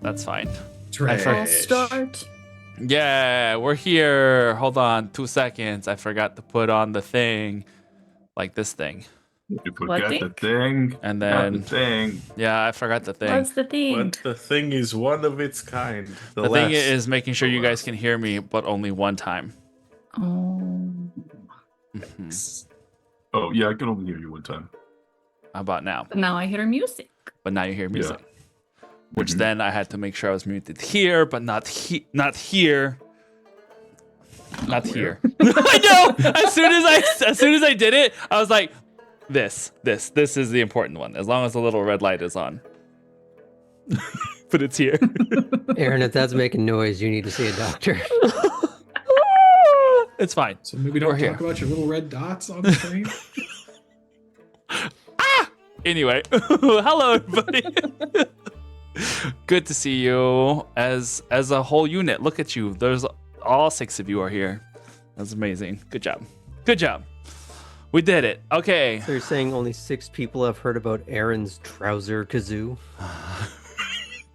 That's fine. I'll start. Yeah, we're here. Hold on 2 seconds. I forgot to put on the thing. Like this thing. You forgot the thing. And then the thing. Yeah, I forgot the thing. What's the thing? But the thing is one of its kind. The thing is making sure you guys can hear me, but only one time. Oh. Oh, yeah, I can only hear you one time. How about now? But now I hear music. But now you hear music. Which then I had to make sure I was muted here, but not here. Not here. I know. As soon as I did it, I was like, this is the important one. As long as the little red light is on. But it's here. Aaron, if that's making noise, you need to see a doctor. It's fine. So maybe don't talk about your little red dots on the screen. Anyway, hello everybody. Good to see you as a whole unit. Look at you. There's all 6 of you are here. That's amazing. Good job. We did it. Okay. So you're saying only 6 people have heard about Aaron's trouser kazoo?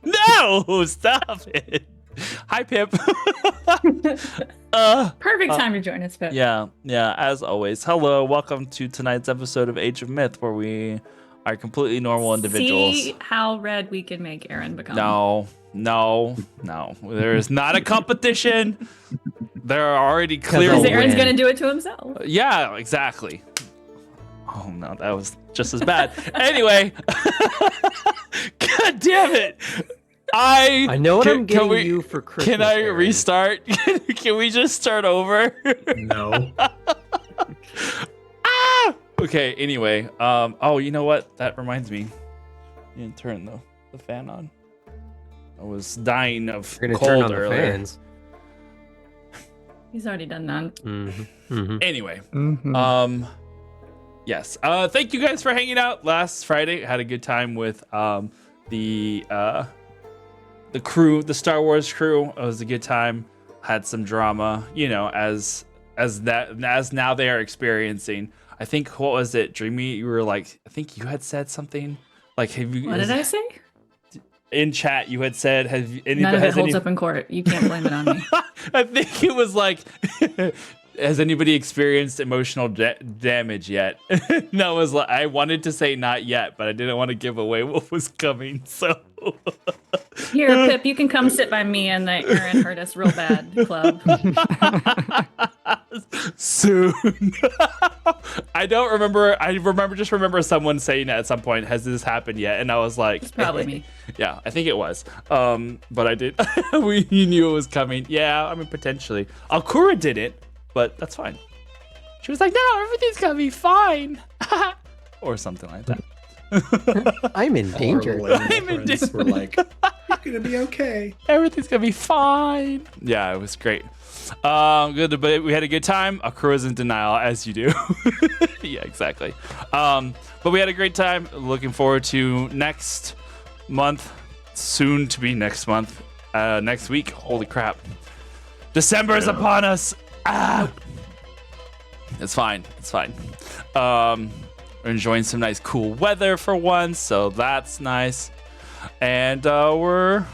No, stop it. Hi, Pip. Perfect time to join us, Pip. Yeah, as always. Hello, welcome to tonight's episode of Age of Myth, where we are completely normal individuals. See how red we can make Aaron become. No. There is not a competition. There are already clear Because Aaron's win. going to do it to himself. Yeah, exactly. Oh, no, that was just as bad. Anyway. God damn it. I know what I'm getting you for Christmas. Can I Aaron. restart? Can we just start over? No. Okay, anyway. Oh, you know what? That reminds me. You didn't turn the fan on. I was dying of You're gonna cold turn on earlier. the fans. He's already done that. Anyway, yes. Thank you guys for hanging out last Friday. Had a good time with the crew, the Star Wars crew. It was a good time. Had some drama, as now they are experiencing. I think, what was it, Dreamy? You were like, I think you had said something. Like, What did I say? In chat, you had said, None of it holds up in court. You can't blame it on me. I think it was like, has anybody experienced emotional damage yet? And I was like, I wanted to say not yet, but I didn't want to give away what was coming. So here, Pip, you can come sit by me in the Aaron hurt us real bad club. Soon. I don't remember. I just remember someone saying at some point, has this happened yet? And I was like, It's probably me. Yeah, I think it was. But I did. We knew it was coming. Yeah, I mean, potentially. Akura didn't, but that's fine. She was like, no, everything's gonna be fine. Or something like that. I'm in danger. I'm in danger. We're like, it's gonna be okay. Everything's gonna be fine. Yeah, it was great. Good, but we had a good time. Akura's in denial, as you do. Yeah, exactly. But we had a great time. Looking forward to next month, soon to be next month, next week. Holy crap! December is upon us. It's fine. We're enjoying some nice cool weather for once, so that's nice. And we're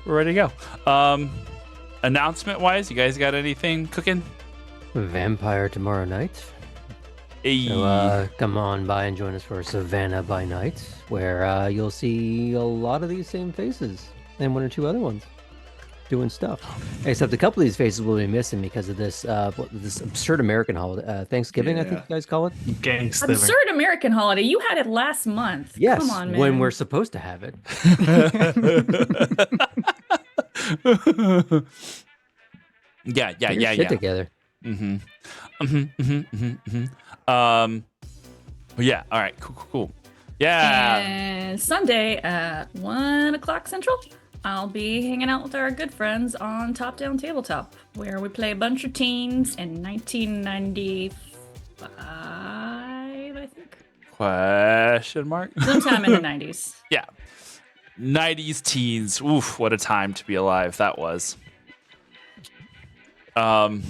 ready to go. Announcement wise, you guys got anything cooking? Vampire tomorrow night. So come on by and join us for Savannah by Night, where you'll see a lot of these same faces and 1 or 2 other ones doing stuff. Except a couple of these faces will be missing because of this this absurd American holiday, Thanksgiving. I think you guys call it. Gangsta. Absurd American holiday. You had it last month. Yes, Come on, man. when we're supposed to have it. Yeah. Get your shit together. Yeah. All right. Cool. Yeah. And Sunday at 1 o'clock Central, I'll be hanging out with our good friends on Top Down Tabletop, where we play a bunch of teens in 1995, I think. Question mark? Sometime in the 90s. Yeah. 90s teens. Oof, what a time to be alive that was. I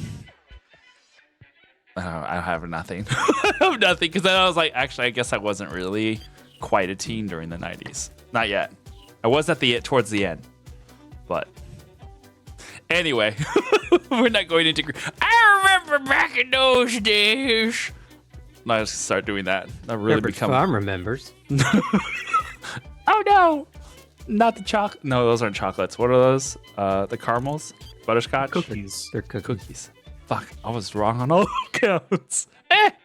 have nothing. I have nothing, because then I was like, actually, I guess I wasn't really quite a teen during the 90s. Not yet. I was towards the end. Anyway, we're not going into. I remember back in those days. I just start doing that. I really Pepperidge become. Farm remembers. Oh no, not the chocolate. No, those aren't chocolates. What are those? The caramels, butterscotch, Cookies. They're cookies. cookies. Fuck, I was wrong on all counts.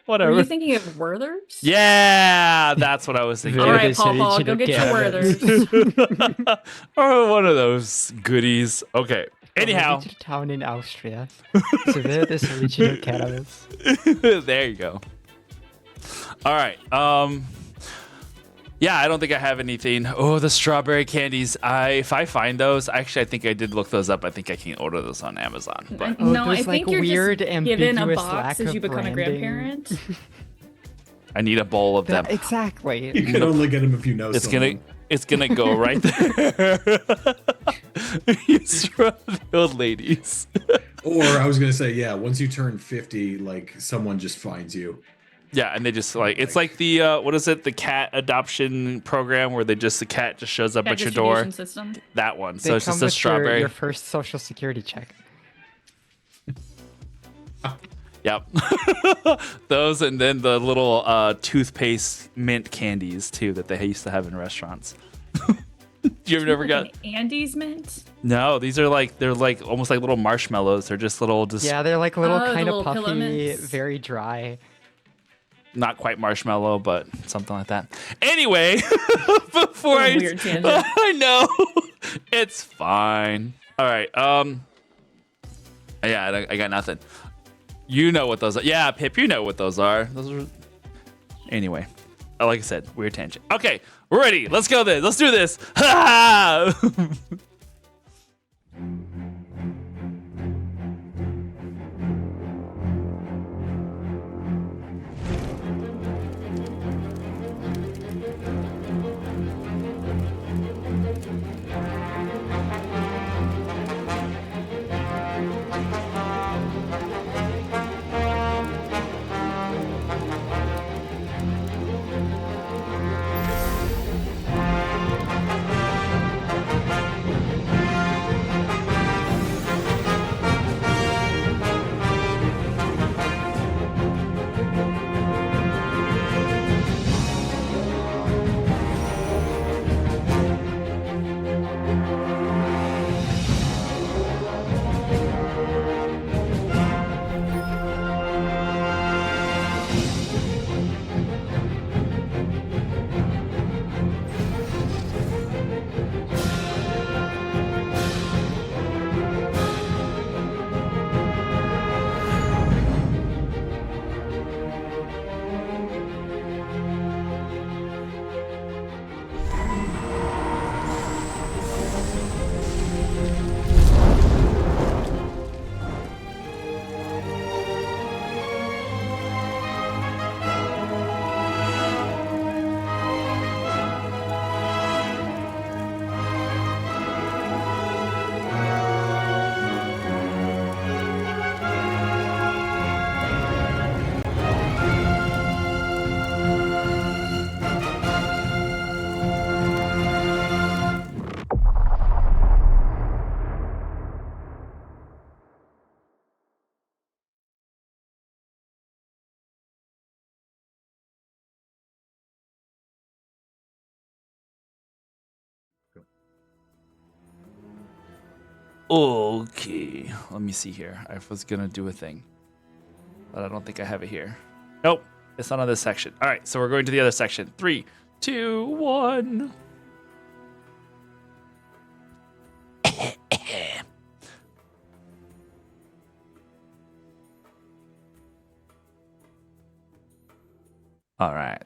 Whatever. Were you thinking of Werther's? Yeah, that's what I was thinking. All right, This Paul, original go get your caramels. Werther's. Oh, one of those goodies. Okay. Anyhow, To a town in Austria. So there, this original caramels. there you go. All right. Yeah, I don't think I have anything. Oh, the strawberry candies. If I find those, actually, I think I did look those up. I think I can order those on Amazon. But No, I there's, think like, you're weird, just given a ambiguous box lack as of you become a branding. grandparent. I need a bowl of them. Exactly. You can only get them if you know someone. It's gonna go right there. You straw-filled ladies. Or I was gonna say, yeah, once you turn 50, like someone just finds you. Yeah, and they just like it's like the what is it? The cat adoption program where the cat just shows up Cat at your door. distribution system. That one. They So it's come just a with strawberry. Your first social security check. Yep. Those and then the little toothpaste mint candies too that they used to have in restaurants. You ever got? Andes mint? No, these are they're like almost like little marshmallows. They're just little Yeah, they're like little Oh, the kind little of pillow puffy, mints. very dry. not quite marshmallow, but something like that. Anyway, before What a I weird tangent. I know. It's fine. All right. Yeah, I got nothing. You know what those are. Yeah, Pip, you know what those are. Those are Anyway, like I said, weird tangent. Okay, we're ready. Let's go then. Let's do this. Ha! Okay, let me see here. I was gonna do a thing, but I don't think I have it here. Nope, it's not on this section. All right, so we're going to the other section. 3, 2, 1. All right.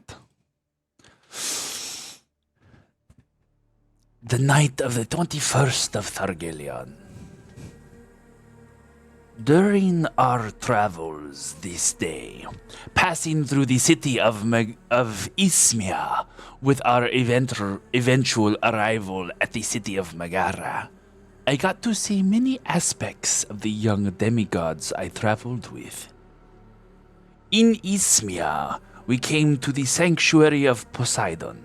The night of the 21st of Thargelion. During our travels this day, passing through the city of Ismia with our eventual arrival at the city of Megara, I got to see many aspects of the young demigods I traveled with. In Ismia, we came to the sanctuary of Poseidon.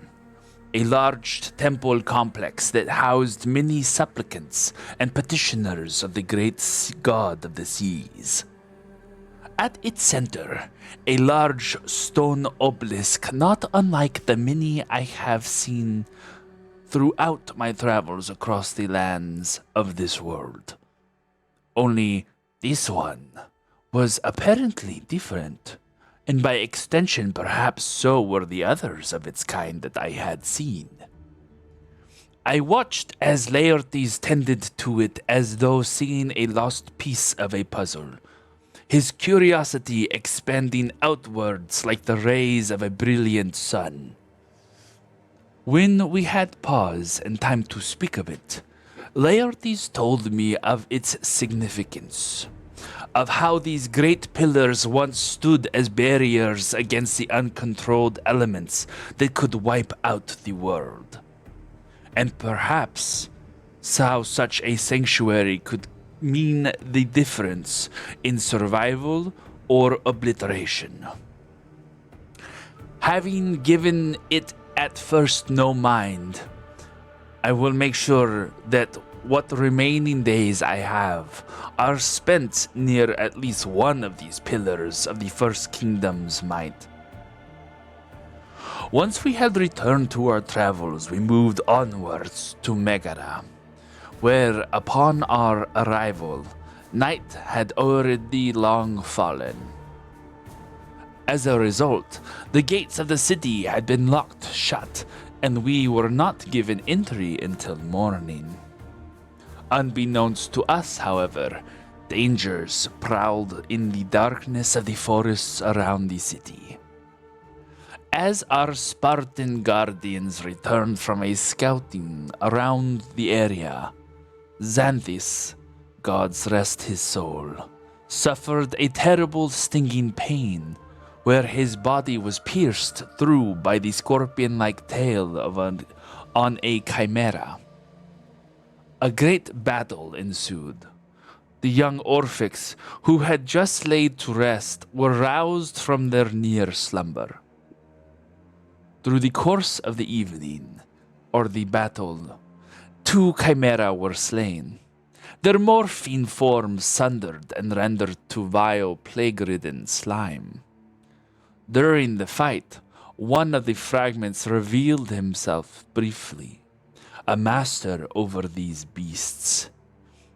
a large temple complex that housed many supplicants and petitioners of the great god of the seas. At its center, a large stone obelisk not unlike the many I have seen throughout my travels across the lands of this world. Only this one was apparently different, and by extension perhaps so were the others of its kind that I had seen. I watched as Laertes tended to it as though seeing a lost piece of a puzzle, his curiosity expanding outwards like the rays of a brilliant sun. When we had pause and time to speak of it, Laertes told me of its significance, of how these great pillars once stood as barriers against the uncontrolled elements that could wipe out the world, and perhaps how such a sanctuary could mean the difference in survival or obliteration. Having given it at first no mind, I will make sure that what remaining days I have are spent near at least one of these pillars of the First Kingdom's might. Once we had returned to our travels, we moved onwards to Megara, where, upon our arrival, night had already long fallen. As a result, the gates of the city had been locked shut, and we were not given entry until morning. Unbeknownst to us, however, dangers prowled in the darkness of the forests around the city. As our Spartan guardians returned from a scouting around the area, Xanthus, gods rest his soul, suffered a terrible stinging pain where his body was pierced through by the scorpion-like tail on a chimera. A great battle ensued. The young Orphics, who had just laid to rest, were roused from their near slumber. Through the course of the evening, or the battle, 2 chimera were slain, their morphine forms sundered and rendered to vile, plague-ridden slime. During the fight, one of the fragments revealed himself briefly, a master over these beasts.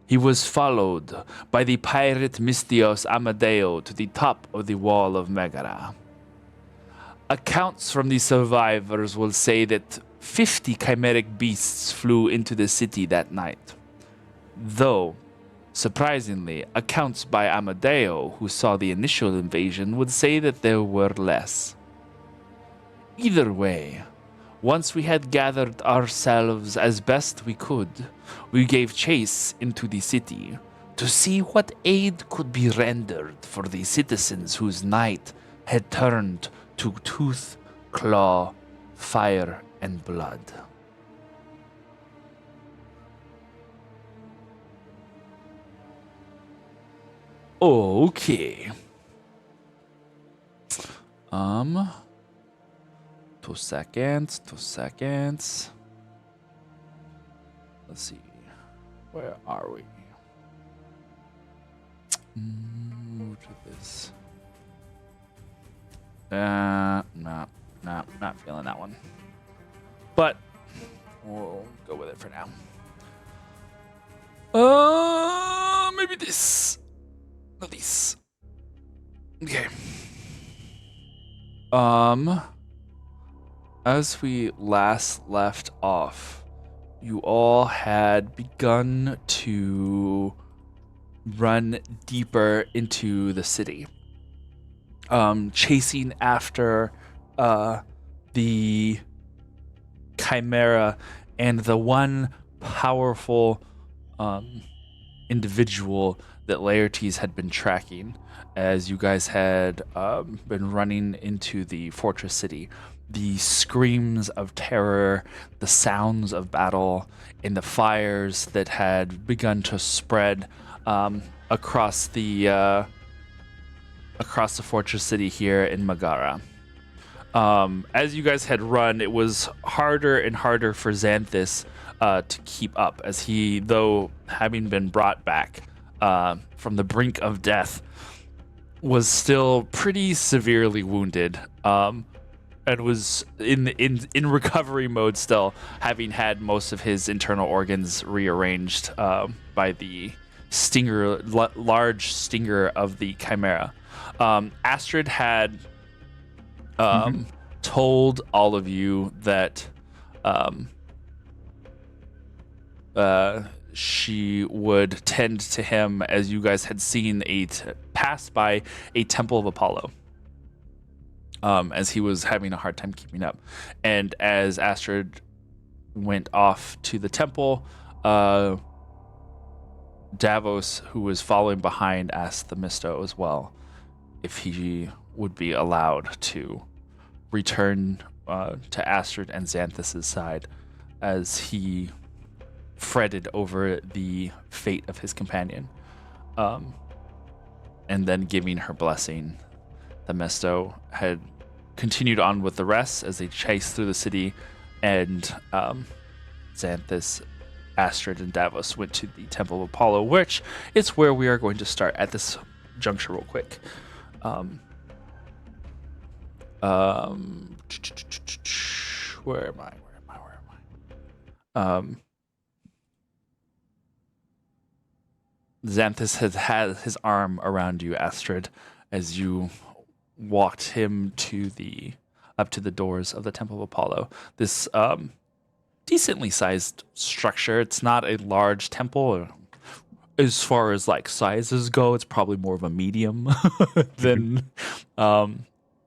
He was followed by the pirate Mystios Amadeo to the top of the wall of Megara. Accounts from the survivors will say that 50 chimeric beasts flew into the city that night, though, surprisingly, accounts by Amadeo, who saw the initial invasion, would say that there were less. Either way, once we had gathered ourselves as best we could, we gave chase into the city to see what aid could be rendered for the citizens whose night had turned to tooth, claw, fire, and blood. Okay. 2 seconds. Let's see. Where are we? Move to this. No, not feeling that one. But we'll go with it for now. Maybe this. No, these. Okay. As we last left off, you all had begun to run deeper into the city, chasing after the chimera and the one powerful individual that Laertes had been tracking as you guys had been running into the fortress city. The screams of terror, the sounds of battle, and the fires that had begun to spread across the fortress city here in Megara. As you guys had run, it was harder and harder for Xanthus to keep up, as he, though having been brought back from the brink of death, was still pretty severely wounded, and was in recovery mode still, having had most of his internal organs rearranged by the large stinger of the Chimera. Astrid had told all of you that she would tend to him, as you guys had seen pass by a temple of Apollo, as he was having a hard time keeping up. And as Astrid went off to the temple, Davos, who was following behind, asked the Misto as well if he would be allowed to return to Astrid and Xanthus' side, as he fretted over the fate of his companion. And then giving her blessing, the Misto had continued on with the rest as they chased through the city, and Xanthus, Astrid, and Davos went to the Temple of Apollo, which is where we are going to start at this juncture real quick. Where am I? Xanthus had his arm around you, Astrid, as you walked him up to the doors of the Temple of Apollo. This decently sized structure. It's not a large temple. As far as like sizes go, it's probably more of a medium than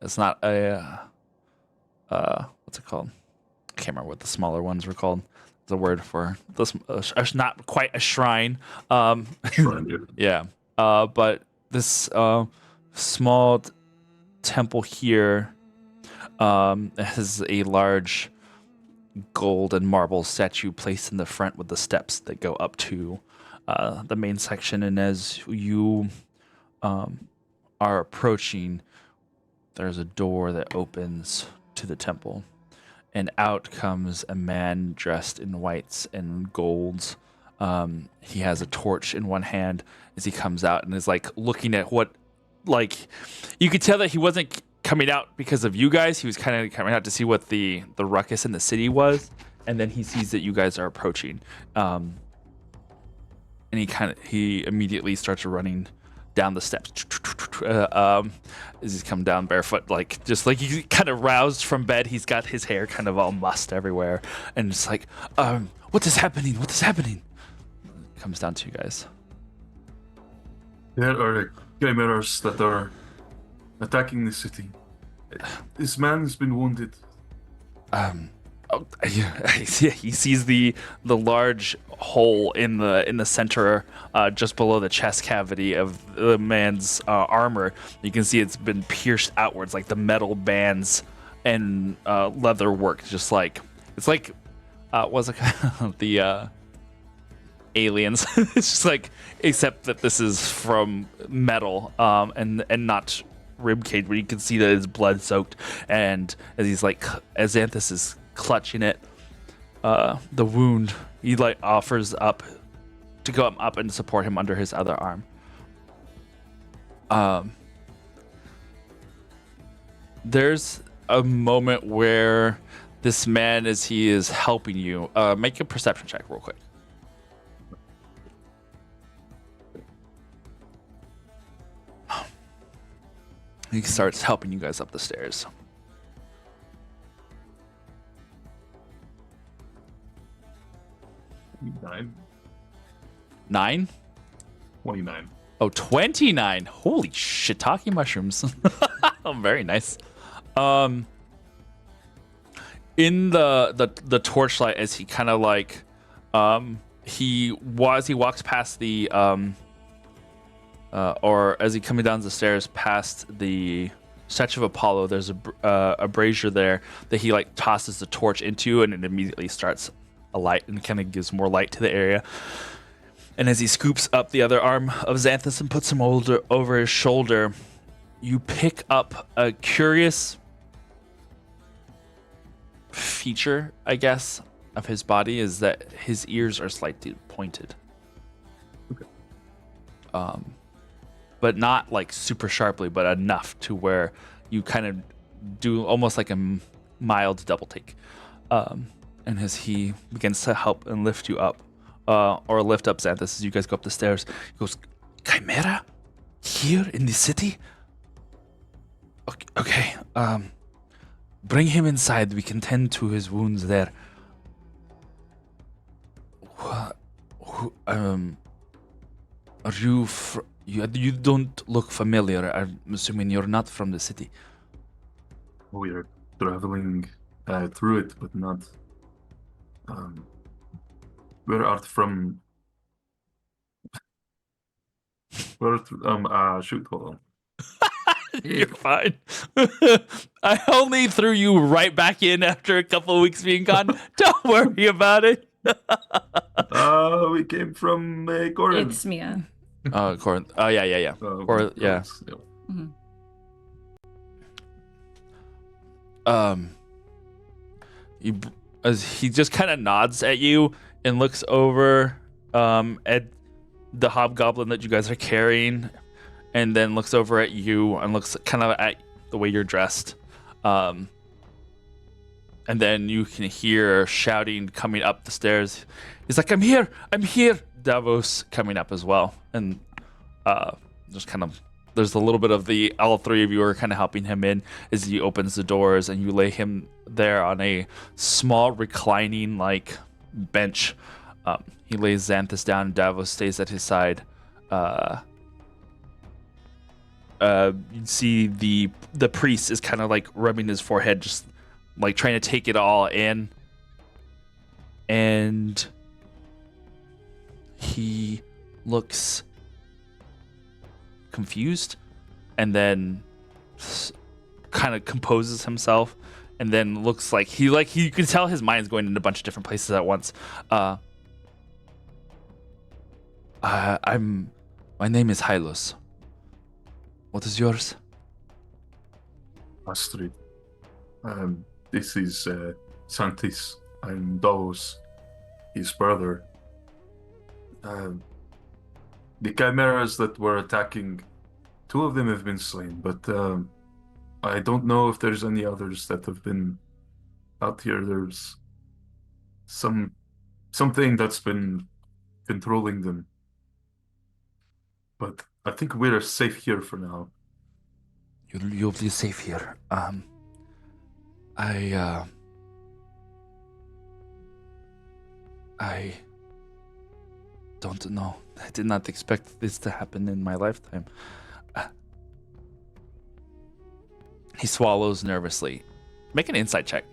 it's not a what's it called? I can't remember what the smaller ones were called. The word for this, not quite a shrine. Shrine, yeah. But this small temple here has a large gold and marble statue placed in the front with the steps that go up to the main section. And as you are approaching, there's a door that opens to the temple. And out comes a man dressed in whites and golds. He has a torch in one hand as he comes out and is like looking at what, like, you could tell that he wasn't coming out because of you guys. He was kind of coming out to see what the ruckus in the city was. And then he sees that you guys are approaching. And he immediately starts running down the steps as he's come down barefoot, like just like he's kind of roused from bed. He's got his hair kind of all mussed everywhere, and it's like, what is happening? What is happening? Comes down to you guys. There are chimeras that are attacking the city. This man has been wounded. He sees the large hole in the center, just below the chest cavity of the man's armor. You can see it's been pierced outwards, like the metal bands and leather work. Just like it's like what's it called? The aliens. It's just like, except that this is from metal, and not rib cage, where you can see that it's blood soaked. And as Xanthus is clutching it, the wound, he like offers up to go up and support him under his other arm. There's a moment where this man, as he is helping you, make a perception check real quick. He starts helping you guys up the stairs. 9? 29. Oh, 29. Holy shiitake mushrooms. Oh, very nice. In the torchlight, as he kind of like he walks past the or as he coming down the stairs past the statue of Apollo, there's a brazier there that he like tosses the torch into, and it immediately starts a light and kind of gives more light to the area. And as he scoops up the other arm of Xanthus and puts him over his shoulder, you pick up a curious feature, I guess, of his body is that his ears are slightly pointed. Okay. But not like super sharply, but enough to where you kind of do almost like a mild double take. And as he begins to help and lift you up, or lift up Xanthus as you guys go up the stairs, he goes, Chimera? Here in the city? Okay. Bring him inside. We can tend to his wounds there. Are you... You don't look familiar. I'm assuming you're not from the city. We are traveling through it, but not. Where art from? Shoot, hold on. You're fine. I only threw you right back in after a couple of weeks being gone. Don't worry about it. We came from Corinth. It's Mia. Corinth. Oh, yeah. Or, yeah. Mhm. He just kind of nods at you and looks over at the hobgoblin that you guys are carrying, and then looks over at you and looks kind of at the way you're dressed. And then you can hear shouting coming up the stairs. He's like, I'm here. Davos coming up as well. And just kind of, there's a little bit of all three of you are kind of helping him in as he opens the doors, and you lay him there on a small reclining like bench. He lays Xanthus down, and Davos stays at his side. You see the priest is kind of like rubbing his forehead, just like trying to take it all in. And he looks confused, and then kind of composes himself, and then looks like you can tell his mind's going in a bunch of different places at once. My name is Hylos. What is yours? Astrid. This is Santis. I'm Davos, his brother. The chimeras that were attacking, 2 of them have been slain, but I don't know if there's any others that have been out here. There's something that's been controlling them. But I think we're safe here for now. You'll be safe here. I don't know. I did not expect this to happen in my lifetime. He swallows nervously. Make an insight check.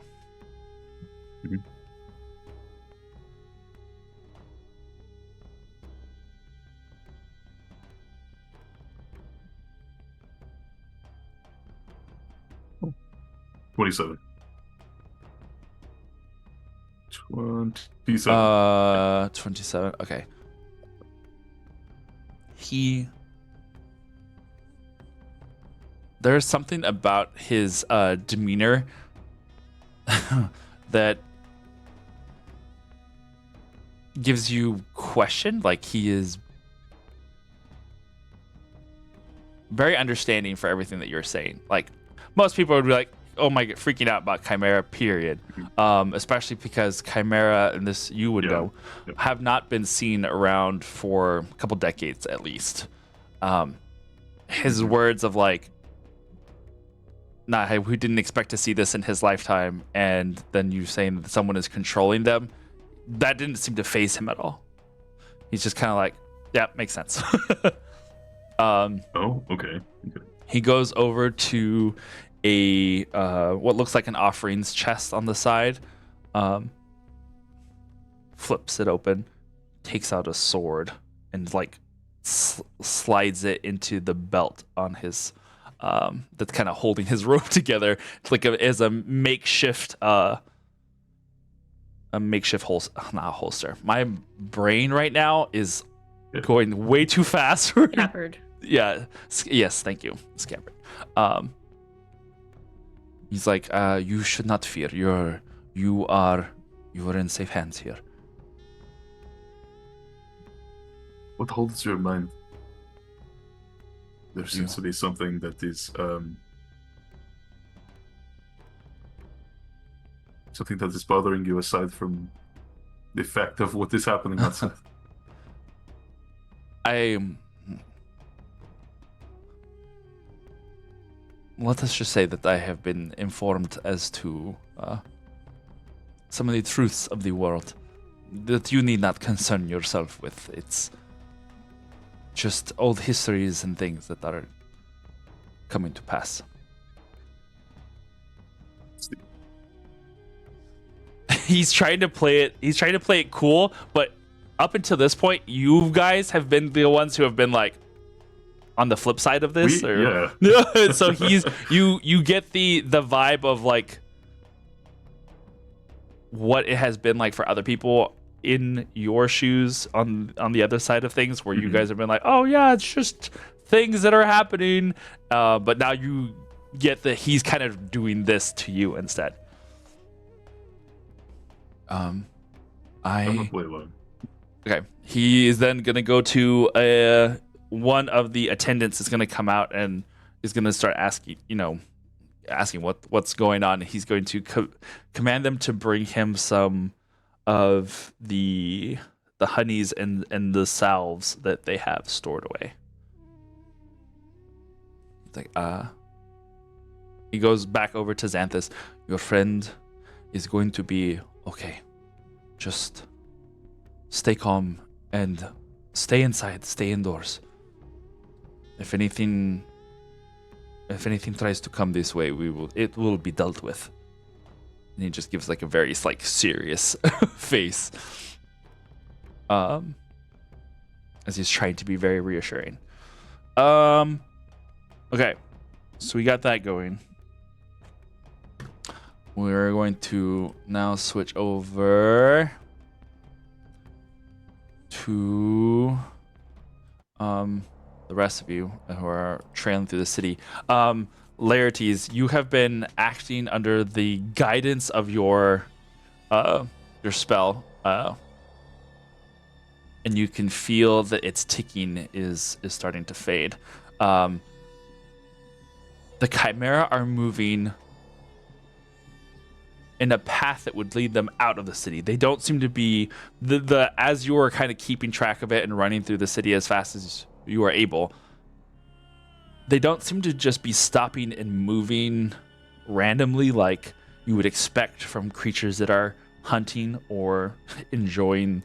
Mhm. Oh. 27. 27. 27. Okay. There's something about his demeanor that gives you question. Like, he is very understanding for everything that you're saying. Like, most people would be like, oh my god, freaking out about Chimera, period. Especially because Chimera, and this you would know, have not been seen around for a couple decades at least. His words of like, nah, we didn't expect to see this in his lifetime, and then you saying that someone is controlling them, that didn't seem to faze him at all. He's just kind of like, yeah, makes sense. Oh, okay. He goes over to a what looks like an offerings chest on the side, flips it open, takes out a sword, and like slides it into the belt on his that's kind of holding his robe together. It's like as a makeshift holster. My brain right now is going way too fast. Scabbard. Yeah. Yes. Thank you, Scabbard. He's like, you should not fear. you are in safe hands here. What holds your mind? There seems to be something that is something that is bothering you aside from the fact of what is happening outside. Let us just say that I have been informed as to some of the truths of the world that you need not concern yourself with. It's just old histories and things that are coming to pass. He's trying to play it cool, but up until this point, you guys have been the ones who have been like on the flip side of this. Yeah. So you get the vibe of like what it has been like for other people in your shoes on the other side of things, where you guys have been like, oh yeah, it's just things that are happening, but now you get that he's kind of doing this to you instead. Okay, he is then gonna go to one of the attendants is gonna come out and is gonna start asking what's going on. He's going to command them to bring him some of the honeys and the salves that they have stored away. It's like, he goes back over to Xanthus. Your friend is going to be okay. Just stay calm and stay inside, stay indoors. If anything tries to come this way, it will be dealt with. And he just gives like a very like serious face. As he's trying to be very reassuring. Okay. So we got that going. We're going to now switch over to the rest of you who are trailing through the city. Laertes, you have been acting under the guidance of your spell, and you can feel that its ticking is starting to fade. The Chimera are moving in a path that would lead them out of the city. They don't seem to be as you are kind of keeping track of it and running through the city as fast as you are able. They don't seem to just be stopping and moving randomly like you would expect from creatures that are hunting or enjoying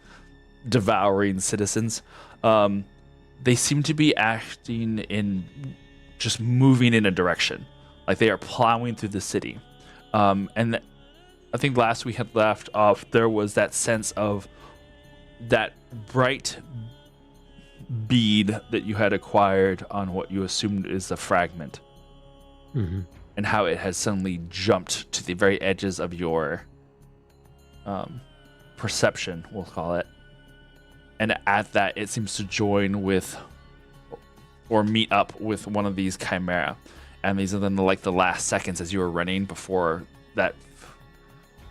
devouring citizens. They seem to be acting in just moving in a direction, like they are plowing through the city. And I think last we had left off, there was that sense of that bright bead that you had acquired on what you assumed is a fragment, and how it has suddenly jumped to the very edges of your perception, we'll call it. And at that, it seems to join with or meet up with one of these chimera. And these are then like the last seconds as you are running before that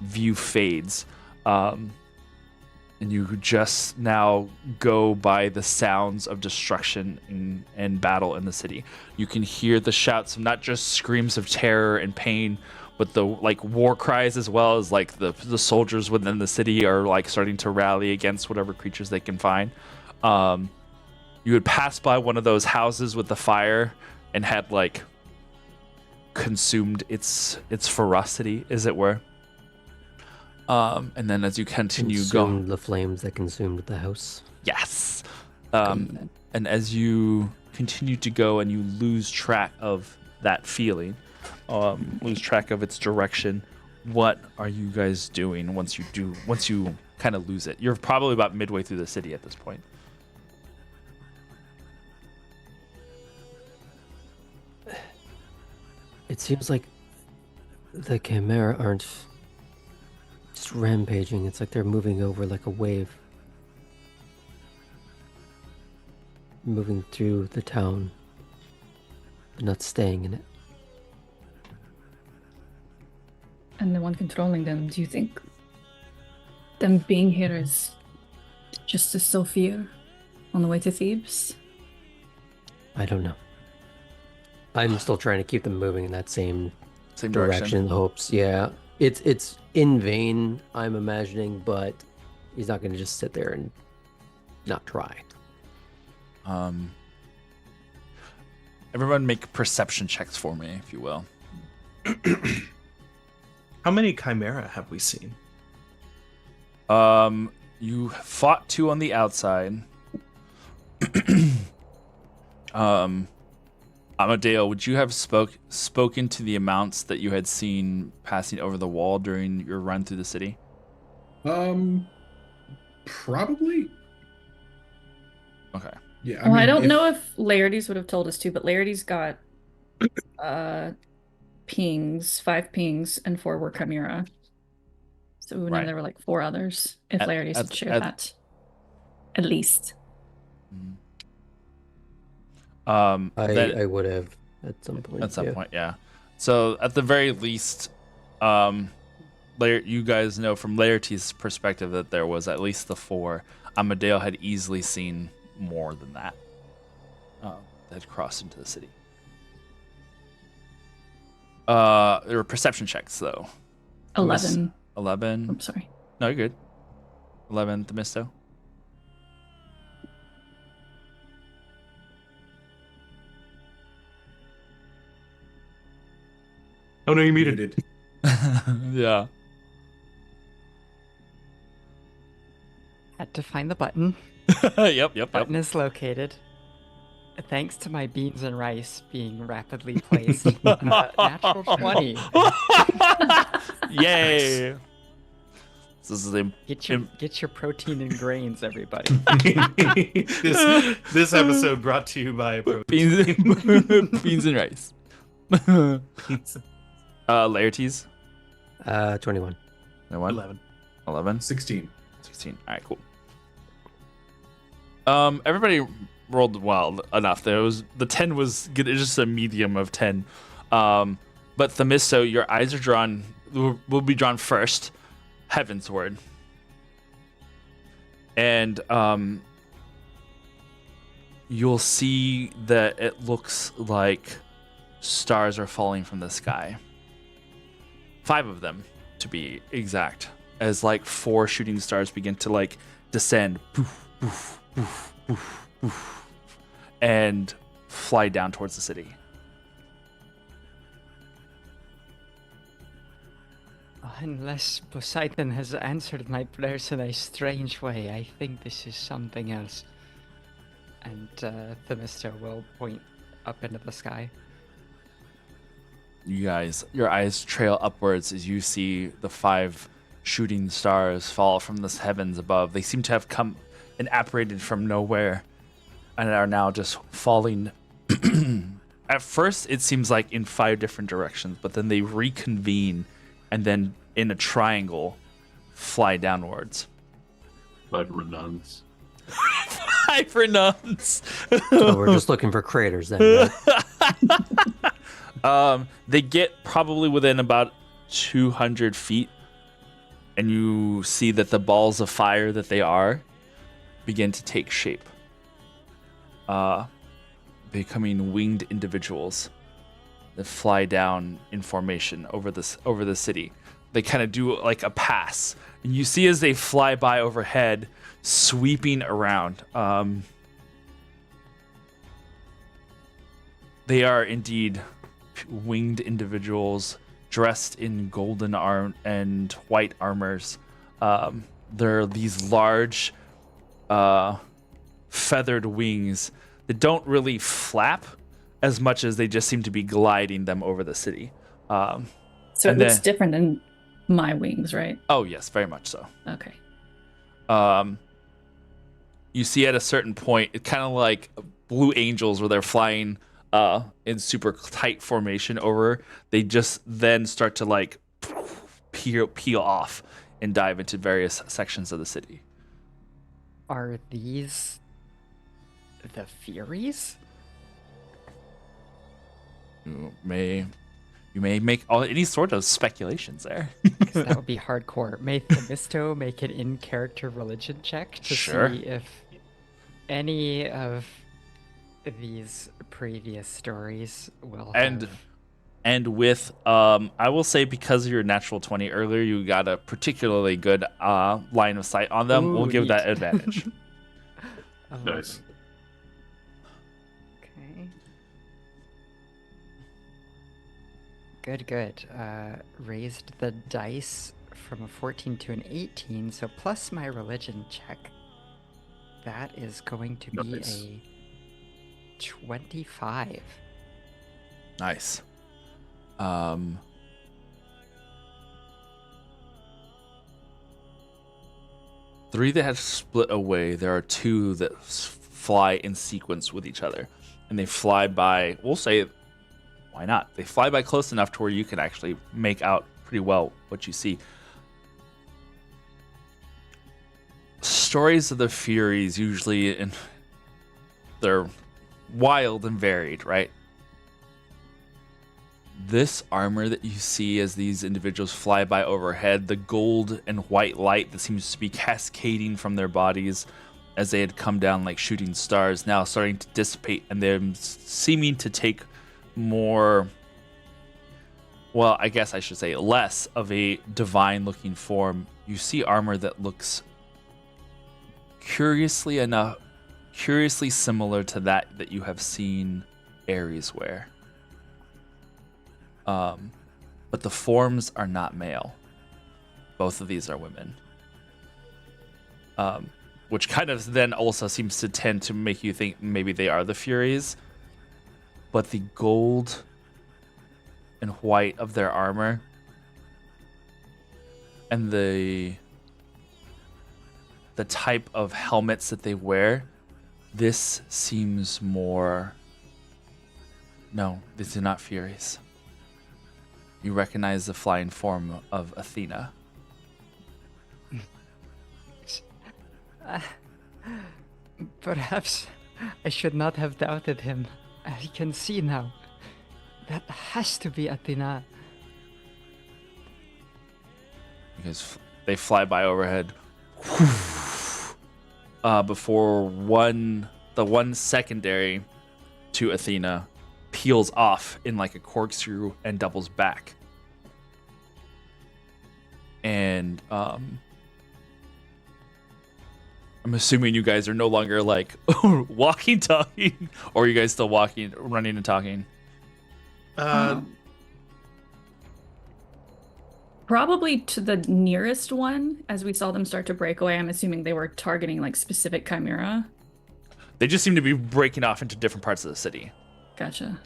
view fades. And you just now go by the sounds of destruction and battle in the city. You can hear the shouts of not just screams of terror and pain, but the like war cries, as well as like the soldiers within the city are like starting to rally against whatever creatures they can find. You would pass by one of those houses with the fire and had like consumed its ferocity, as it were. And then as you continue going, the flames that consumed the house. Yes. And as you continue to go and you lose track of that feeling, lose track of its direction, what are you guys doing once you kind of lose it? You're probably about midway through the city at this point. It seems like the Chimera aren't just rampaging. It's like they're moving over like a wave. Moving through the town, but not staying in it. and the one controlling them, do you think them being here is just a Sophia on the way to Thebes? I don't know. I'm still trying to keep them moving in that same direction. in the hopes. Yeah, it's in vain, I'm imagining, but he's not going to just sit there and not try. Everyone make perception checks for me, if you will. How many Chimera have we seen? You fought 2 on the outside. Amadeo, would you have spoken to the amounts that you had seen passing over the wall during your run through the city? Probably. Okay. Yeah. I don't know if Laertes would have told us to, but Laertes got pings, 5 pings, and 4 were Chimera. So we know there were like 4 others. If Laertes would share that, at least. I would have at some point. At some point, yeah. So at the very least, you guys know from Laertes' perspective that there was at least the 4. Amadeo had easily seen more than that that had crossed into the city. There were perception checks, though. 11. 11? I'm sorry. No, you're good. 11, Themisto. Oh no, you muted. Yeah. Had to find the button. Yep. Button is located. Thanks to my beans and rice being rapidly placed. Natural 20. Yay! This is the Get your protein and grains, everybody. this episode brought to you by beans and rice. Laertes? 21. 11. 16. All right, cool. Everybody rolled well enough. The 10 was good, just a medium of 10. But Themisto, your eyes are will be drawn first, heavensward. And you'll see that it looks like stars are falling from the sky. 5 of them, to be exact, as like 4 shooting stars begin to like descend, poof, poof, poof, poof, poof, and fly down towards the city. Unless Poseidon has answered my prayers in a strange way, I think this is something else. And Themisto will point up into the sky. You guys, your eyes trail upwards as you see the 5 shooting stars fall from the heavens above. They seem to have come and apparated from nowhere and are now just falling. At first, it seems like in 5 different directions, but then they reconvene and then in a triangle fly downwards. 5 Renans. 5 Renans. So we're just looking for craters then. Right? They get probably within about 200 feet, and you see that the balls of fire that they are begin to take shape, becoming winged individuals that fly down in formation over the city. They kind of do like a pass, and you see as they fly by overhead, sweeping around. They are indeed winged individuals dressed in golden and white armors. They're these large feathered wings that don't really flap as much as they just seem to be gliding them over the city. So it looks different than my wings, right? Oh yes, very much so. Okay. You see at a certain point, it's kind of like Blue Angels where they're flying in super tight formation over. They just then start to like peel off and dive into various sections of the city. Are these the Furies? You may You may make any sort of speculations there. 'Cause that would be hardcore. May Themisto make an in-character religion check to Sure. see if any of these previous stories will And have... and with I will say, because of your natural 20 earlier, you got a particularly good line of sight on them. We'll Ooh, give that neat. advantage. Nice. Okay. Good. Raised the dice from a 14 to an 18, so plus my religion check. That is going to be Nice. a 25. Nice. Three that have split away. There are two that fly in sequence with each other, and they fly by. We'll say, why not? They fly by close enough to where you can actually make out pretty well what you see. Stories of the Furies usually they're wild and varied, right? This armor that you see as these individuals fly by overhead, the gold and white light that seems to be cascading from their bodies as they had come down like shooting stars, now starting to dissipate, and them seeming to take more, well, I guess I should say less of a divine looking form. You see armor that looks curiously similar to that you have seen Ares wear. But the forms are not male. Both of these are women. Which kind of then also seems to tend to make you think maybe they are the Furies. But the gold and white of their armor and the type of helmets that they wear, this seems more... No, these are not Furies. You recognize the flying form of Athena. Perhaps I should not have doubted him. I can see now. That has to be Athena. Because they fly by overhead. Before the one secondary to Athena peels off in like a corkscrew and doubles back. And I'm assuming you guys are no longer like walking, talking, or are you guys still walking, running and talking? Probably to the nearest one, as we saw them start to break away. I'm assuming they were targeting like specific chimera. They just seem to be breaking off into different parts of the city. Gotcha.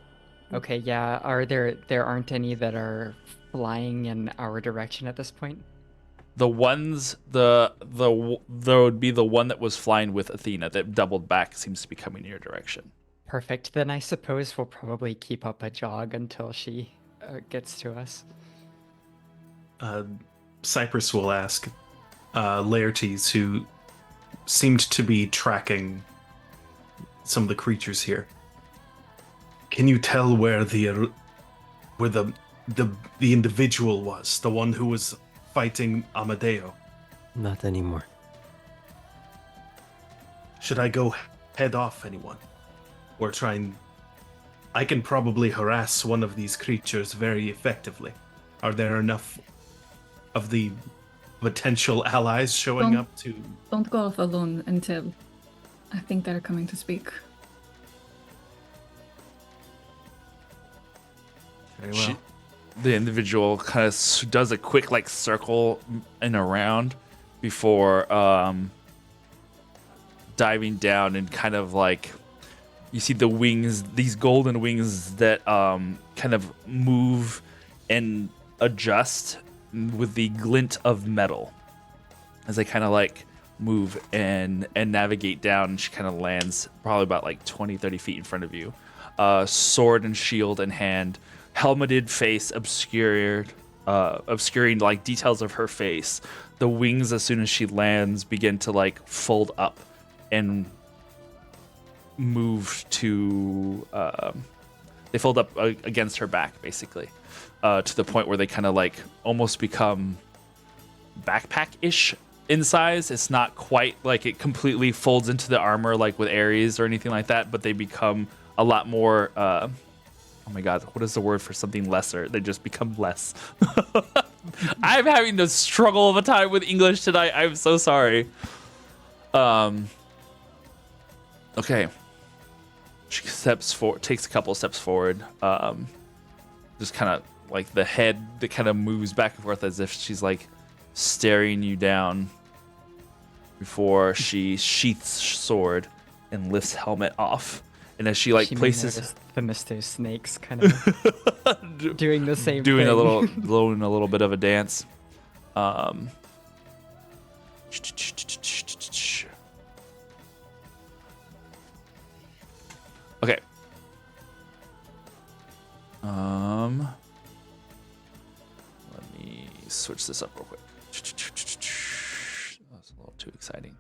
Okay, yeah. Are there aren't any that are flying in our direction at this point? The ones there would be the one that was flying with Athena that doubled back seems to be coming in your direction. Perfect. Then I suppose we'll probably keep up a jog until she gets to us. Cypress will ask Laertes, who seemed to be tracking some of the creatures here. Can you tell where the individual was, the one who was fighting Amadeo? Not anymore. Should I go head off anyone, or try and? I can probably harass one of these creatures very effectively. Are there enough of the potential allies showing up to? Don't go off alone until I think they're coming to speak. Very well. The individual kind of does a quick like circle and around before diving down, and kind of like you see the wings, these golden wings that kind of move and adjust with the glint of metal as they kind of like move and navigate down. And she kind of lands probably about like 20-30 feet in front of you, sword and shield in hand, helmeted face obscuring like details of her face. The wings, as soon as she lands, begin to like fold up and move to They fold up against her back, basically, to the point where they kind of like almost become backpack-ish in size. It's not quite like it completely folds into the armor like with Ares or anything like that, but they become a lot more. Oh my god, what is the word for something lesser? They just become less. I'm having the struggle of a time with English tonight. I'm so sorry. Okay. She takes a couple steps forward. Just kind of like the head that kind of moves back and forth as if she's like staring you down before she sheaths sword and lifts helmet off. And as she like places the Mr. Snakes kind of doing the same doing thing. doing a little bit of a dance. Okay. Let me switch this up real quick. That's a little too exciting.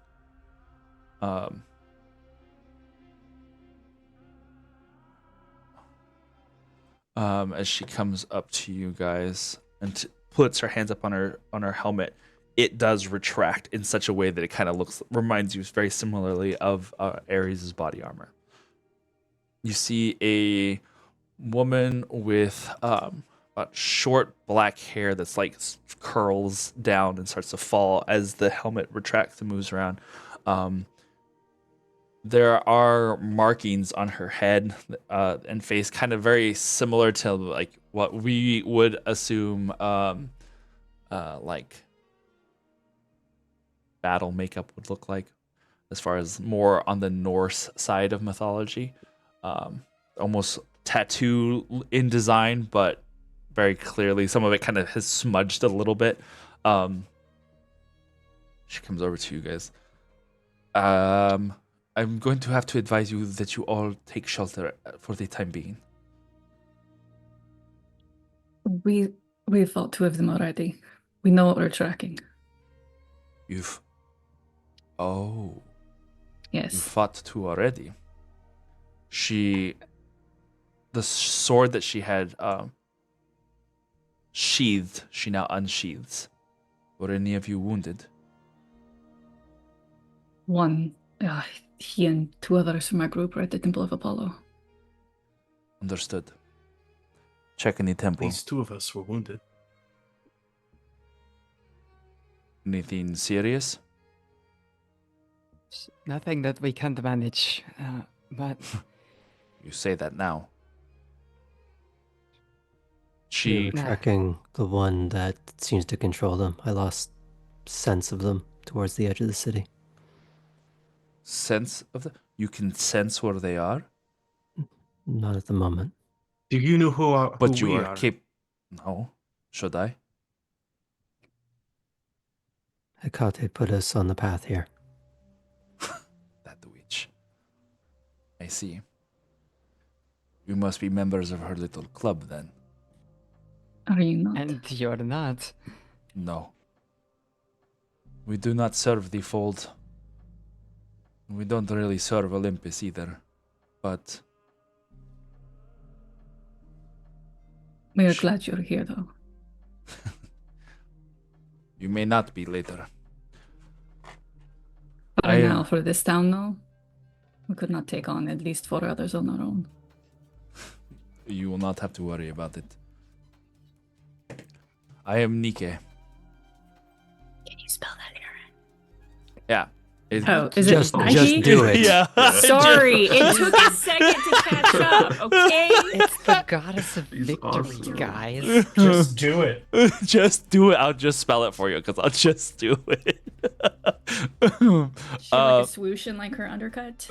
As she comes up to you guys and puts her hands up on her helmet, it does retract in such a way that it kind of reminds you very similarly of Ares' body armor. You see a woman with short black hair that's like curls down and starts to fall as the helmet retracts and moves around. There are markings on her head and face, kind of very similar to like what we would assume like battle makeup would look like, as far as more on the Norse side of mythology. Almost tattoo in design, but very clearly some of it kind of has smudged a little bit. She comes over to you guys. I'm going to have to advise you that you all take shelter for the time being. We fought two of them already. We know what we're tracking. Oh. Yes. You fought two already. The sword that she had sheathed, she now unsheathes. Were any of you wounded? One, he and two others from our group were at the Temple of Apollo. Understood. Check in the temple. These two of us were wounded. Anything serious? Nothing that we can't manage, but You say that now. We were tracking the one that seems to control them. I lost sense of them towards the edge of the city. Sense of you can sense where they are? Not at the moment. Do you know who But you we are No. Should I? Hecate put us on the path here. That witch. I see. You must be members of her little club then. Are you not? and you're not. No. We do not serve the fold. We don't really serve Olympus either. But We are glad you're here, though. you may not be later. For now, for this town, though, we could not take on at least 4 others on our own. You will not have to worry about it. I am Nike. Can you spell that, Aaron? Yeah. Is just, it Nike? just do it. Yeah. Sorry, it took a second to catch up, okay? It's the goddess of victory, awesome. guys. Just do it. Just do it. I'll just spell it for you because I'll just do it. She like a swoosh in like her undercut.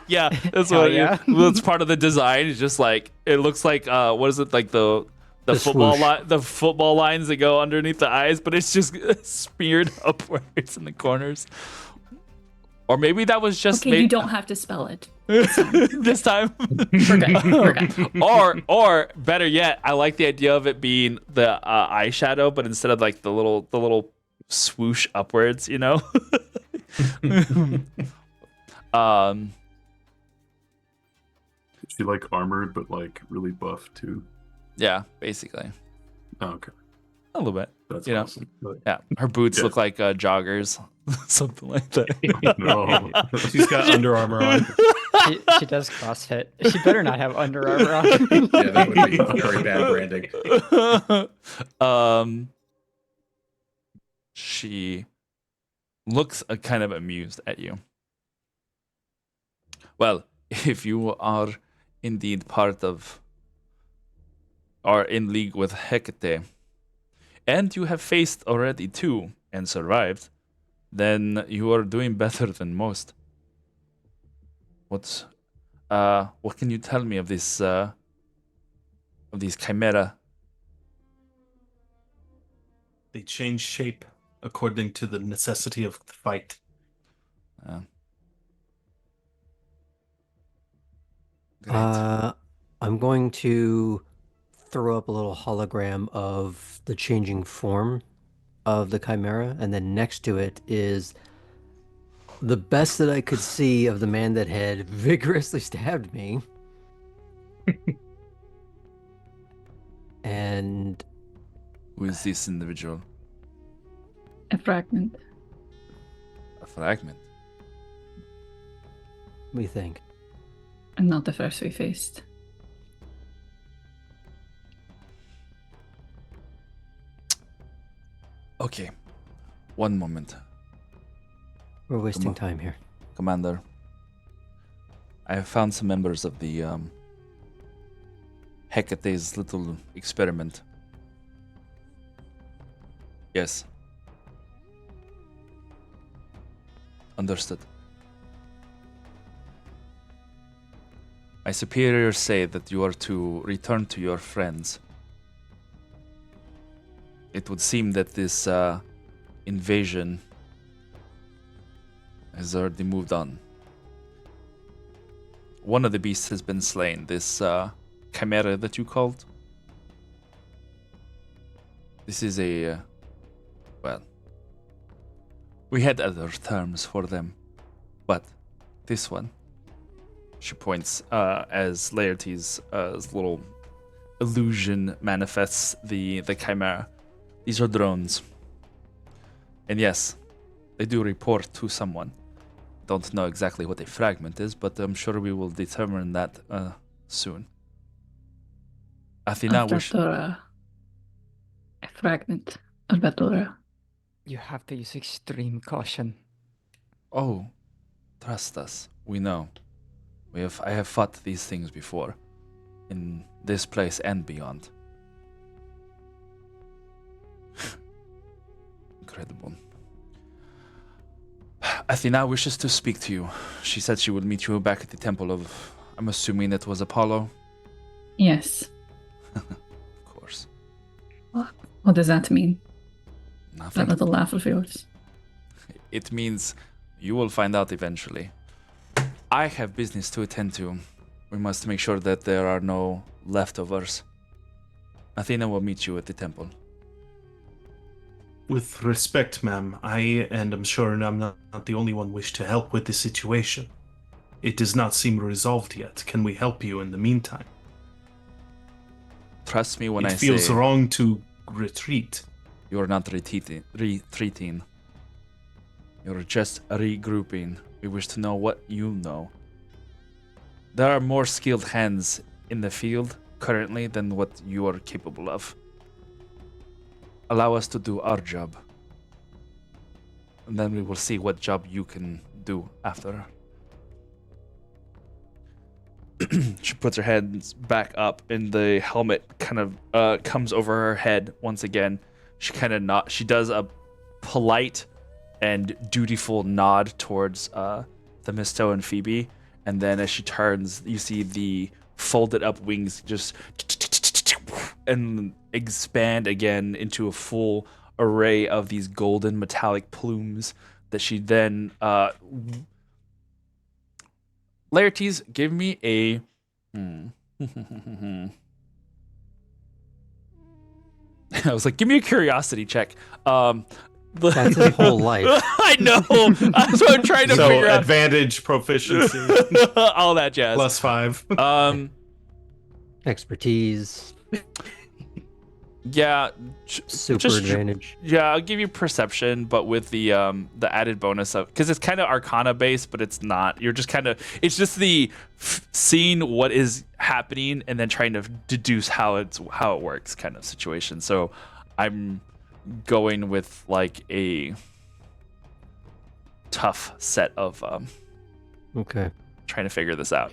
Yeah, that's Hell what. yeah. That's part of the design. It's just like it looks like what is it like the football swoosh. the football lines that go underneath the eyes, but it's just smeared upwards in the corners. Or maybe that was just Okay, you don't have to spell it. this time. We're good. Or better yet, I like the idea of it being the eyeshadow, but instead of like the little swoosh upwards, you know. she like armored, but like really buff too? Yeah, basically. Oh, okay. A little bit. That's You know? awesome. But, Yeah. Her boots Yeah. look like joggers. Something like that. no. She's got Under Armour on. She does CrossFit. She better not have Under Armour on. Yeah, that would be very bad branding. She looks kind of amused at you. Well, if you are indeed part of, are in league with Hecate, and you have faced already too and survived, then you are doing better than most. What can you tell me of this of these chimera? They change shape according to the necessity of the fight. Great. I'm going to throw up a little hologram of the changing form of the chimera, and then next to it is the best that I could see of the man that had vigorously stabbed me. And Who is this individual? A fragment. A fragment. what do you think? And not the first we faced. Okay. One moment. We're wasting on. time here. Commander, I have found some members of the Hecate's little experiment. Yes. Understood. My superiors say that you are to return to your friends. It would seem that this invasion has already moved on. One of the beasts has been slain. This chimera that you called. This is a... well... we had other terms for them. But this one... She points as Laertes' little illusion manifests the chimera. These are drones. And yes, they do report to someone. Don't know exactly what a fragment is, but I'm sure we will determine that soon. Athena, Albertora. A fragment. Albertora. You have to use extreme caution. Oh, trust us. We know. I have fought these things before. In this place and beyond. Incredible. Athena wishes to speak to you. She said she would meet you back at the temple of... I'm assuming it was Apollo? Yes. Of course. What does that mean? Nothing. That little laugh of yours. It means you will find out eventually. I have business to attend to. We must make sure that there are no leftovers. Athena will meet you at the temple. With respect, ma'am, I, and I'm sure I'm not the only one, wish to help with the situation. It does not seem resolved yet. Can we help you in the meantime? Trust me when I say... It feels wrong to retreat. You are not retreating. You're just regrouping. We wish to know what you know. There are more skilled hands in the field currently than what you are capable of. Allow us to do our job. And then we will see what job you can do after. She puts her hands back up and the helmet kind of comes over her head once again. She kind of she does a polite and dutiful nod towards Themisto and Phoebe, and then as she turns, you see the folded up wings just and expand again into a full array of these golden metallic plumes that she then Laertes, give me a I was like, give me a curiosity check. That's his whole life. I know. That's what I'm trying to So figure out. advantage, proficiency, All that jazz. +5. Expertise, Yeah. super advantage. Yeah, I'll give you perception, but with the added bonus of, because it's kind of Arcana based, but it's not. You're just kind of, it's just the seeing what is happening and then trying to deduce how it works kind of situation. So I'm going with like a tough set of Okay. trying to figure this out.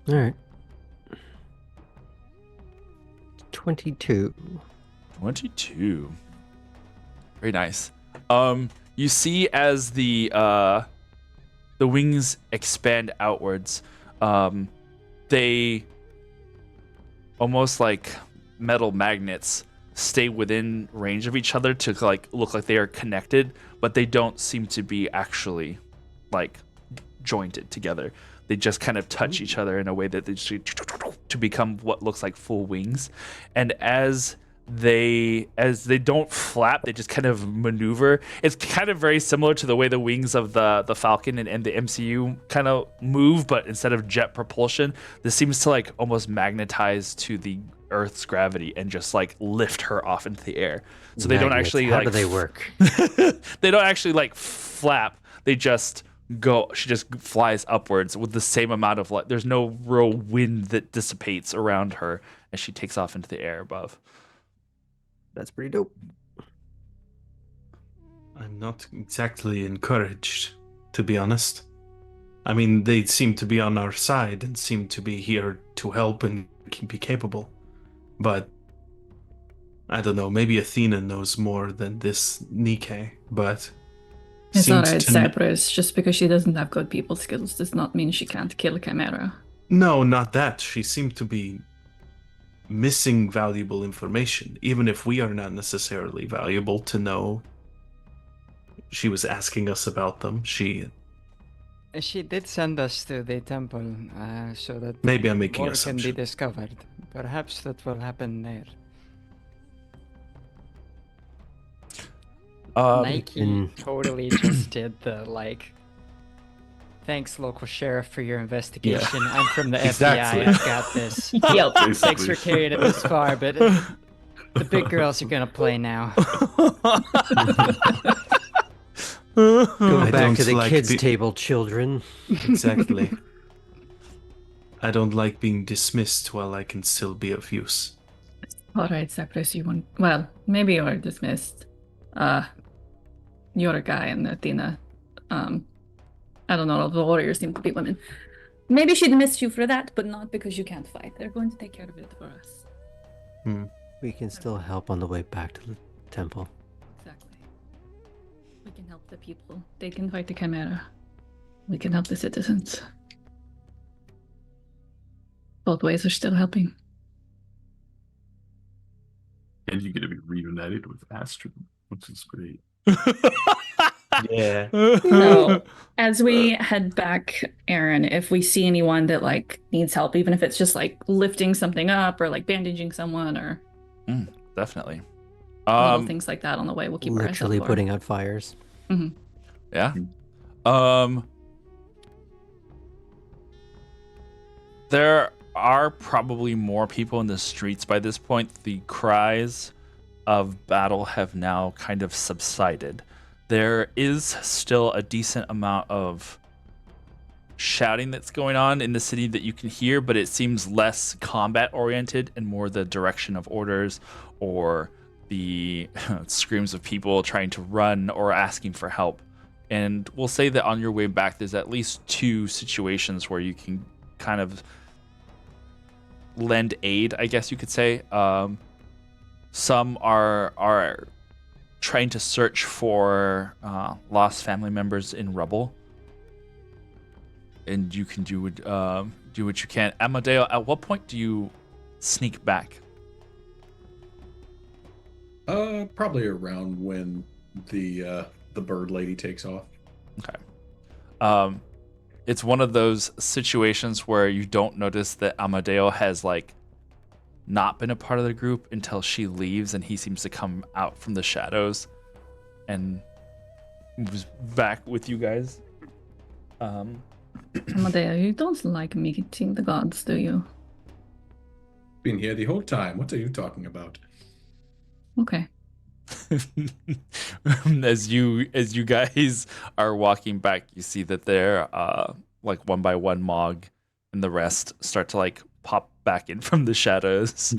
All right. 22. 22. Very nice. You see as the wings expand outwards, they almost like metal magnets stay within range of each other to like look like they are connected, but they don't seem to be actually like jointed together. They just kind of touch each other in a way that they just to become what looks like full wings. And as they don't flap, they just kind of maneuver. It's kind of very similar to the way the wings of the Falcon and the MCU kind of move, but instead of jet propulsion, this seems to like almost magnetize to the Earth's gravity and just like lift her off into the air. So they don't actually How like do they work? they don't actually like flap. They just go. She just flies upwards with the same amount of like. There's no real wind that dissipates around her as she takes off into the air above. That's pretty dope. I'm not exactly encouraged, to be honest. I mean, they seem to be on our side and seem to be here to help and be capable. But I don't know, maybe Athena knows more than this Nike, but It's seems alright, to Cypress. Just because she doesn't have good people skills does not mean she can't kill a chimera. No, not that. She seemed to be missing valuable information, even if we are not necessarily valuable to know. She was asking us about them. She did send us to the temple so that Maybe I'm making more can be assumption. discovered. Perhaps that will happen there. Nike in- totally just did the like. Thanks, local sheriff, for your investigation. I'm from the Exactly. FBI. I've got this. Yep. Thanks for carrying it this far, but the big girls are gonna play now. Go I back don't to the like kids' the- table, children. Exactly. I don't like being dismissed while I can still be of use. Alright, Cypress, you want. Well, maybe you are dismissed. You're a guy, and Athena. I don't know, the warriors seem to be women. Maybe she dismissed you for that, but not because you can't fight. They're going to take care of it for us. We can still help on the way back to the temple. Exactly. We can help the people. They can fight the chimera. We can help the citizens. Both ways are still helping. And you're going to be reunited with Astrid, which is great. Yeah. So, as we head back, Aaron, if we see anyone that like needs help, even if it's just like lifting something up or like bandaging someone or Definitely. little things like that on the way, we'll keep our eyes out Literally for. putting out fires. Yeah. There are probably more people in the streets by this point. The cries of battle have now kind of subsided. There is still a decent amount of shouting that's going on in the city that you can hear, but it seems less combat oriented and more the direction of orders or the screams of people trying to run or asking for help. And we'll say that on your way back, there's at least 2 situations where you can kind of lend aid, I guess you could say. Some are trying to search for lost family members in rubble, and you can do what you can. Amadeo, at what point do you sneak back? Probably around when the bird lady takes off. Okay. It's one of those situations where you don't notice that Amadeo has like not been a part of the group until she leaves, and he seems to come out from the shadows and moves back with you guys. Amadea, you don't like meeting the gods, do you? Been here the whole time. What are you talking about? Okay. as you guys are walking back, you see that they're like one by one Mog and the rest start to like pop back in from the shadows.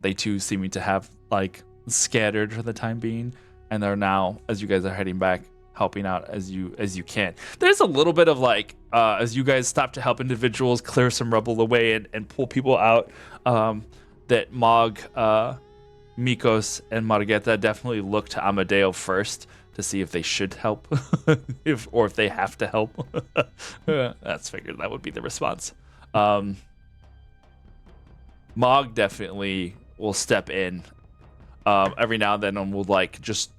They too seeming to have like scattered for the time being, and they're now, as you guys are heading back, helping out as you can. There's a little bit of like as you guys stop to help individuals clear some rubble away and pull people out, that Mog, Mikos, and Margeta definitely look to Amadeo first to see if they should help, if they have to help. That's figured that would be the response. Mog definitely will step in every now and then and will like just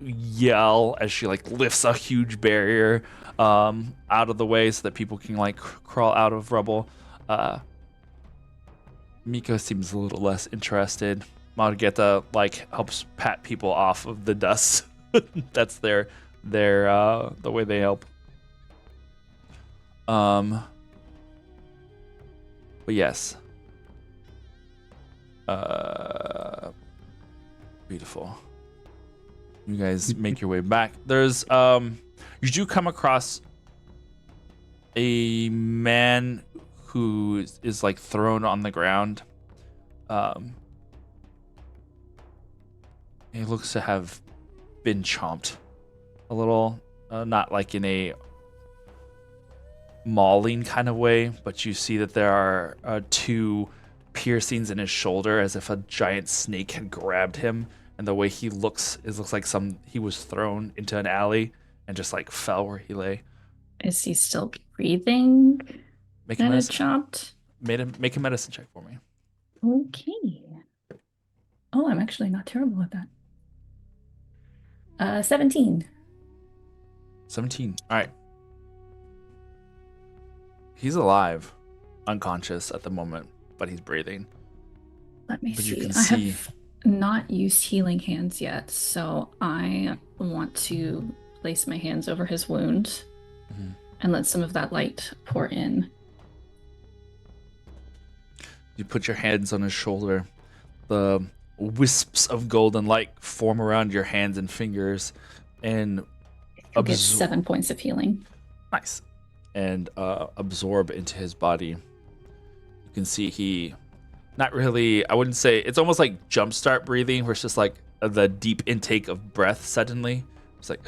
yell as she like lifts a huge barrier out of the way so that people can like crawl out of rubble. Miko seems a little less interested. Margeta like helps pat people off of the dust. That's their the way they help. But yes. Beautiful. You guys make your way back. There's you do come across a man who is like thrown on the ground. He looks to have been chomped a little, not like in a mauling kind of way, but you see that there are two piercings in his shoulder as if a giant snake had grabbed him, and the way he looks like he was thrown into an alley and just like fell where he lay. Is he still breathing? Make a medicine, chopped? make a medicine check for me. Okay. Oh, I'm actually not terrible at that. 17. 17. All right. He's alive, unconscious at the moment, but he's breathing. Let me But see. you can I see- have not used healing hands yet, so I want to place my hands over his wound and let some of that light pour in. You put your hands on his shoulder. The wisps of golden light form around your hands and fingers, and He'll get 7 points of healing. Nice. And absorb into his body. You can see he, not really, I wouldn't say, it's almost like jumpstart breathing, where it's just like the deep intake of breath suddenly. It's like,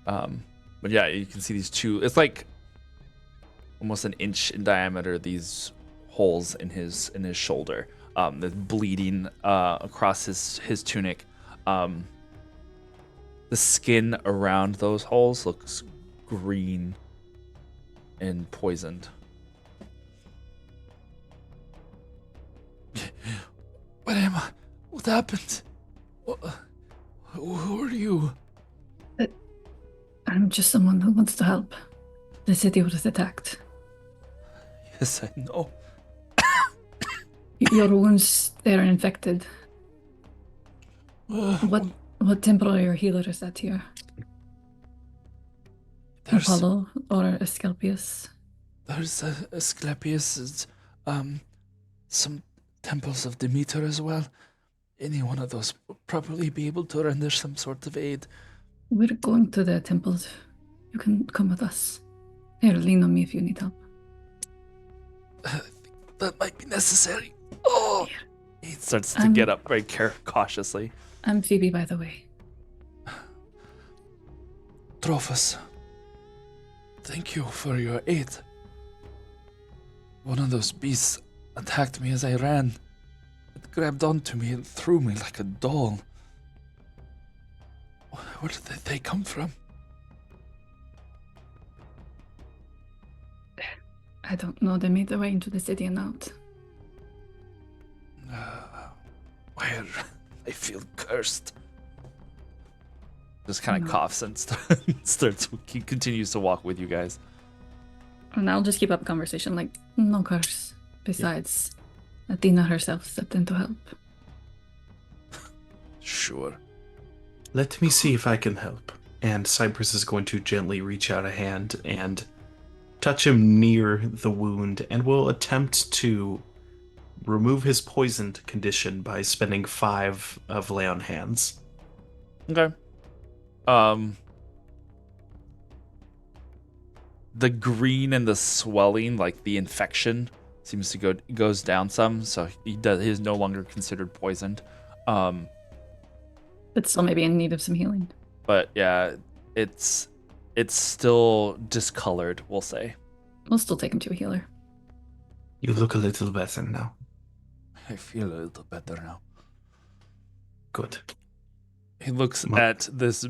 but yeah, you can see these two, it's like almost an inch in diameter, these holes in his shoulder, that's bleeding across his tunic. The skin around those holes looks green and poisoned. What am I? What happened? Who are you? I'm just someone who wants to help. The city was attacked. Yes, I know. Your wounds, they're infected. What temporary healer is that here? Apollo or Asclepius? There's Asclepius, some temples of Demeter as well. Any one of those will probably be able to render some sort of aid. We're going to the temples. You can come with us. Here, lean on me if you need help. That might be necessary. Oh! He starts to get up very cautiously. I'm Phoebe, by the way. Trophus, thank you for your aid. One of those beasts attacked me as I ran. It grabbed onto me and threw me like a doll. Where did they come from? I don't know. They made their way into the city and out. Where? I feel cursed. Just kind of coughs and starts. He continues to walk with you guys. And I'll just keep up a conversation like, no curse. Besides, Athena herself stepped in to help. Sure. Let me see if I can help. And Cypress is going to gently reach out a hand and touch him near the wound, and will attempt to remove his poisoned condition by spending 5 of lay on hands. Okay. The green and the swelling, like the infection, seems to goes down some, so he's no longer considered poisoned. But still maybe in need of some healing. But yeah, it's still discolored, we'll say. We'll still take him to a healer. You look a little better now. I feel a little better now. Good. He looks at this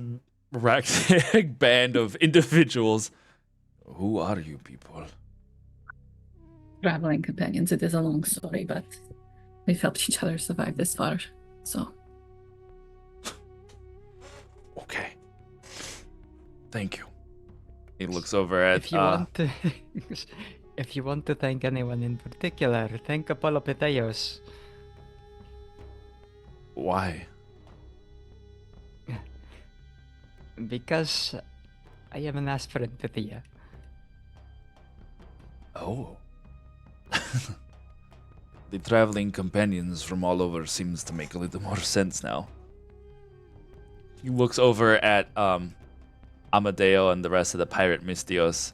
ragtag band of individuals. Who are you people? Traveling companions. It is a long story, but we've helped each other survive this far. So. Okay. Thank you. He looks over at. If you want to thank anyone in particular, thank Apollo Peteos. Why? Because I am an aspirant to Thea. Oh. The traveling companions from all over seems to make a little more sense now. He looks over at Amadeo and the rest of the pirate Mistios,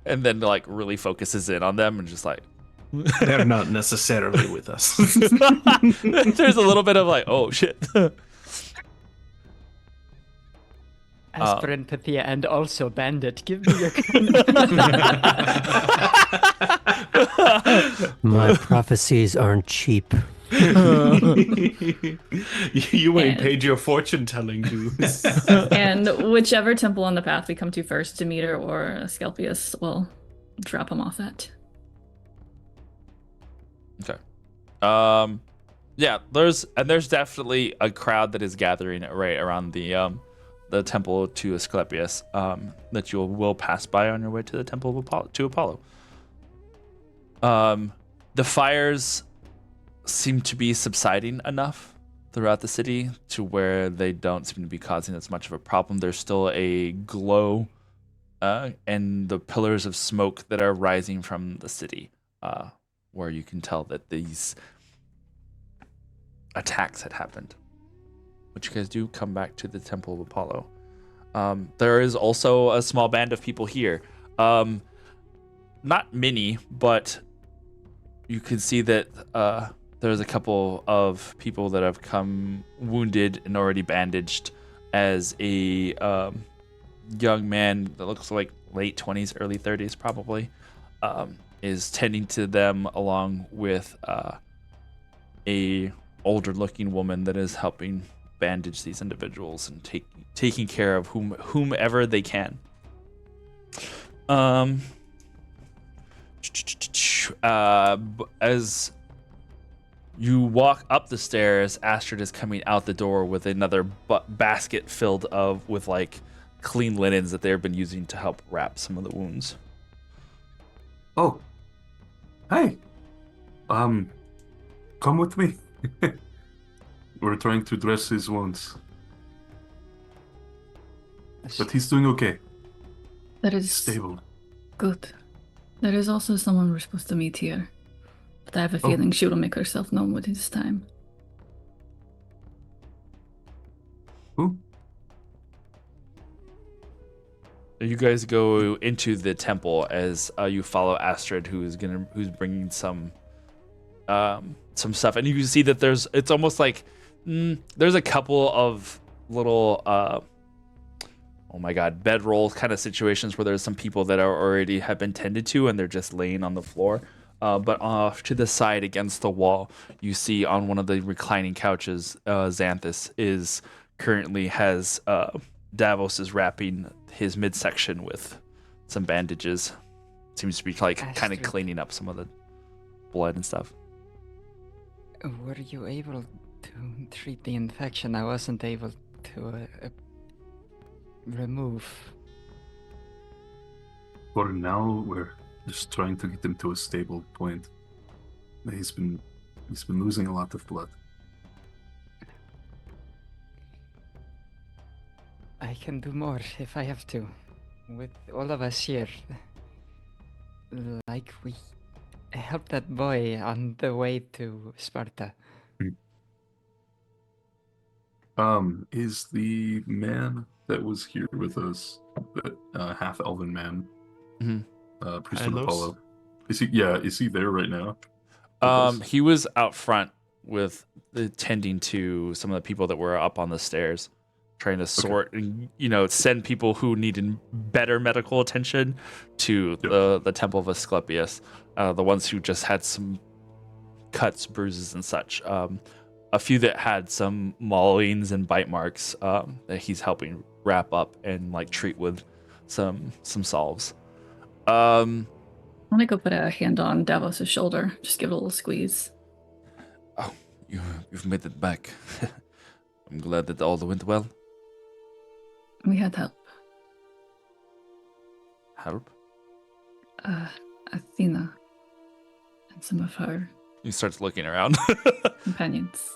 and then like really focuses in on them and just like They're not necessarily with us. there's a little bit of like, oh shit. Aspirant to Thea and also bandit. Give me your gun. My prophecies aren't cheap. You ain't paid your fortune telling dues. And whichever temple on the path we come to first, Demeter or Asclepius, will drop him off at. Okay. Yeah, there's definitely a crowd that is gathering right around the temple to Asclepius that you will pass by on your way to the temple of Apollo. The fires seem to be subsiding enough throughout the city to where they don't seem to be causing as much of a problem. There's still a glow and the pillars of smoke that are rising from the city, where you can tell that these attacks had happened. But you guys do come back to the Temple of Apollo. There is also a small band of people here. Not many, but you can see that there's a couple of people that have come wounded and already bandaged, as a young man that looks like late 20s, early 30s probably, is tending to them, along with a older looking woman that is helping bandage these individuals and taking care of whomever they can. As you walk up the stairs, Astrid is coming out the door with another basket filled with like clean linens that they've been using to help wrap some of the wounds. Oh, hey, come with me. We're trying to dress his wounds, but he's doing okay. That is Stable. good. There is also someone we're supposed to meet here, but I have a feeling she will make herself known with his time. Who? You guys go into the temple as you follow Astrid, who's bringing some stuff, and you can see that it's almost like there's a couple of little oh my god, bedroll kind of situations where there's some people that already have been tended to and they're just laying on the floor. But off to the side against the wall, you see on one of the reclining couches, Xanthus has Davos is wrapping his midsection with some bandages. Seems to be like kind of cleaning up some of the blood and stuff. Were you able to treat the infection? I wasn't able to remove. For now, we're just trying to get him to a stable point. He's been losing a lot of blood. I can do more if I have to. With all of us here. Like we helped that boy on the way to Sparta. Is the man that was here with us, that half-elven man, Priesthood Carlos? Apollo? Is he? Yeah, is he there right now? with us? He was out front with tending to some of the people that were up on the stairs, trying to sort and send people who needed better medical attention to the Temple of Asclepius, the ones who just had some cuts, bruises, and such. A few that had some maulings and bite marks that he's helping wrap up and treat with some salves. I'm gonna go put a hand on Davos's shoulder. Just give it a little squeeze. Oh, you've made it back. I'm glad that all went well. We had help. Help? Athena and some of her He starts looking around. companions.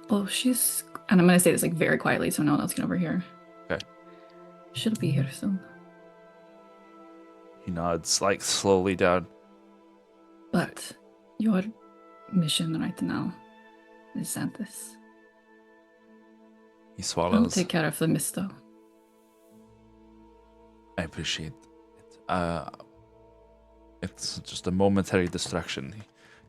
Oh, she's... And I'm gonna say this very quietly so no one else can overhear. Okay. She'll be here soon. He nods slowly down. But your mission right now is Xanthus. He I'll swallows. take care of the Misto. I appreciate it. It's just a momentary distraction.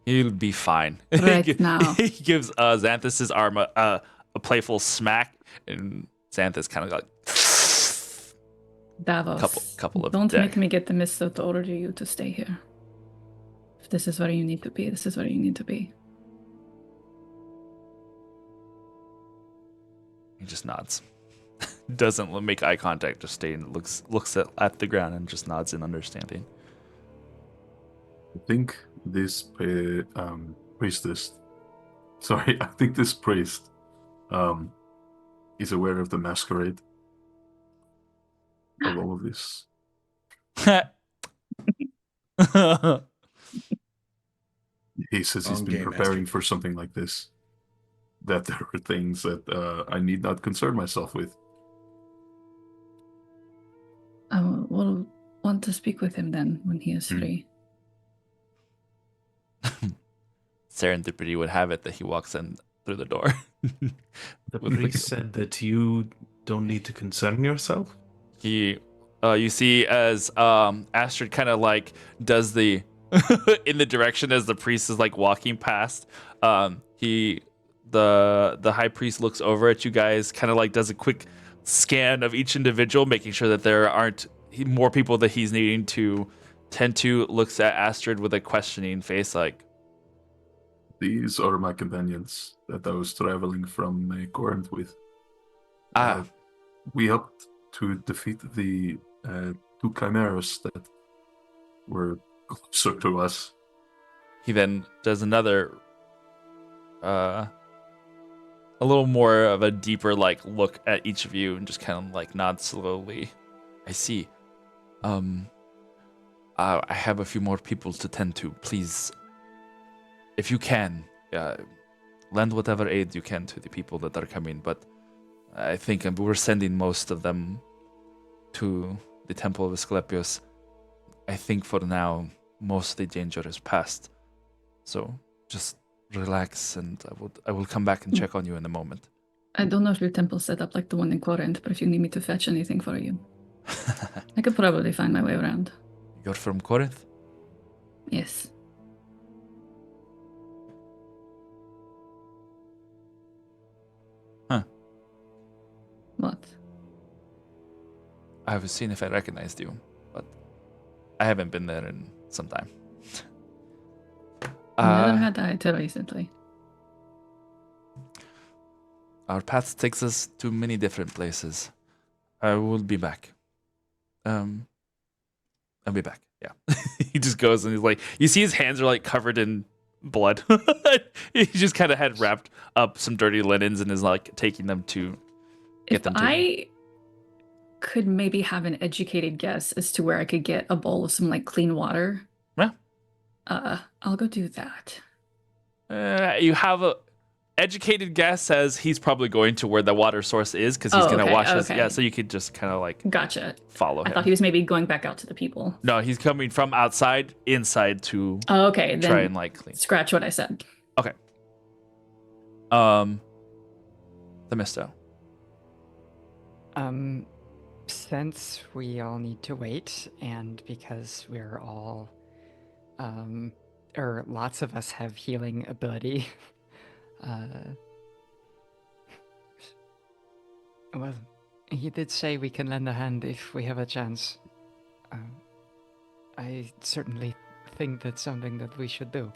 He'll be fine. Right now. He gives Xanthus' arm a playful smack, and Xanthus kind of Davos. couple of Don't deck. make me get the Misto to order you to stay here. If this is where you need to be, this is where you need to be. He just nods. Doesn't make eye contact, just looks at the ground and just nods in understanding. I think this priestess, sorry, I think this priest is aware of the masquerade of all of this. He says he's Wrong been game, preparing Master. for something like this. That there are things that I need not concern myself with. I will want to speak with him then when he is free. Serendipity would have it that he walks in through the door. The priest said that you don't need to concern yourself. You see as Astrid kind of does the in the direction as the priest is walking past. The high priest looks over at you guys, kind of does a quick scan of each individual, making sure that there aren't more people that he's needing to tend to. Looks at Astrid with a questioning face, These are my companions that I was traveling from Corinth with. We helped to defeat the two chimeras that were closer to us. He then does another a little more of a deeper look at each of you and just kind of nods slowly. I see. I have a few more people to tend to. Please, if you can, lend whatever aid you can to the people that are coming. But I think we're sending most of them to the Temple of Asclepius. I think for now, most of the danger is past. So just relax, and I will come back and check on you in a moment. I don't know if your temple's set up like the one in Corinth, but if you need me to fetch anything for you, I could probably find my way around. You're from Corinth? Yes. Huh. What? I was seeing if I recognized you, but I haven't been there in some time. Neither had I till recently. Our path takes us to many different places. I will be back. I'll be back. Yeah. He just goes and he's you see his hands are covered in blood. He just kind of had wrapped up some dirty linens and is taking them to get them taken. could maybe have an educated guess as to where I could get a bowl of some like clean water. Yeah. I'll go do that. You have a educated guess says he's probably going to where the water source is because he's Oh, gonna okay, wash his. okay. Yeah, so you could just kind of like Gotcha. follow I him. thought he was maybe going back out to the people. No, he's coming from outside inside to Oh, okay, then try and like clean. scratch what I said. Okay. Themisto. Since we all need to wait, and because we're all, or lots of us have healing ability, well, he did say we can lend a hand if we have a chance. I certainly think that's something that we should do.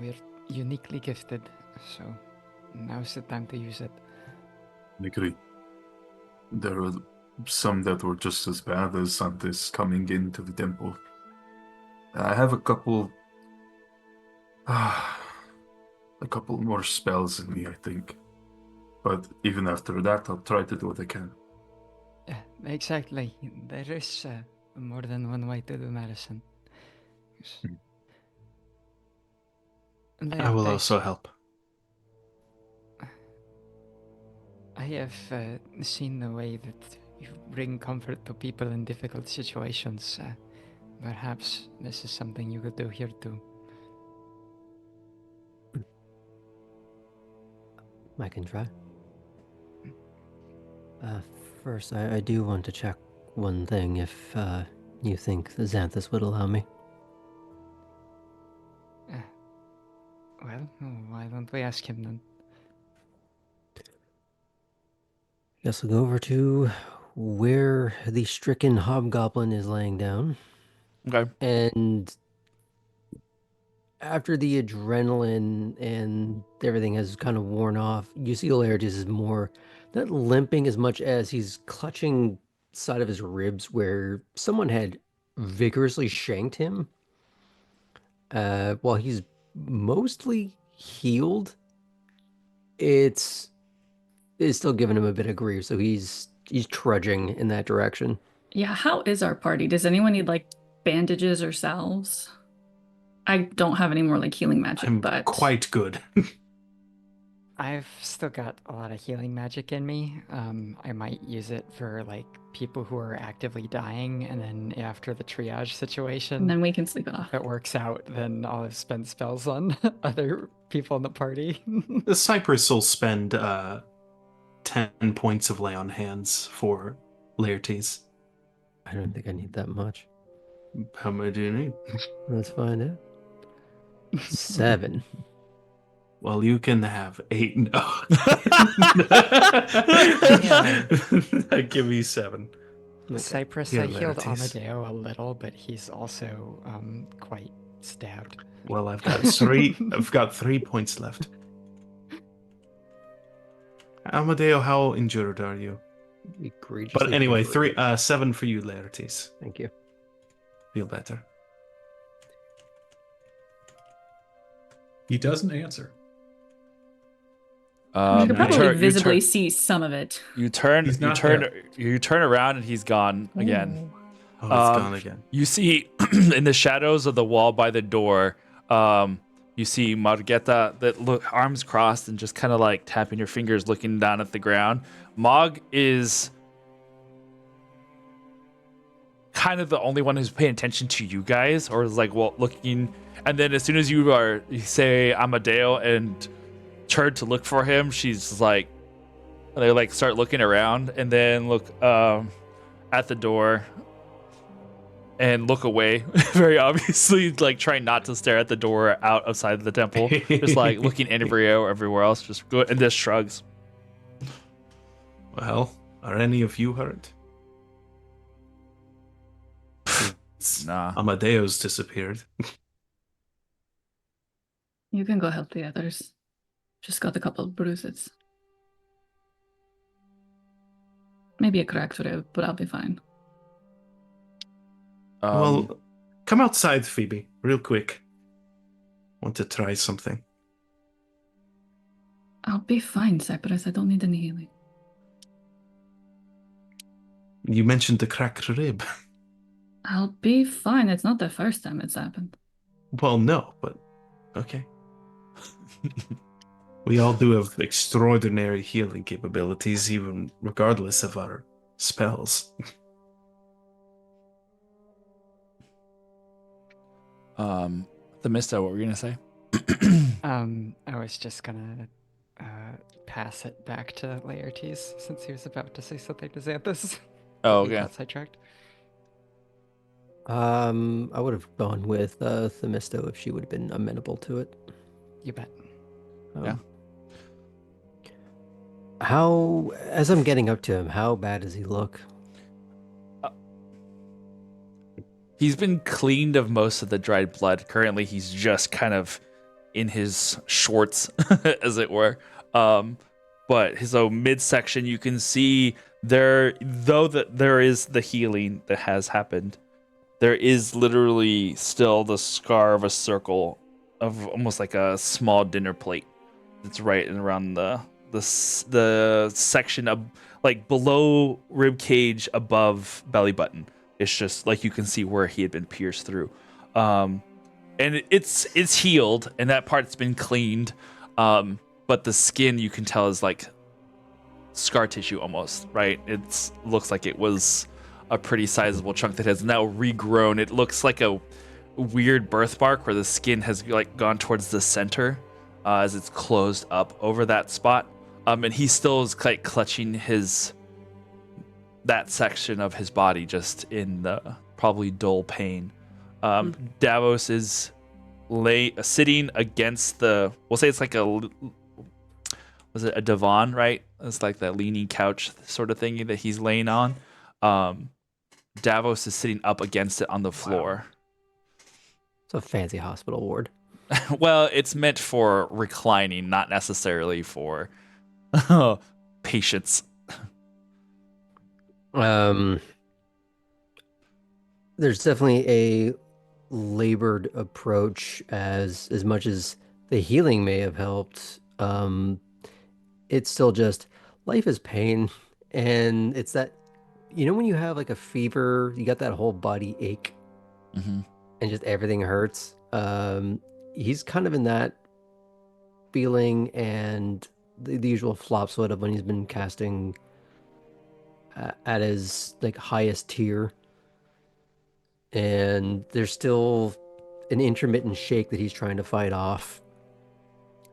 We're uniquely gifted, so now's the time to use it. I agree. There are some that were just as bad as Santis coming into the temple. I have a couple more spells in me, I think. But even after that, I'll try to do what I can. Yeah, exactly. There is more than one way to do medicine. I will also help. I have seen the way that you bring comfort to people in difficult situations. Perhaps this is something you could do here too. I can try. First, I do want to check one thing if you think the Xanthus would allow me. Well, why don't we ask him then? Guess we'll go over to where the stricken hobgoblin is laying down. Okay. And after the adrenaline and everything has kind of worn off, you see Laertes is more not limping as much as he's clutching side of his ribs where someone had vigorously shanked him. While he's mostly healed, it's still giving him a bit of grief, so he's trudging in that direction. Yeah, how is our party? Does anyone need like bandages or salves? I don't have any more like healing magic, I'm but quite good. I've still got a lot of healing magic in me. I might use it for like people who are actively dying, and then after the triage situation, and then we can sleep it off. if it works out, then I'll have spent spells on other people in the party. The Cypress will spend 10 points of lay on hands for Laertes. I don't think I need that much. How many do you need? Let's find out. 7. Well, you can have 8. No. Give me 7. Cypress, Yeah, I healed Laertes. Amadeo a little, but he's also quite stabbed. Well, I've got 3. I've got 3 points left. Amadeo, how injured are you? Egregiously But anyway, frustrated. 7 for you, Laertes. Thank you. Feel better. He doesn't answer. You could probably turn- visibly see some of it. You turn He's not you turn around and he's gone again. Oh, it's gone again. You see in the shadows of the wall by the door, you see Margetta that look arms crossed and just kind of like tapping your fingers, looking down at the ground. Mog is kind of the only one who's paying attention to you guys, or is like looking. And then as soon as you say Amadeo and turn to look for him, she's like, they like start looking around and then look at the door and look away, very obviously, like trying not to stare at the door out outside the temple, just like looking everywhere else, just go and just shrugs. Well, are any of you hurt? Nah. Amadeo's disappeared. You can go help the others. Just got a couple of bruises. Maybe a cracked rib, but I'll be fine. Well, come outside, Phoebe, real quick. Want to try something? I'll be fine, Cypress. I don't need any healing. You mentioned the cracked rib. I'll be fine. It's not the first time it's happened. Well, no, but okay. We all do have extraordinary healing capabilities, even regardless of our spells. Themista, what were you gonna say? I was just gonna pass it back to Laertes since he was about to say something to Xanthus. Oh, He okay. got sidetracked. I would have gone with Themisto if she would have been amenable to it. You bet. Yeah. How, as I'm getting up to him, how bad does he look? He's been cleaned of most of the dried blood. Currently, he's just kind of in his shorts, as it were. But his midsection, you can see there, though that there is the healing that has happened, there is literally still the scar of a circle of almost like a small dinner plate that's right and around the section of like below rib cage, above belly button. It's just like you can see where he had been pierced through, and it's healed, and that part's been cleaned. But the skin you can tell is like scar tissue almost, right? It looks like it was a pretty sizable chunk that has now regrown. It looks like a weird birthmark where the skin has like gone towards the center as it's closed up over that spot. And he still is like clutching that section of his body just in the probably dull pain. Davos is sitting against we'll say it's like was it a divan, right? It's like that leaning couch sort of thing that he's laying on. Davos is sitting up against it on the floor. Wow. It's a fancy hospital ward. Well, it's meant for reclining, not necessarily for patients. There's definitely a labored approach as much as the healing may have helped. It's still just life is pain, and it's that when you have like a fever, you got that whole body ache, Mm-hmm. and just everything hurts. He's kind of in that feeling, and the usual flops would have when he's been casting at his like highest tier, and there's still an intermittent shake that he's trying to fight off.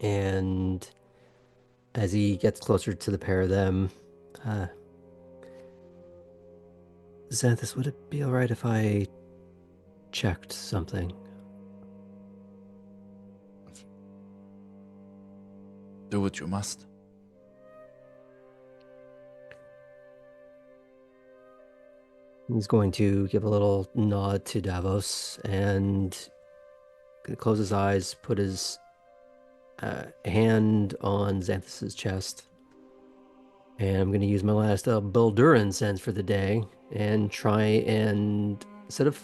And as he gets closer to the pair of them, Xanthus, would it be all right if I checked something? Do what you must. He's going to give a little nod to Davos and close his eyes, put his hand on Xanthus's chest. And I'm going to use my last Bilduran sense for the day and try and instead of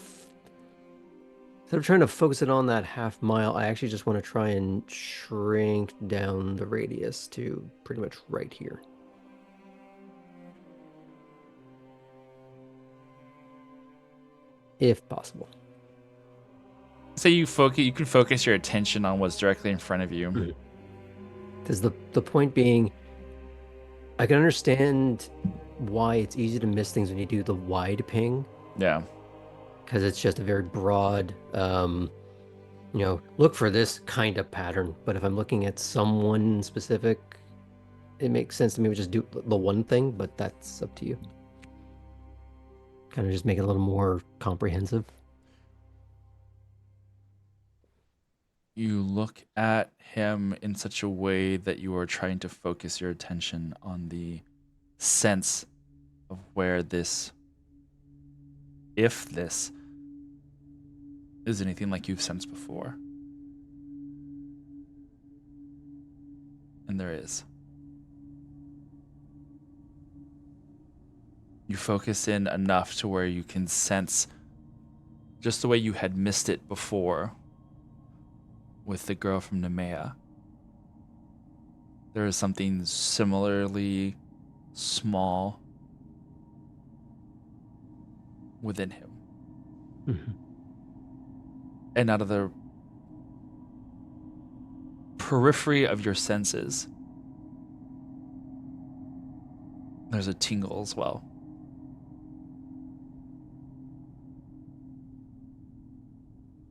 trying to focus it on that half mile, I actually just want to try and shrink down the radius to pretty much right here. If possible. So you can focus your attention on what's directly in front of you. Because the point being, I can understand why it's easy to miss things when you do the wide ping. Yeah. Because it's just a very broad, look for this kind of pattern. But if I'm looking at someone specific, it makes sense to me to just do the one thing, but that's up to you. Kind of just make it a little more comprehensive. You look at him in such a way that you are trying to focus your attention on the sense of where if this is anything like you've sensed before. And there is. You focus in enough to where you can sense just the way you had missed it before with the girl from Nemea. There is something similarly small within him. Mhm. And out of the periphery of your senses, there's a tingle as well.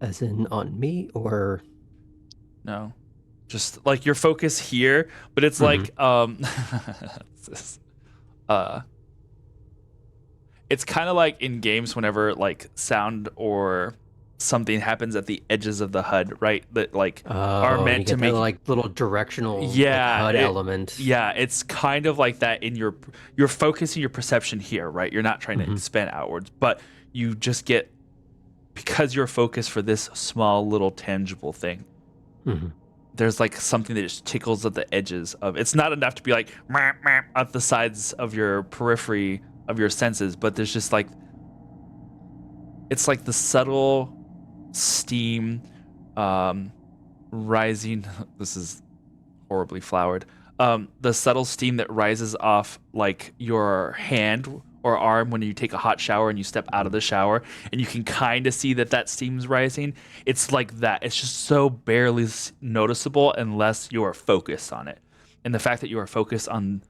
As in on me, or No, just like your focus here, but it's like it's kind of like in games whenever like sound or something happens at the edges of the HUD, right? That like are and you meant to get that make like little directional yeah HUD element. Yeah, it's kind of like that in you're focusing your perception here, right? You're not trying to expand outwards, but you just get, because you're focused for this small little tangible thing. There's like something that just tickles at the edges of. It's not enough to be like meh, meh, at the sides of your periphery of your senses, but there's just like, it's like the subtle steam rising. This is horribly flowered. The subtle steam that rises off like your hand or arm when you take a hot shower and you step out of the shower, and you can kind of see that steam's rising. It's like that. It's just so barely noticeable unless you are focused on it. And the fact that you are focused on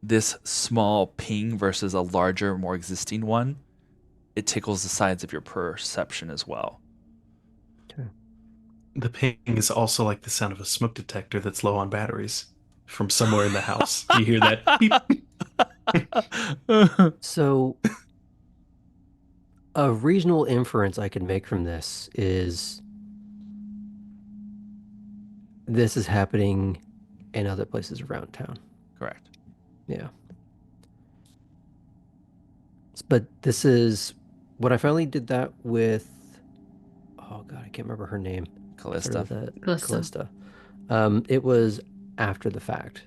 this small ping versus a larger, more existing one, it tickles the sides of your perception as well. The ping is also like the sound of a smoke detector that's low on batteries from somewhere in the house. You hear that beep. So, a reasonable inference I can make from this is this is happening in other places around town. Correct. Yeah. But this is when I finally did that with, oh God, I can't remember her name. Callista. Callista. It was after the fact.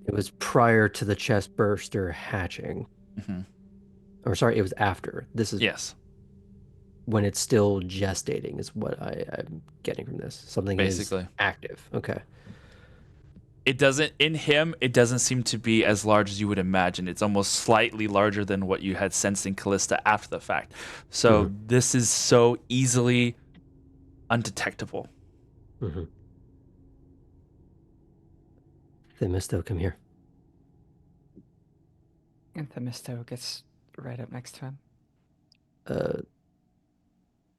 It was prior to the chest burster hatching. Or sorry, it was after. This is yes, when it's still gestating is what I'm getting from this. Something basically is active. Okay. It doesn't seem to be as large as you would imagine. It's almost slightly larger than what you had sensed in Callista after the fact. So this is so easily undetectable. Themisto, come here. And Themisto gets right up next to him.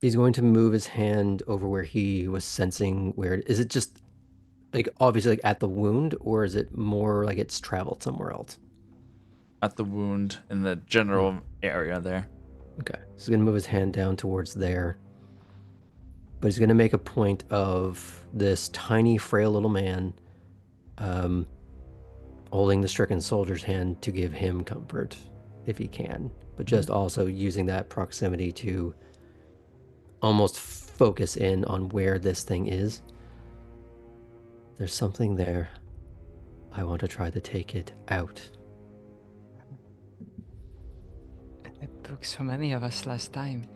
He's going to move his hand over where he was sensing where is it just like obviously like at the wound, or is it more like it's traveled somewhere else? At the wound in the general area there. Okay. So he's gonna move his hand down towards there. But he's gonna make a point of this tiny, frail little man holding the stricken soldier's hand to give him comfort if he can. But just also using that proximity to almost focus in on where this thing is. There's something there. I want to try to take it out. It took so many of us last time.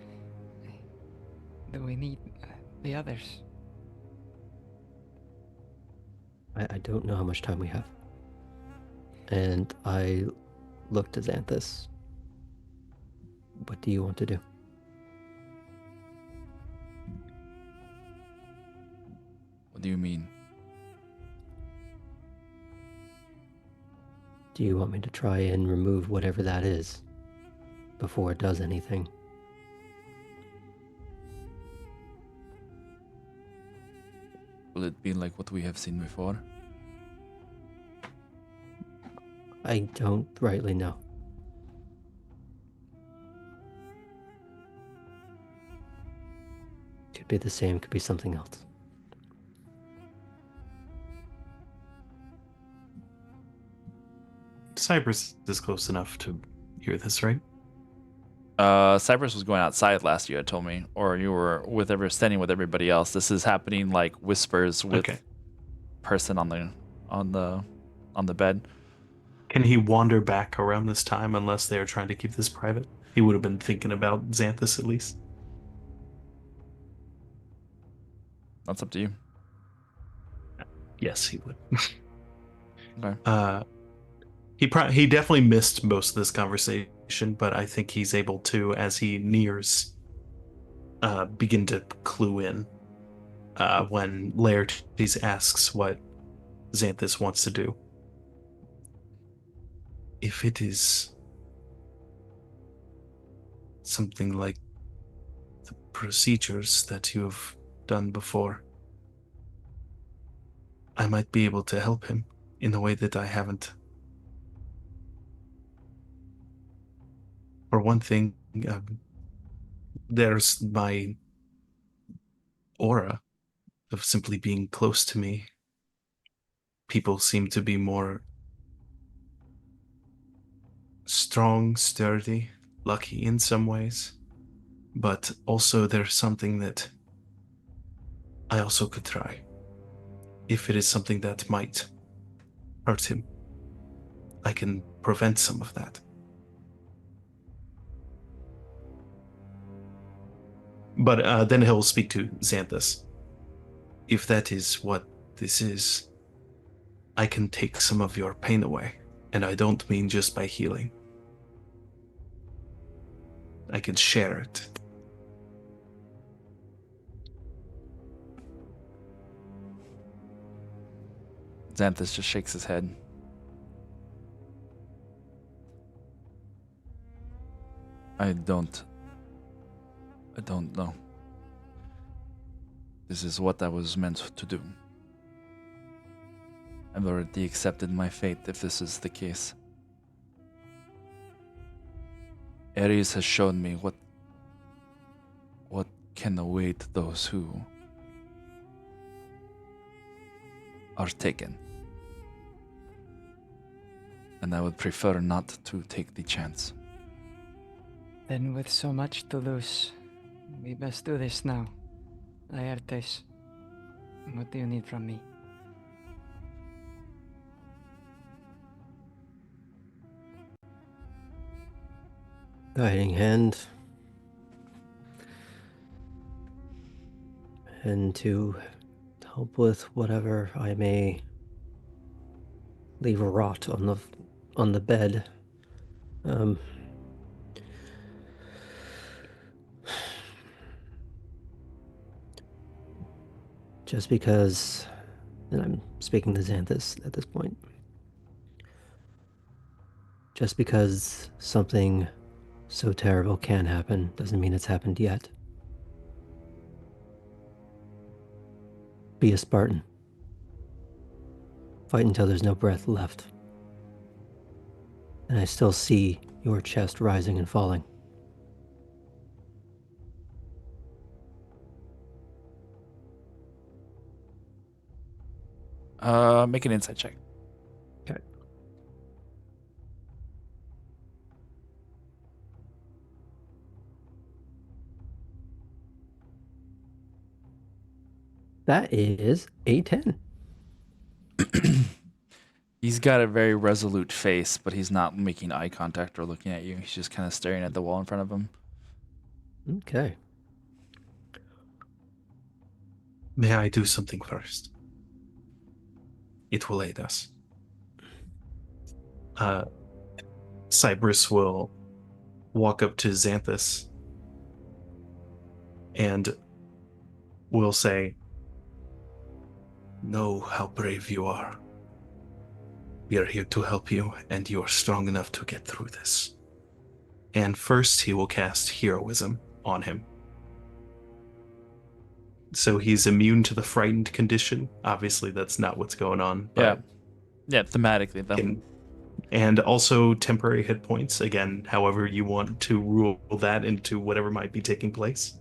Do we need the others? I don't know how much time we have. And I looked at Xanthus. What do you want to do? What do you mean? Do you want me to try and remove whatever that is before it does anything? Will it be like what we have seen before? I don't rightly know. Could be the same, could be something else. Cypress is close enough to hear this, right? Cypress was going outside last, you had told me, or you were standing with everybody else. This is happening like whispers with person on the bed. Can he wander back around this time unless they are trying to keep this private? He would have been thinking about Xanthus at least. That's up to you. Yes, he would. Okay. He definitely missed most of this conversation but I think he's able to, as he nears, begin to clue in when Laertes asks what Xanthus wants to do. If it is something like the procedures that you have done before, I might be able to help him in a way that I haven't. For one thing, there's my aura of simply being close to me. People seem to be more strong, sturdy, lucky in some ways. But also there's something that I also could try. If it is something that might hurt him, I can prevent some of that. But then he'll speak to Xanthus. If that is what this is, I can take some of your pain away. And I don't mean just by healing. I can share it. Xanthus just shakes his head. I don't know. This is what I was meant to do. I've already accepted my fate if this is the case. Ares has shown me what can await those who are taken. And I would prefer not to take the chance. Then with so much to lose, we best do this now. Laertes, what do you need from me? Guiding hand. And to help with whatever I may leave rot on the bed. Just because, and I'm speaking to Xanthus at this point, just because something so terrible can happen doesn't mean it's happened yet. Be a Spartan. Fight until there's no breath left. And I still see your chest rising and falling. Make an insight check. Okay. That is a 10. He's got a very resolute face, but he's not making eye contact or looking at you. He's just kind of staring at the wall in front of him. Okay. May I do something first? It will aid us. Cypress will walk up to Xanthus and will say, "Know how brave you are. We are here to help you, and you are strong enough to get through this." And first, he will cast Heroism on him. So he's immune to the frightened condition. Obviously, that's not what's going on. But yeah, thematically, though. And also temporary hit points. Again, however you want to rule that into whatever might be taking place.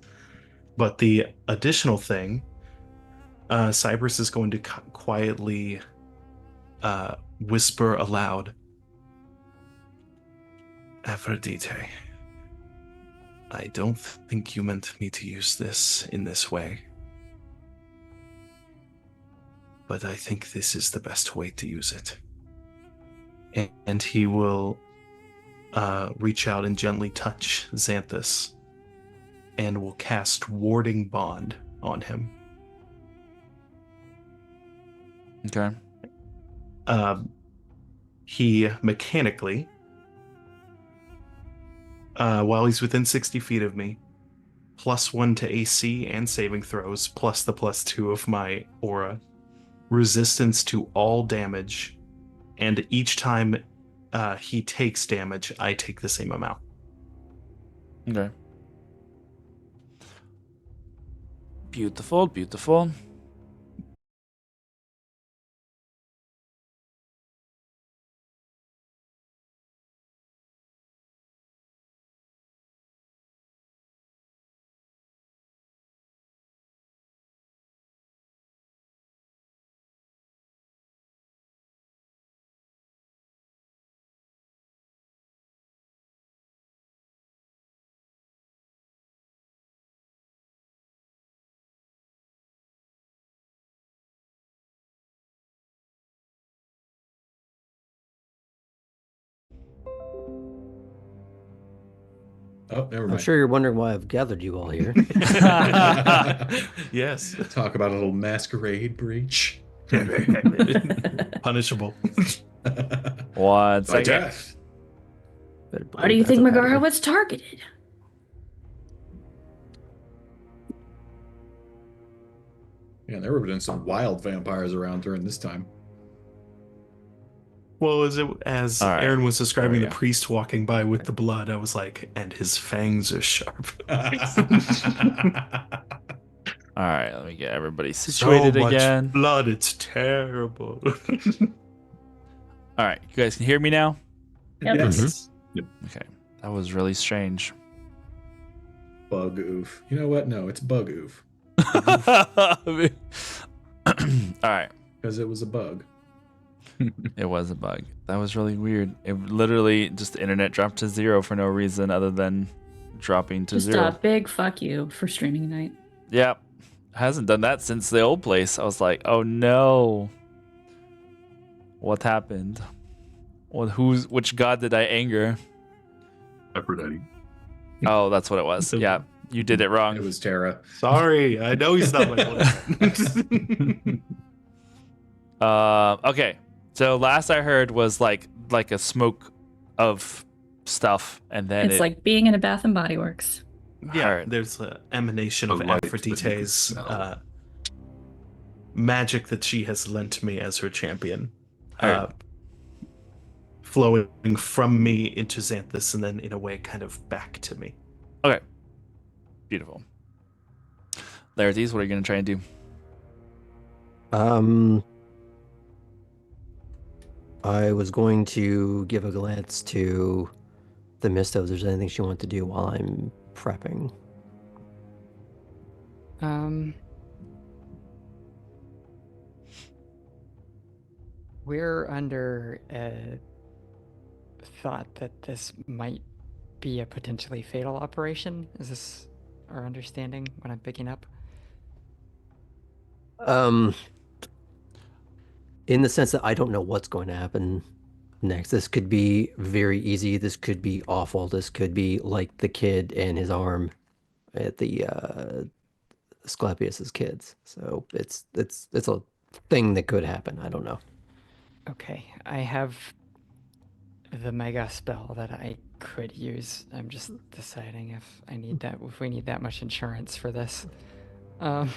But the additional thing, Cypress is going to quietly whisper aloud, "Aphrodite, I don't think you meant me to use this in this way. But I think this is the best way to use it." And he will reach out and gently touch Xanthus and will cast Warding Bond on him. Okay. He mechanically while he's within 60 feet of me, +1 to AC and saving throws, plus the +2 of my aura, resistance to all damage, and each time he takes damage, I take the same amount. Okay. Beautiful, beautiful. Oh, never I'm mind. sure you're wondering why I've gathered you all here. Yes. Talk about a little masquerade breach. Punishable. One By second. death. Why do you think Megara was targeted? Yeah, there would have been some wild vampires around during this time. Well, as All right. Aaron was describing There we the go. priest walking by with the blood, I was like, and his fangs are sharp. All right, let me get everybody So situated much again. blood, it's terrible. All right, you guys can hear me now? Yep. Yes. Okay, that was really strange. Bug oof. You know what? No, it's bug oof. All right, Because it was a bug. it was a bug. That was really weird. It literally just the internet dropped to 0 for no reason other than dropping to Just 0. a big fuck you for streaming night. Yep. Hasn't done that since the old place. I was like, oh no. What happened? Well, which god did I anger? Aphrodite. Oh, that's what it was. Yeah, you did it wrong. It was Terra. Sorry, I know he's not my boyfriend. Okay. So last I heard was like a smoke of stuff, and then It's like being in a Bath and Body Works. Yeah, Alright. there's an emanation A of light that you can Aphrodite's smell. magic that she has lent me as her champion, Alright. flowing from me into Xanthus and then in a way kind of back to me. Okay. Beautiful. Laertes, what are you gonna try and do? I was going to give a glance to the Misto if there's anything she wanted to do while I'm prepping. We're under a thought that this might be a potentially fatal operation. Is this our understanding what I'm picking up? In the sense that I don't know what's going to happen next. This could be very easy. This could be awful. This could be like the kid and his arm at the Asclepius's kids. So it's a thing that could happen. I don't know. Okay, I have the mega spell that I could use. I'm just deciding if I need that, if we need that much insurance for this. I'm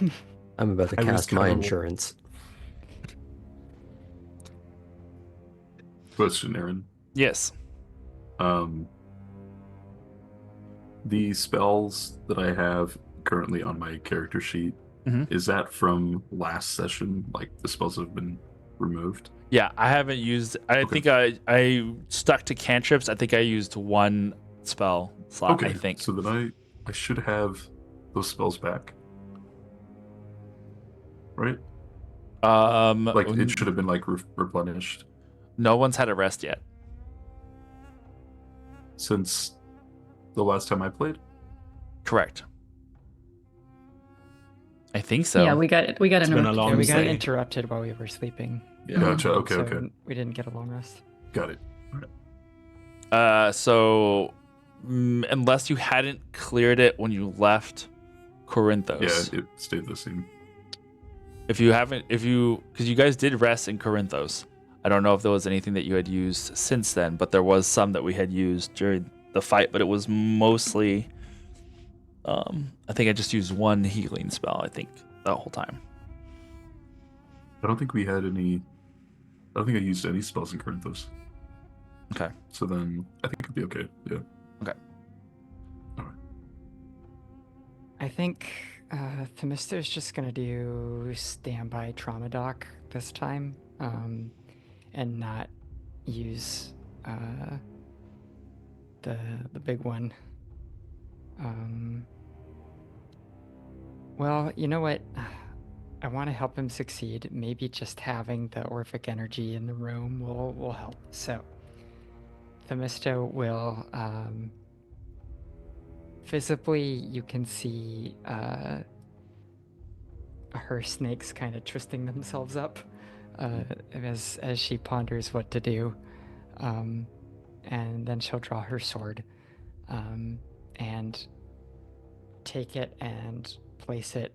about to I was cast my kind of- insurance. Question, Aaron. Yes. The spells that I have currently on my character sheet, Mhm. is that from last session? Like the spells have been removed? Yeah, I haven't used. I Okay. think I stuck to cantrips. I think I used one spell slot. Okay, I think. so then I should have those spells back, right? Like it should have been like replenished No one's had a rest yet. since the last time I played. Correct. I think so. Yeah, we got it. We got It's been a interrupted. long Yeah, we got day. interrupted while we were sleeping. Yeah. Gotcha. Okay, so okay, we didn't get a long rest. got it. So unless you hadn't cleared it when you left Corinthos. Yeah, it stayed the same. If you haven't, because you guys did rest in Corinthos. I don't know if there was anything that you had used since then, but there was some that we had used during the fight, but it was mostly. I think I just used one healing spell. I think the whole time. I don't think we had any. I don't think I used any spells in Corinthos. Okay. So then I think it'd be okay. Yeah. Okay. All right. I think Themister's just gonna do standby trauma doc this time, and not use the big one. Well, you know what? I want to help him succeed. Maybe just having the Orphic energy in the room will help. So, Themisto will visibly, you can see her snakes kind of twisting themselves up as she ponders what to do, and then she'll draw her sword and take it and place it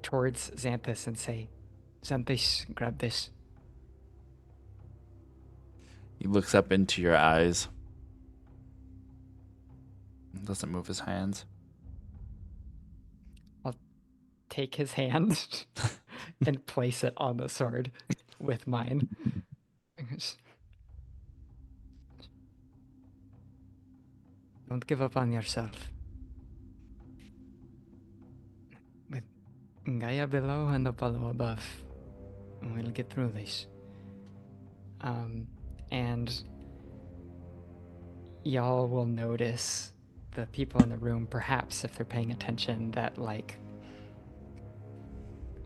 towards Xanthus and say, "Xanthus, grab this." He looks up into your eyes. Doesn't move his hands. I'll take his hand and place it on the sword with mine. Don't give up on yourself. With Gaia below and Apollo above, we'll get through this. And y'all will notice, the people in the room, perhaps if they're paying attention, that like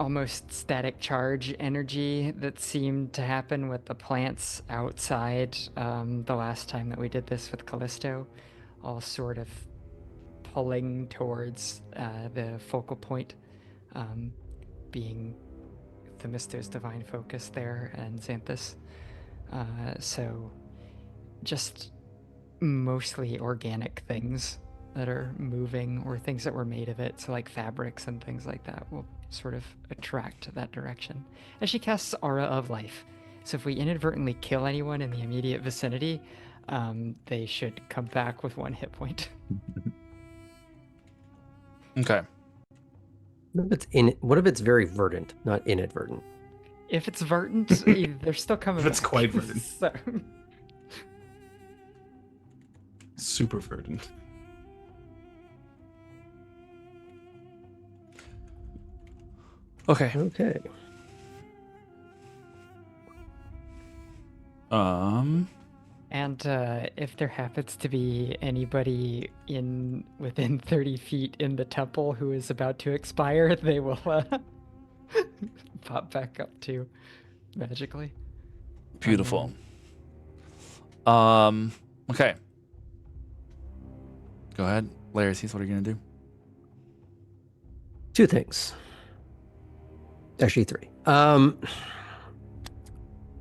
almost static charge energy that seemed to happen with the plants outside the last time that we did this with Callisto, all sort of pulling towards the focal point, being Themisto's divine focus there and Xanthus. So just mostly organic things that are moving, or things that were made of it, so like fabrics and things like that will sort of attract that direction. And she casts Aura of Life, so if we inadvertently kill anyone in the immediate vicinity, they should come back with 1 hit point. Okay. What if it's very verdant, not inadvertent? If it's verdant, they're still coming If it's back. quite verdant. So, Super verdant. Okay. Okay. and if there happens to be anybody within 30 feet in the temple who is about to expire, they will pop back up too, magically. Beautiful. Okay. Go ahead. Laertes, what are you gonna do? 2 things. Actually 3.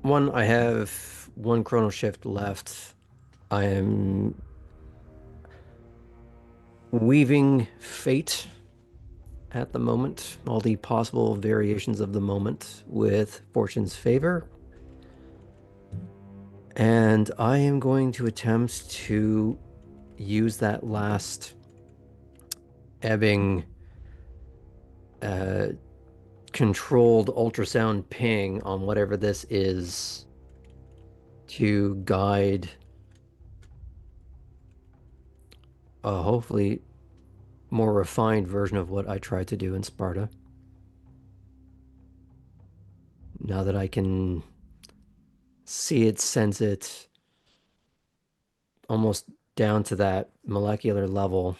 1, I have 1 chrono shift left. I am weaving fate at the moment, all the possible variations of the moment with fortune's favor. And I am going to attempt to use that last ebbing controlled ultrasound ping on whatever this is to guide a hopefully more refined version of what I tried to do in Sparta. Now that I can see it, sense it, almost down to that molecular level,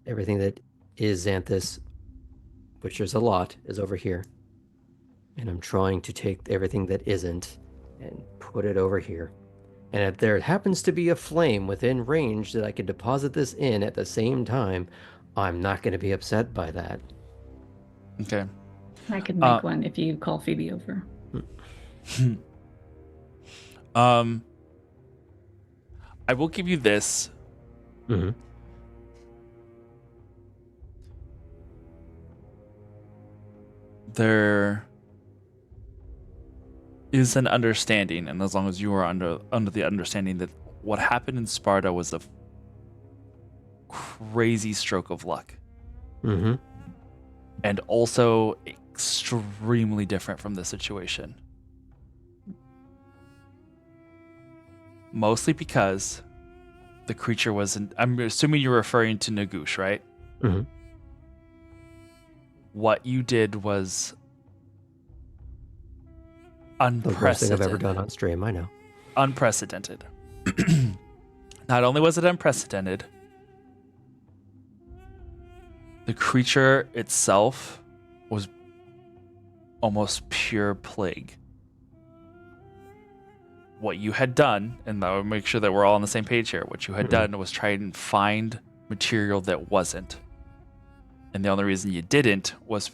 everything that is Xanthus, which there's a lot, is over here. And I'm trying to take everything that isn't and put it over here. And if there happens to be a flame within range that I can deposit this in at the same time, I'm not going to be upset by that. Okay. I could make one if you call Phoebe over. I will give you this. Mm-hmm. is an understanding, and as long as you are under the understanding that what happened in Sparta was a crazy stroke of luck, Mm-hmm. and also extremely different from this situation. Mostly because the creature wasn't. I'm assuming you're referring to Nagush, right? Mm-hmm. What you did was The worst thing I've ever unprecedented. done on stream, I know. Unprecedented. Not only was it unprecedented, the creature itself was almost pure plague. What you had done, and I will make sure that we're all on the same page here, what you had done was try and find material that wasn't. And the only reason you did what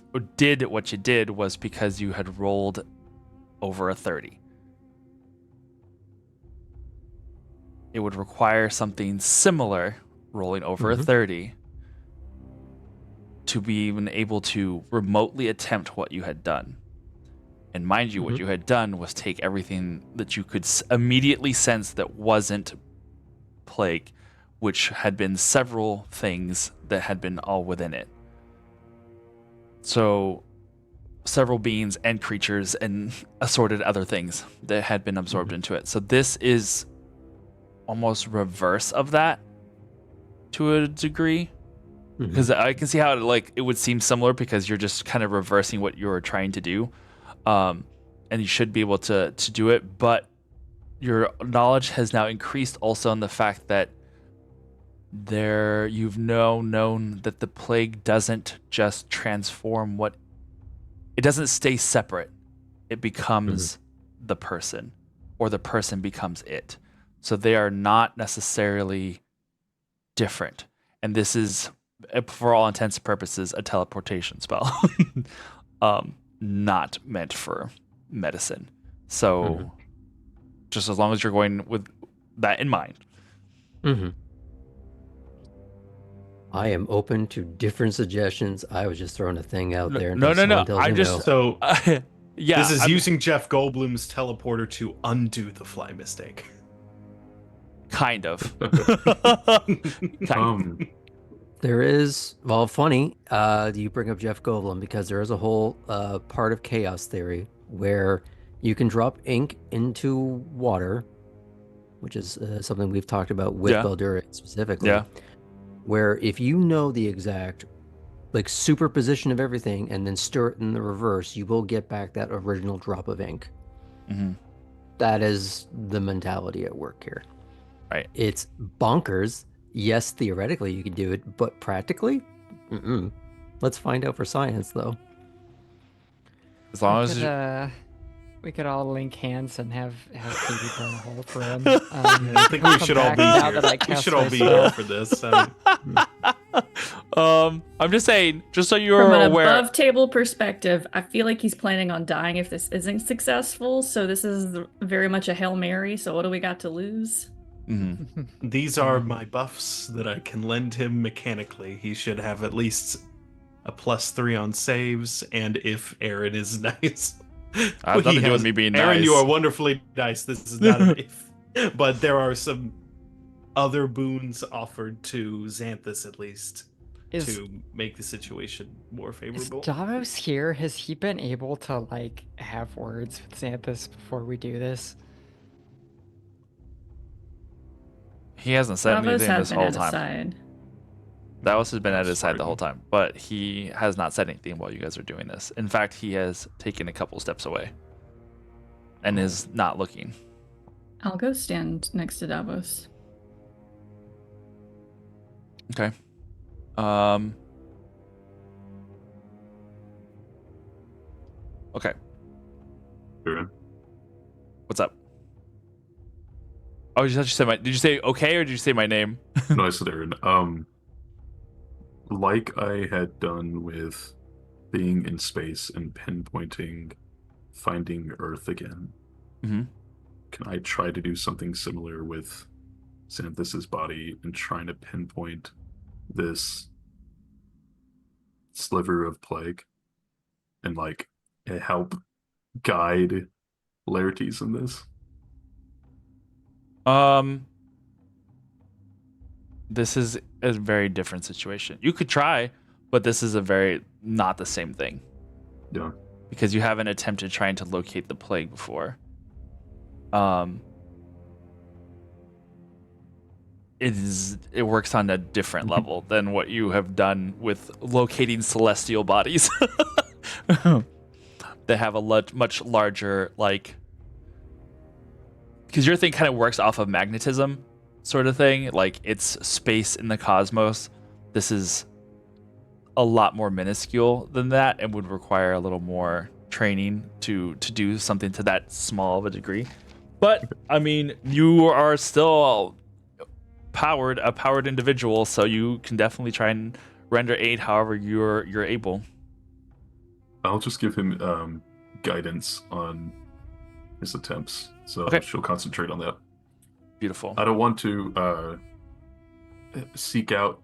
you did was because you had rolled over a 30. It would require something similar, rolling over a 30, to be even able to remotely attempt what you had done. And mind you, what you had done was take everything that you could immediately sense that wasn't plague, which had been several things that had been all within it. So several beings and creatures and assorted other things that had been absorbed into it. So this is almost reverse of that to a degree, because I can see how it would seem similar because you're just kind of reversing what you were trying to do, and you should be able to do it. But your knowledge has now increased also in the fact that you've known that the plague doesn't just transform it doesn't stay separate. It becomes the person, or the person becomes it. So they are not necessarily different. And this is, for all intents and purposes, a teleportation spell. Not meant for medicine. So just as long as you're going with that in mind. I am open to different suggestions. I was just throwing a thing out there. No. I'm just So yeah. this is using Jeff Goldblum's teleporter to undo the fly mistake. Kind of. There is, funny, you bring up Jeff Goldblum, because there is a whole part of chaos theory where you can drop ink into water, which is something we've talked about with Baldurian specifically. Yeah. Where if you know the exact superposition of everything and then stir it in the reverse, you will get back that original drop of ink. That is the mentality at work here. Right. It's bonkers. Yes, theoretically you can do it, but practically, let's find out for science, though. As long as we could all link hands and have Katie burn a hole for him. I think we should all be here. We should all be here for this. I'm just saying, just so you're From an aware. above table perspective, I feel like he's planning on dying if this isn't successful. So this is very much a Hail Mary. So what do we got to lose? These are my buffs that I can lend him mechanically. He should have at least a +3 on saves, and if Aaron is nice. I have nothing to do with me being nice. Aaron, you are wonderfully nice. This is not a if. But there are some other boons offered to Xanthus, at least, to make the situation more favorable. Is Davos here? Has he been able to have words with Xanthus before we do this? He hasn't said anything this whole time. Side. Davos has been at his side the whole time, but he has not said anything while you guys are doing this. In fact, he has taken a couple steps away and is not looking. I'll go stand next to Davos. Okay. Okay. Sure. What's up? Oh, you said did you say okay, or did you say my name? No, I said Aaron. Like I had done with being in space and pinpointing finding Earth again. Can I try to do something similar with Xanthus's body and trying to pinpoint this sliver of plague and help guide Polarities in this? This is a very different situation. You could try, but this is a very not the same thing. Yeah. Because you haven't attempted trying to locate the plague before. It works on a different level than what you have done with locating celestial bodies. They have a much larger, like, because your thing kind of works off of magnetism sort of thing, like it's space in the cosmos. This is a lot more minuscule than that and would require a little more training to do something to that small of a degree. But I mean, you are still a powered individual, so you can definitely try and render aid however you're able. I'll just give him guidance on his attempts, so Okay. she'll concentrate on that. Beautiful. I don't want to seek out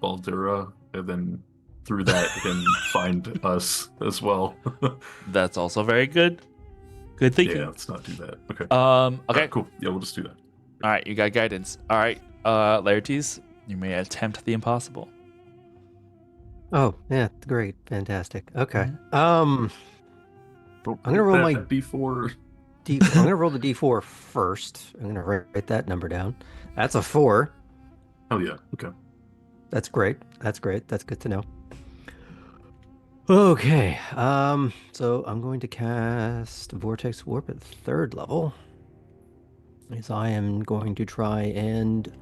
Baldura and then through that him find us as well. That's also very good. Good thinking. Yeah, let's not do that. Okay. Okay. Alright, cool. Yeah, we'll just do that. All right, you got guidance. All right, Laertes, you may attempt the impossible. Oh, yeah, great. Fantastic. Okay. Don't I'm gonna roll my D4. I'm gonna roll the D4 first. I'm gonna write that number down. That's a 4. Oh yeah. Okay. That's great. That's great. That's good to know. Okay. So I'm going to cast Vortex Warp at 3rd level. As I am going to try and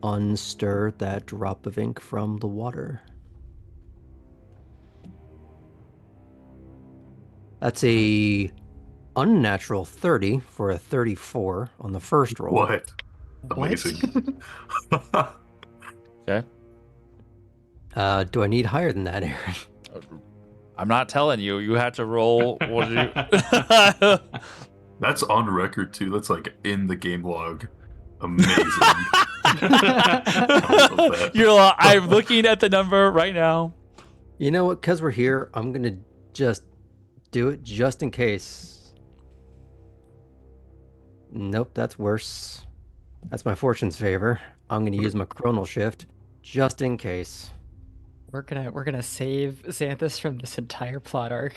unstir that drop of ink from the water. That's a unnatural 30 for a 34 on the first roll. What? Amazing. Okay. Do I need higher than that, Aaron? I'm not telling you. You have to roll. What do you? That's on record too. That's like in the game log. Amazing. I'm looking at the number right now. You know what? Because we're here, I'm going to just do it just in case. Nope, that's worse. That's my fortune's favor. I'm going to use my chronal shift just in case. We're gonna save Xanthus from this entire plot arc.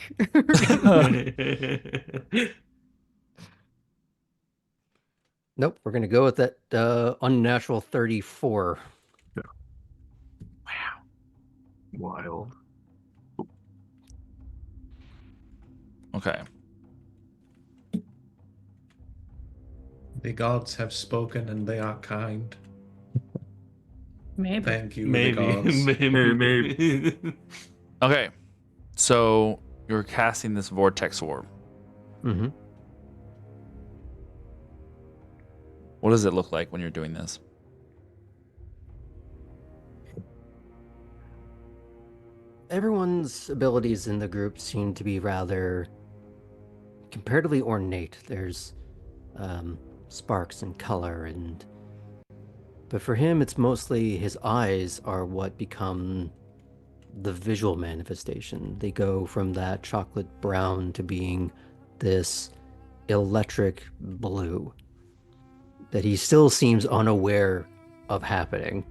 Nope, we're going to go with that unnatural 34. Yeah. Wow. Wild. Okay. The gods have spoken and they are kind. Maybe. Thank you, Maybe. the gods. Maybe. Okay. So you're casting this vortex orb. Mm-hmm. What does it look like when you're doing this? Everyone's abilities in the group seem to be rather comparatively ornate. There's sparks and color, but for him, it's mostly his eyes are what become the visual manifestation. They go from that chocolate brown to being this electric blue that he still seems unaware of happening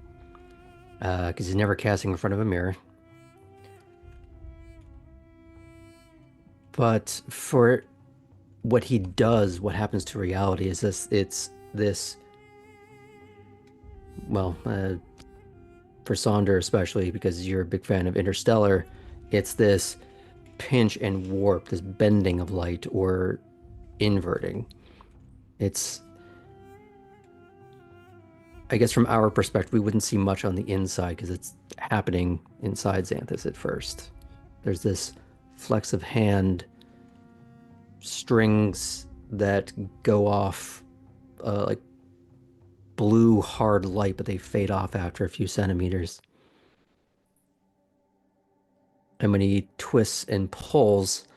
because he's never casting in front of a mirror. But for what he does, what happens to reality is this, well, for Sonder especially, because you're a big fan of Interstellar, it's this pinch and warp, this bending of light or inverting. It's, I guess from our perspective, we wouldn't see much on the inside because it's happening inside Xanthus at first. There's this flex of hand, strings that go off like blue hard light, but they fade off after a few centimeters. And when he twists and pulls,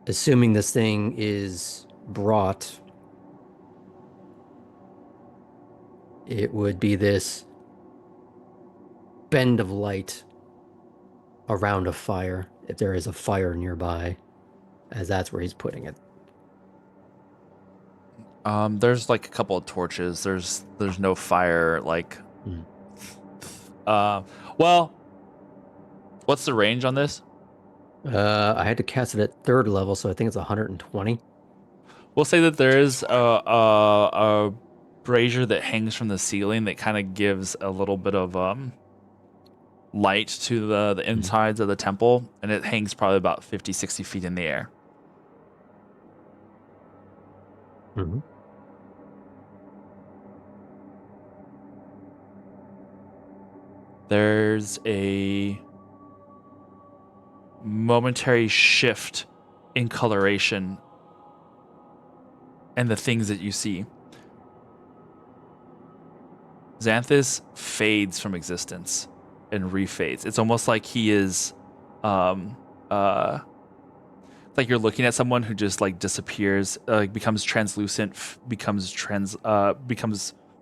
assuming this thing is brought, it would be this bend of light around a fire, if there is a fire nearby. as that's where he's putting it. There's like a couple of torches. There's no fire. Like, well, what's the range on this? I had to cast it at 3rd level, so I think it's 120. We'll say that there is a brazier that hangs from the ceiling that kind of gives a little bit of light to the insides of the temple, and it hangs probably about 50, 60 feet in the air. Mm-hmm. There's a momentary shift in coloration and the things that you see. Xanthus fades from existence and refades. It's almost like he is like you're looking at someone who just like disappears, becomes translucent, becomes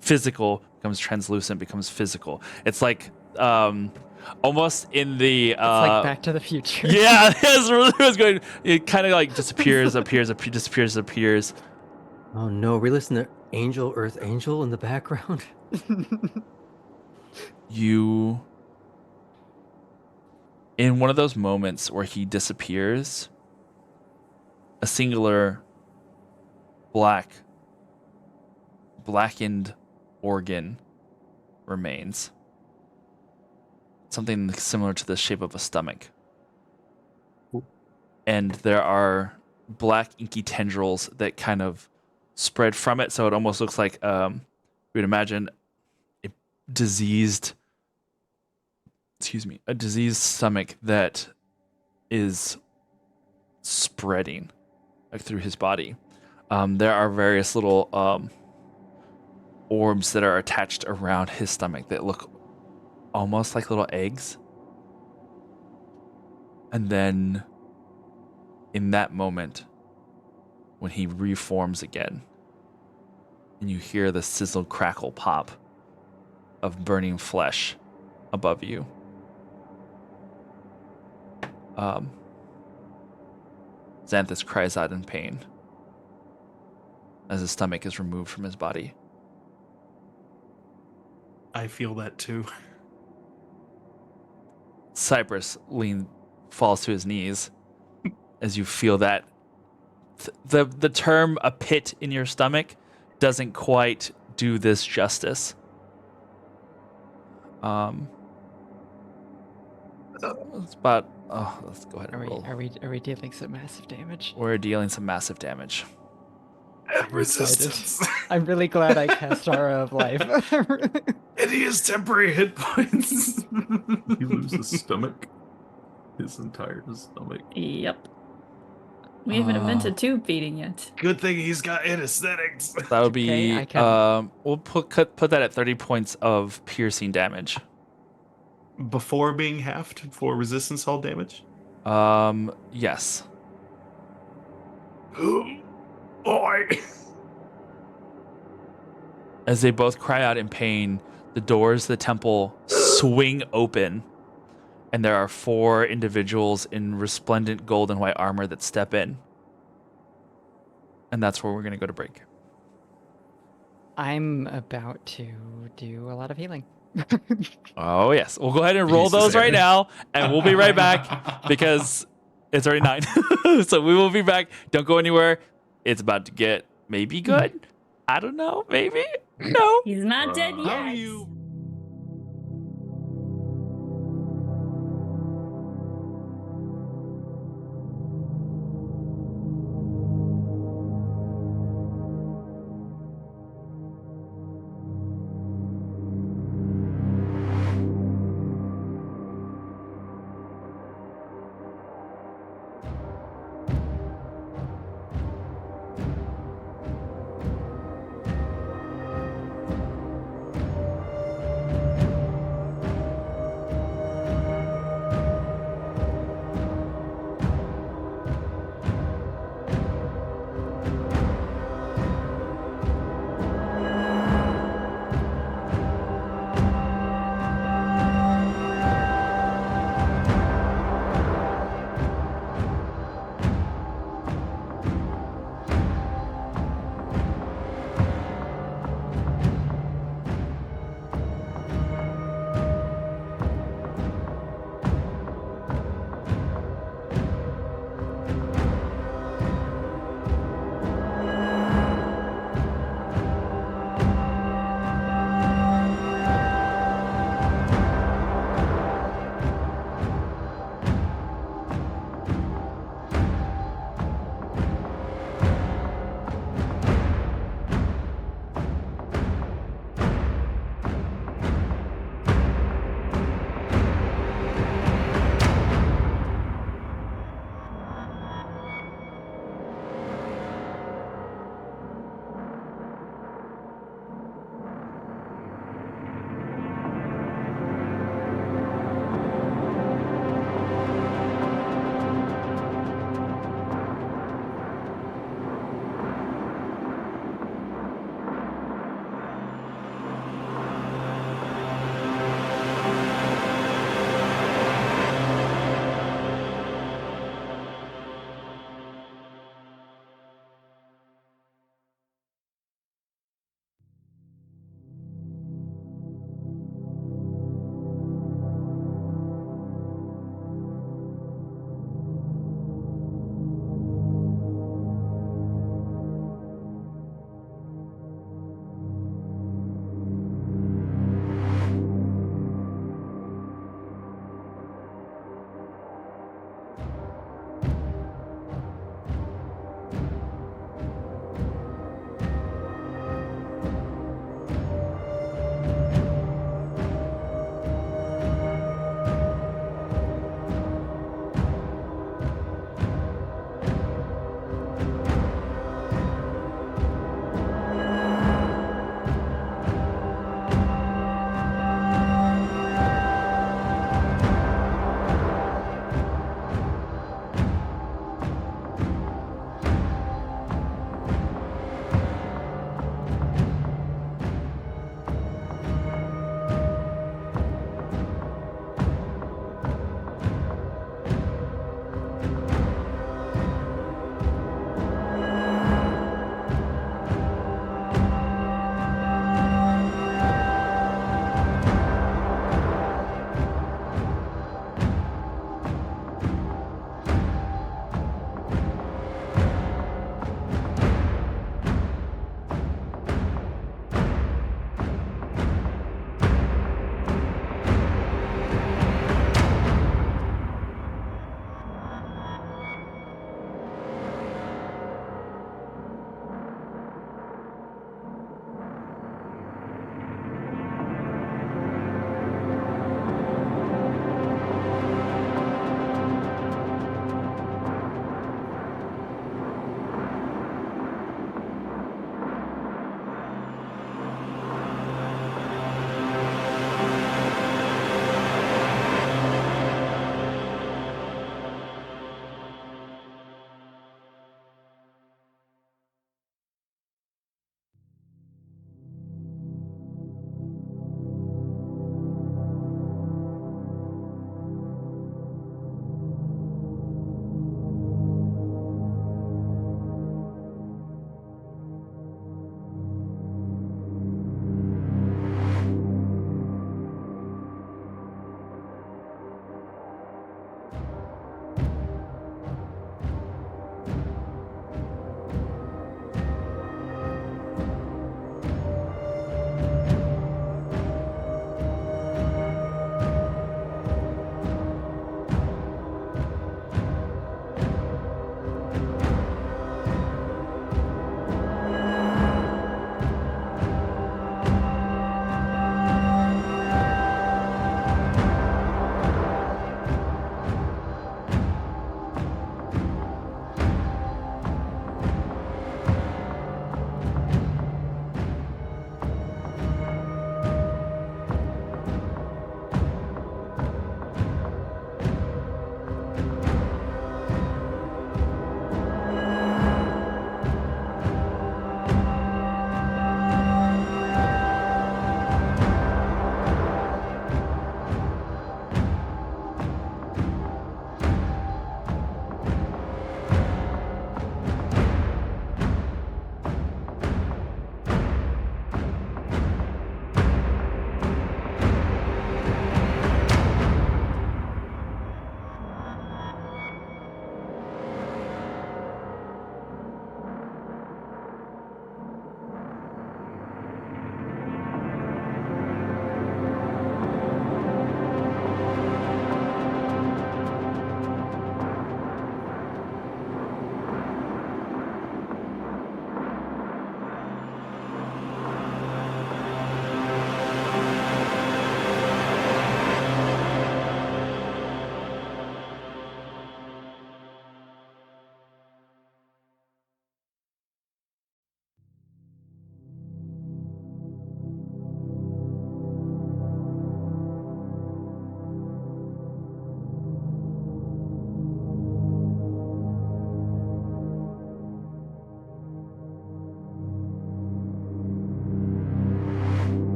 physical, becomes translucent, becomes physical. It's like almost in the It's like Back to the Future. yeah, that's really what I was going. It kind of like disappears, disappears. Oh no, we listen to Angel, Earth Angel in the background. You, in one of those moments where he disappears, a singular blackened organ remains. Something similar to the shape of a stomach. And there are black inky tendrils that kind of spread from it, so it almost looks like you would imagine a diseased stomach that is spreading like through his body. There are various little orbs that are attached around his stomach that look almost like little eggs. And then in that moment, when he reforms again, and you hear the sizzle crackle pop of burning flesh above you, Xanthus cries out in pain as his stomach is removed from his body. I feel that too. Cypress falls to his knees as you feel that the term "a pit in your stomach" doesn't quite do this justice. It's about. Oh, let's go ahead and roll. Are we dealing some massive damage? We're dealing some massive damage. Resistance. I'm really glad I cast Aura of Life. And he has temporary hit points. He loses his stomach. His entire stomach. Yep. We haven't invented tube feeding yet. Good thing he's got anesthetics. That would be. Okay, I We'll put that at 30 points of piercing damage. Before being halved for resistance hull damage? Yes. Boy. As they both cry out in pain, the doors of the temple swing open, and there are 4 individuals in resplendent gold and white armor that step in. And that's where we're going to go to break. I'm about to do a lot of healing. Oh, yes. We'll go ahead and roll those right now, and we'll be right back because it's already 9. So we will be back. Don't go anywhere. It's about to get maybe good. I don't know. Maybe. No. He's not dead yet. How do you...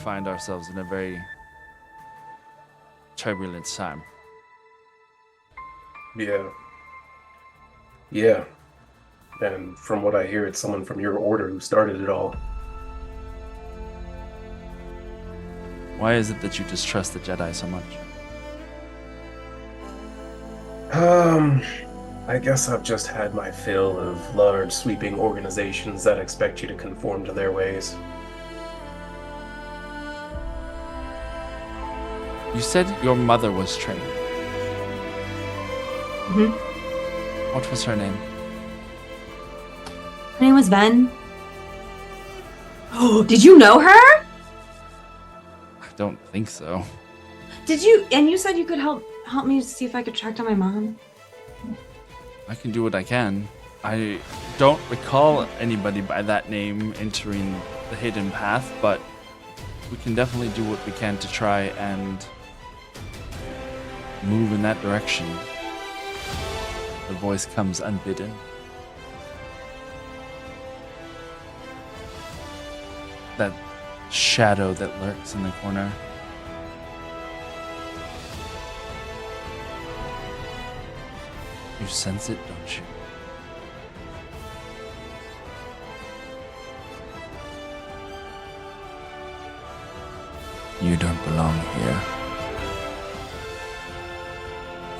find ourselves in a very turbulent time. Yeah. And from what I hear, it's someone from your order who started it all. Why is it that you distrust the Jedi so much? I guess I've just had my fill of large, sweeping organizations that expect you to conform to their ways. You said your mother was trained. Mm-hmm. What was her name? Her name was Ven. Oh, did you know her? I don't think so. Did you? And you said you could help me see if I could track down my mom. I can do what I can. I don't recall anybody by that name entering the hidden path, but we can definitely do what we can to try and move in that direction. The voice comes unbidden. That shadow that lurks in the corner. You sense it, don't you? You don't belong here.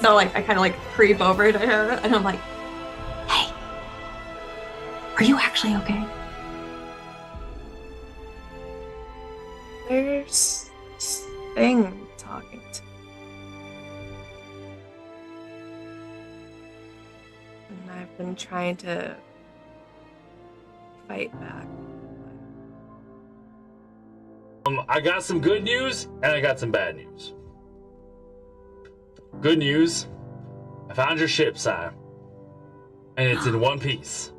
So like I kind of like creep over to her and I'm like, "Hey, are you actually okay?" There's this thing talking to me. And I've been trying to fight back. I got some good news and I got some bad news. Good news, I found your ship, Sai. And it's in one piece,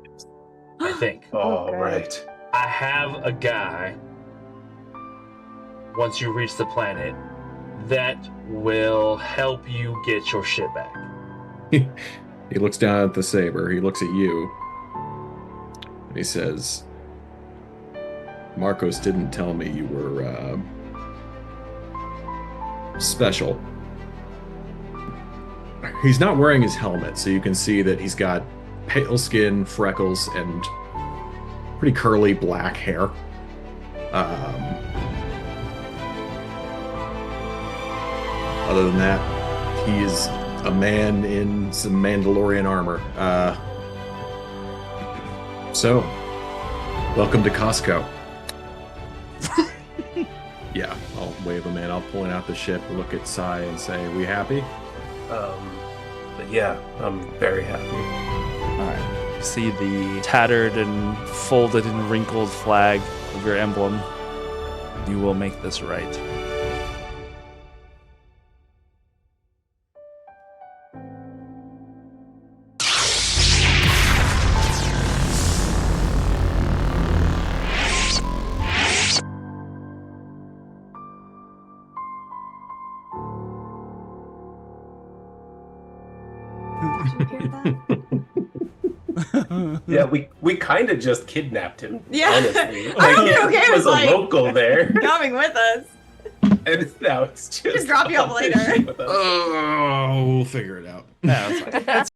I think. All right. I have a guy, once you reach the planet, that will help you get your ship back. He looks down at the saber. He looks at you. And he says, Marcos didn't tell me you were special. He's not wearing his helmet, so you can see that he's got pale skin, freckles, and pretty curly black hair. Other than that, he is a man in some Mandalorian armor. So, welcome to Costco. Yeah, I'll wave him in. I'll point out the ship, look at Sai, and say, "We happy?" But yeah, I'm very happy. Alright. You see the tattered and folded and wrinkled flag of your emblem. You will make this right. Yeah, we kind of just kidnapped him. Yeah. Honestly, I don't know, okay, he I was was like, a local there, coming with us. and now it's just drop you off later. with us. Oh, we'll figure it out. Yeah, that's fine. That's-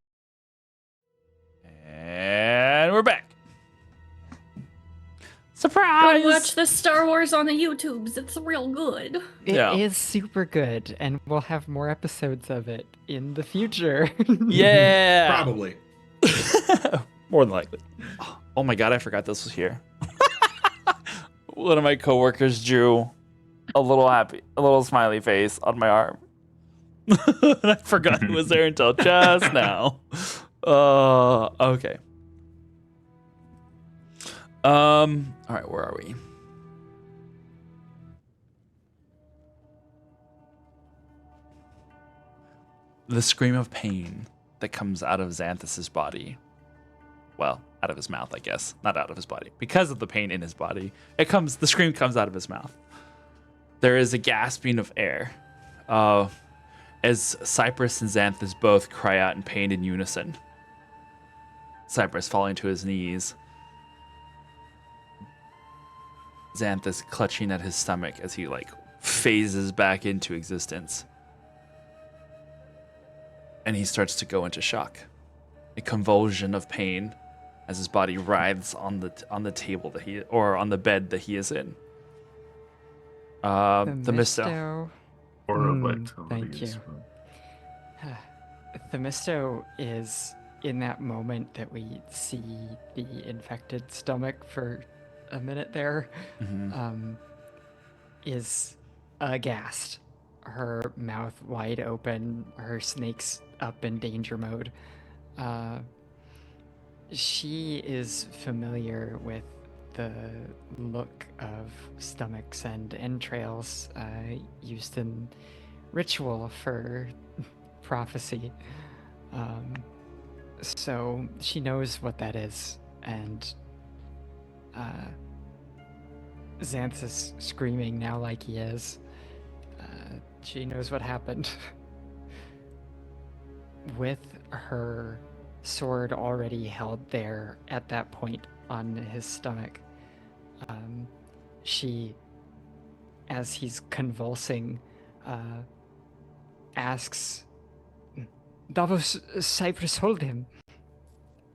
and we're back. Surprise! Go watch the Star Wars on the YouTubes. It's real good. It Yeah. is super good, and we'll have more episodes of it in the future. Yeah! Probably. More than likely. Oh my god, I forgot this was here. One of my coworkers drew a little smiley face on my arm. And I forgot it was there until just now. Okay. All right, where are we? The scream of pain that comes out of Xanthus's body. Well, out of his mouth, I guess. Not out of his body. Because of the pain in his body, the scream comes out of his mouth. There is a gasping of air. As Cypress and Xanthus both cry out in pain in unison. Cypress falling to his knees. Xanthus clutching at his stomach as he like phases back into existence. And he starts to go into shock. A convulsion of pain as his body writhes on the table on the bed that he is in. Themisto. Or vitality. Thank you. Themisto is in that moment that we see the infected stomach for a minute there, is aghast. Her mouth wide open, her snake's up in danger mode. She is familiar with the look of stomachs and entrails used in ritual for prophecy. So she knows what that is, and Xanthus is screaming now like he is. She knows what happened. With her sword already held there at that point on his stomach, she, as he's convulsing, asks, Davos, Cypress, hold him.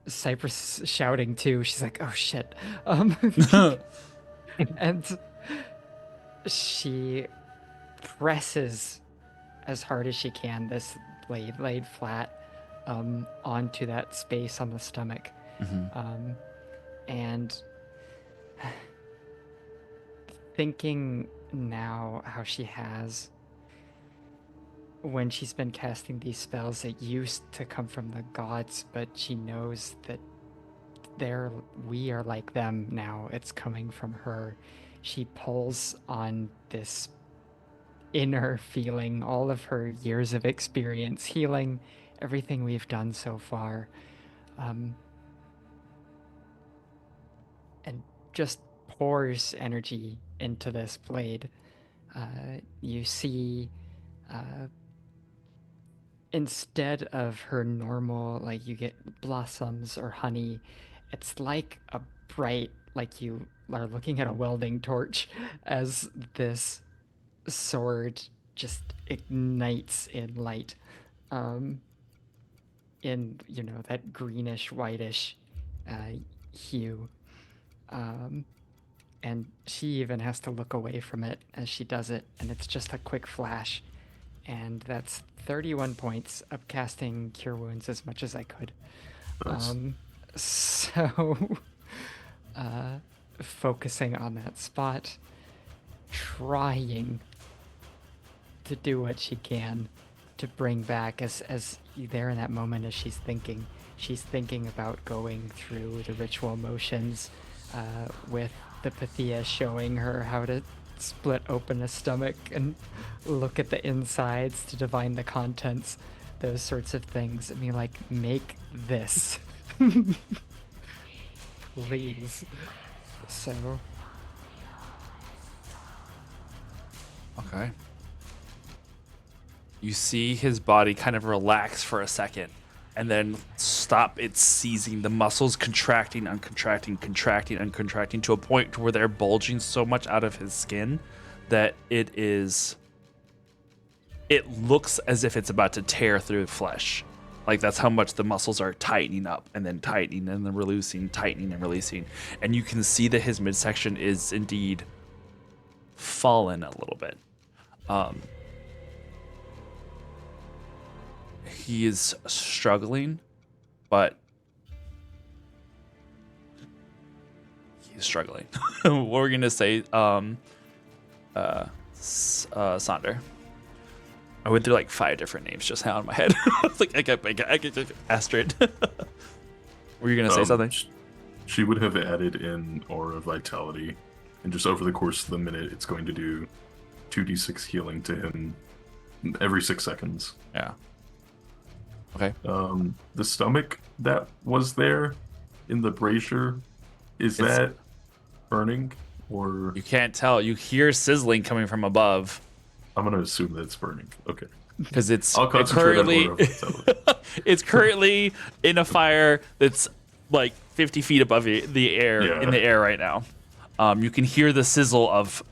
Cypress shouting too. She's like, oh shit. And she presses as hard as she can this blade laid flat onto that space on the stomach. And thinking now how she has, when she's been casting these spells that used to come from the gods, but she knows that we are like them now. It's coming from her. She pulls on this inner feeling, all of her years of experience, healing, everything we've done so far, and just pours energy into this blade. You see, instead of her normal, like you get blossoms or honey, it's like a bright, like you are looking at a welding torch as this sword just ignites in light, in, you know, that greenish whitish hue, and she even has to look away from it as she does it, and it's just a quick flash, and that's 31 points of casting Cure Wounds, as much as I could. Nice. So focusing on that spot, trying to do what she can to bring back, as there in that moment, as she's thinking about going through the ritual motions, with the Pythia showing her how to split open a stomach and look at the insides to divine the contents, those sorts of things. I mean, like, make this. Please. So. Okay. You see his body kind of relax for a second and then stop its seizing, the muscles contracting, uncontracting, contracting, uncontracting, to a point where they're bulging so much out of his skin that it looks as if it's about to tear through flesh. Like, that's how much the muscles are tightening up and then tightening and then releasing, tightening and releasing. And you can see that his midsection is indeed fallen a little bit. He is struggling, but he's struggling. What we're gonna say, Sonder. I went through like 5 different names just now in my head. I was like, I got Astrid. Were you gonna say something? She would have added in Aura Vitality, and just over the course of the minute, it's going to do 2d6 healing to him every 6 seconds. Yeah. Okay. The stomach that was there in the brazier, is that burning, or you can't tell? You hear sizzling coming from above. I'm gonna assume that it's burning. Okay. Because it's currently it's currently in a fire that's like 50 feet above the air, in the air right now. You can hear the sizzle of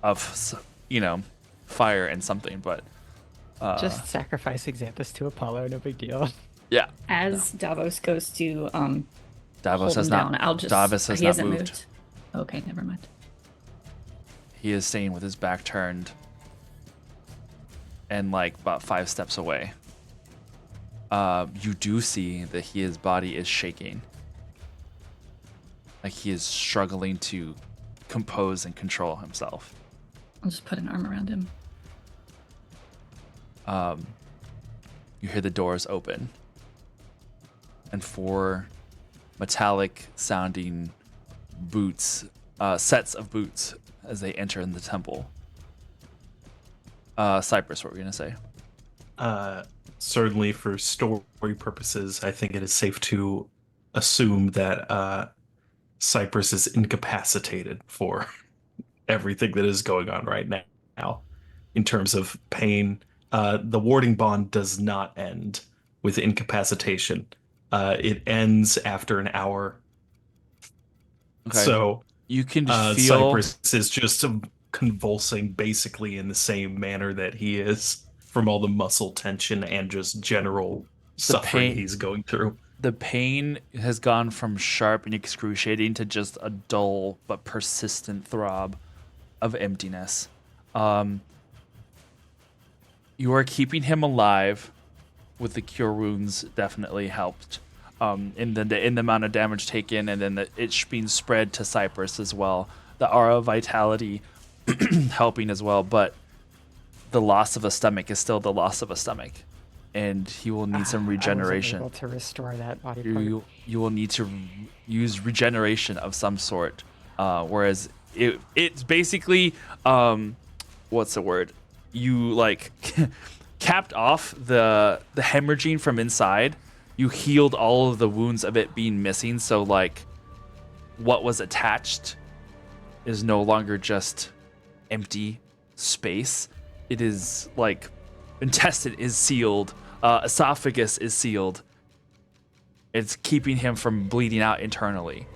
fire and something, but just sacrificing Xanthus to Apollo, no big deal. Yeah. As Davos goes to Davos hold has him not. down, I'll just. Davos has he not hasn't moved. Okay, never mind. He is staying with his back turned, and like about 5 steps away. You do see that his body is shaking. Like he is struggling to compose and control himself. I'll just put an arm around him. You hear the doors open, and 4 metallic sounding boots, sets of boots, as they enter in the temple. Cypress, what were you gonna say? Certainly for story purposes, I think it is safe to assume that Cypress is incapacitated for everything that is going on right now in terms of pain. The warding bond does not end with incapacitation. It ends after an hour. Okay. So you can feel Cypress is just convulsing basically in the same manner that he is from all the muscle tension and just general suffering he's going through. The pain has gone from sharp and excruciating to just a dull but persistent throb of emptiness. You are keeping him alive with the cure wounds definitely helped. In the amount of damage taken, and then it being spread to Cypress as well. The aura of vitality helping as well, but the loss of a stomach is still the loss of a stomach, and he will need some regeneration. I wasn't able to restore that body part. You will need to use regeneration of some sort. Whereas it's basically what's the word? You like capped off the hemorrhaging from inside. You healed all of the wounds of it being missing, so like what was attached is no longer just empty space. It is like intestine is sealed, esophagus is sealed. It's keeping him from bleeding out internally,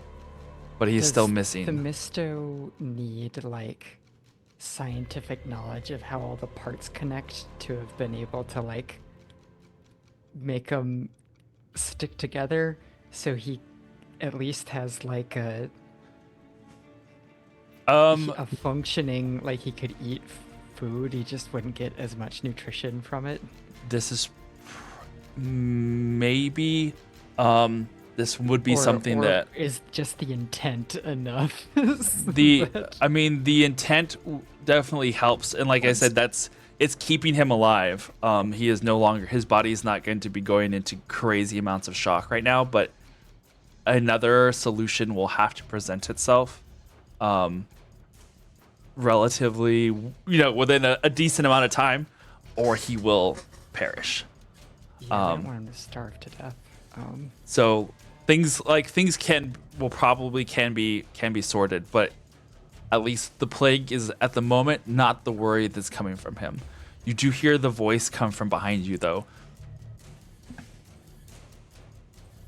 but he's still missing. Does Themisto need like scientific knowledge of how all the parts connect to have been able to like make them stick together, so he at least has like a functioning, like he could eat food, he just wouldn't get as much nutrition from it? This is maybe this would be something that is just the intent enough. The intent definitely helps, and like I said, it's keeping him alive. He is no longer, his body is not going to be going into crazy amounts of shock right now, but another solution will have to present itself relatively, within a decent amount of time, or he will perish. I don't want him to starve to death. So things will probably be sorted, but at least the plague is at the moment not the worry that's coming from him. You do hear the voice come from behind you though.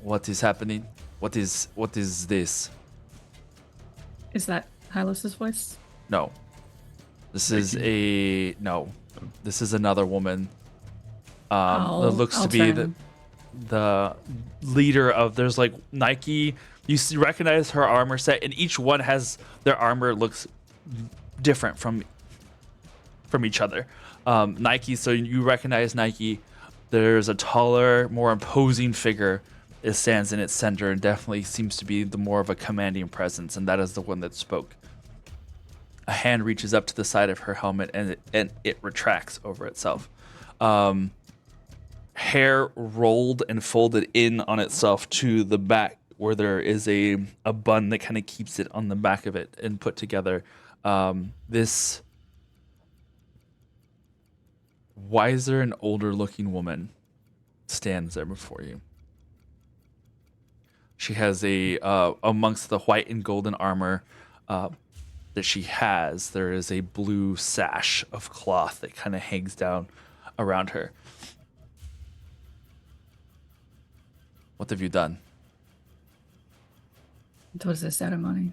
What is happening? What is this? Is that Hylas's voice? No. This is another woman. That looks to be the leader of, there's like Nike. You recognize her armor set, and each one has their armor looks different from each other. Nike, so you recognize Nike. There's a taller, more imposing figure. It stands in its center and definitely seems to be the more of a commanding presence, and that is the one that spoke. A hand reaches up to the side of her helmet, and it retracts over itself. Hair rolled and folded in on itself to the back, where there is a bun that kind of keeps it on the back of it and put together. This wiser and older looking woman stands there before you. She has amongst the white and golden armor that she has, there is a blue sash of cloth that kind of hangs down around her. What have you done? It was a ceremony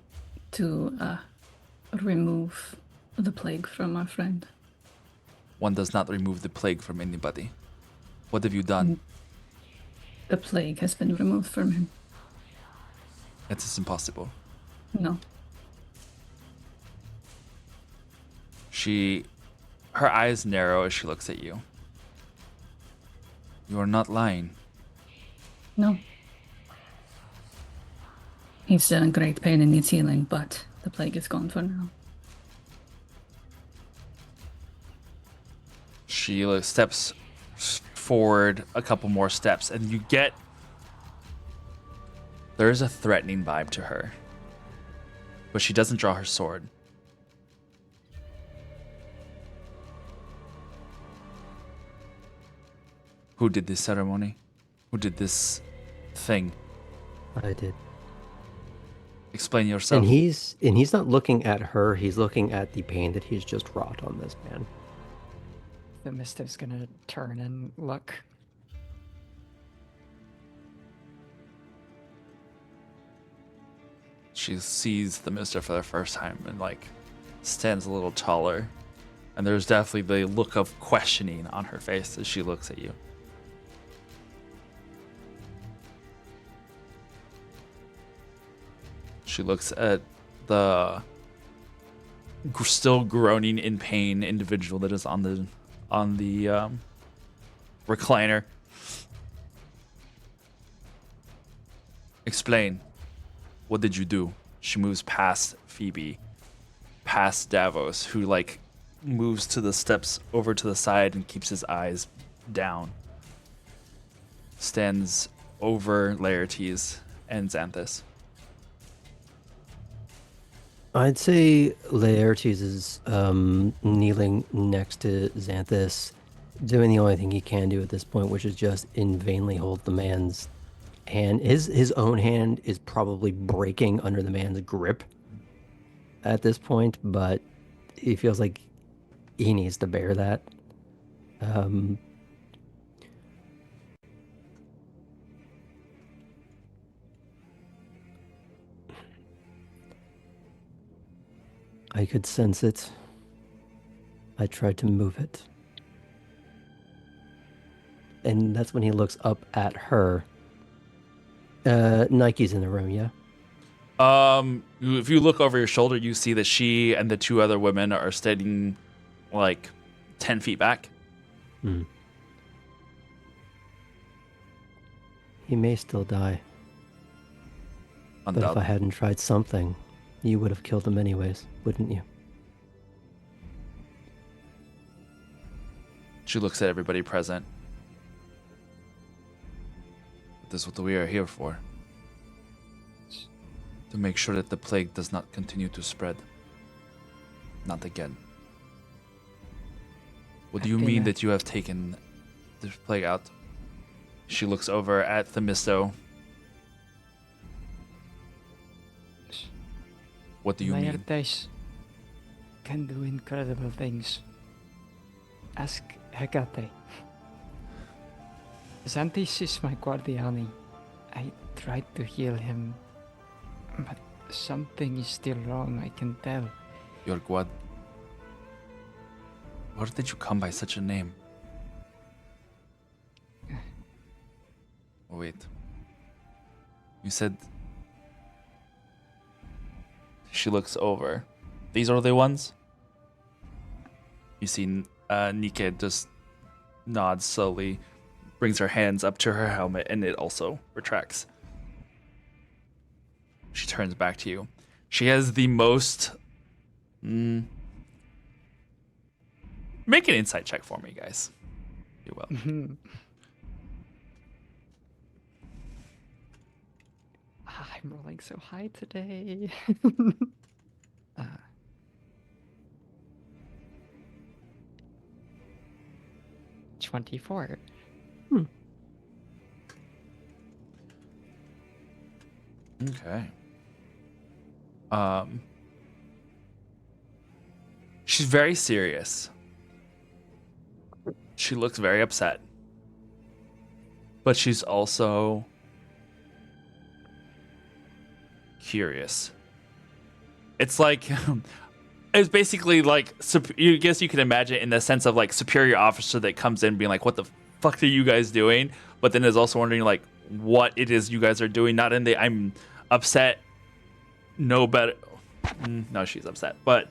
to remove the plague from our friend. One does not remove the plague from anybody. What have you done? The plague has been removed from him. It is impossible. No. Her eyes narrow as she looks at you. You are not lying. No. He's still in great pain and needs healing, but the plague is gone for now. She steps forward a couple more steps, and you get... There is a threatening vibe to her. But she doesn't draw her sword. Who did this ceremony? Who did this thing? I did. Explain yourself. And he's not looking at her, he's looking at the pain that he's just wrought on this man. The Mistiff's gonna turn and look. She sees the Mister for the first time and stands a little taller. And there's definitely the look of questioning on her face as she looks at you. She looks at the still groaning in pain individual that is on the recliner. Explain. What did you do? She moves past Phoebe, past Davos, who moves to the steps over to the side and keeps his eyes down. Stands over Laertes and Xanthus. I'd say Laertes is kneeling next to Xanthus, doing the only thing he can do at this point, which is just vainly hold the man's hand. His own hand is probably breaking under the man's grip at this point, but he feels like he needs to bear that. I could sense it. I tried to move it. And that's when he looks up at her. Nike's in the room, yeah? If you look over your shoulder, you see that she and the two other women are standing 10 feet back. He may still die. But if I hadn't tried something, you would have killed him anyways, wouldn't you? She looks at everybody present. This is what we are here for. To make sure that the plague does not continue to spread. Not again. What do you mean that you have taken the plague out? She looks over at Themisto. What do you mean? Laertes can do incredible things. Ask Hecate. Xanthus is my guardiani. I tried to heal him, but something is still wrong, I can tell. Your guard... Where did you come by such a name? Oh, wait. You said... She looks over. These are the ones? You see Nika just nods slowly, brings her hands up to her helmet, and it also retracts. She turns back to you. She has the most... Make an insight check for me, guys. You will. I'm rolling so high today. 24. Okay. She's very serious. She looks very upset. But she's also curious. It's like It's basically like, you guess you can imagine in the sense of like superior officer that comes in being like, what the fuck are you guys doing? But then is also wondering like what it is you guys are doing. Not in the I'm upset, no better. No, she's upset. But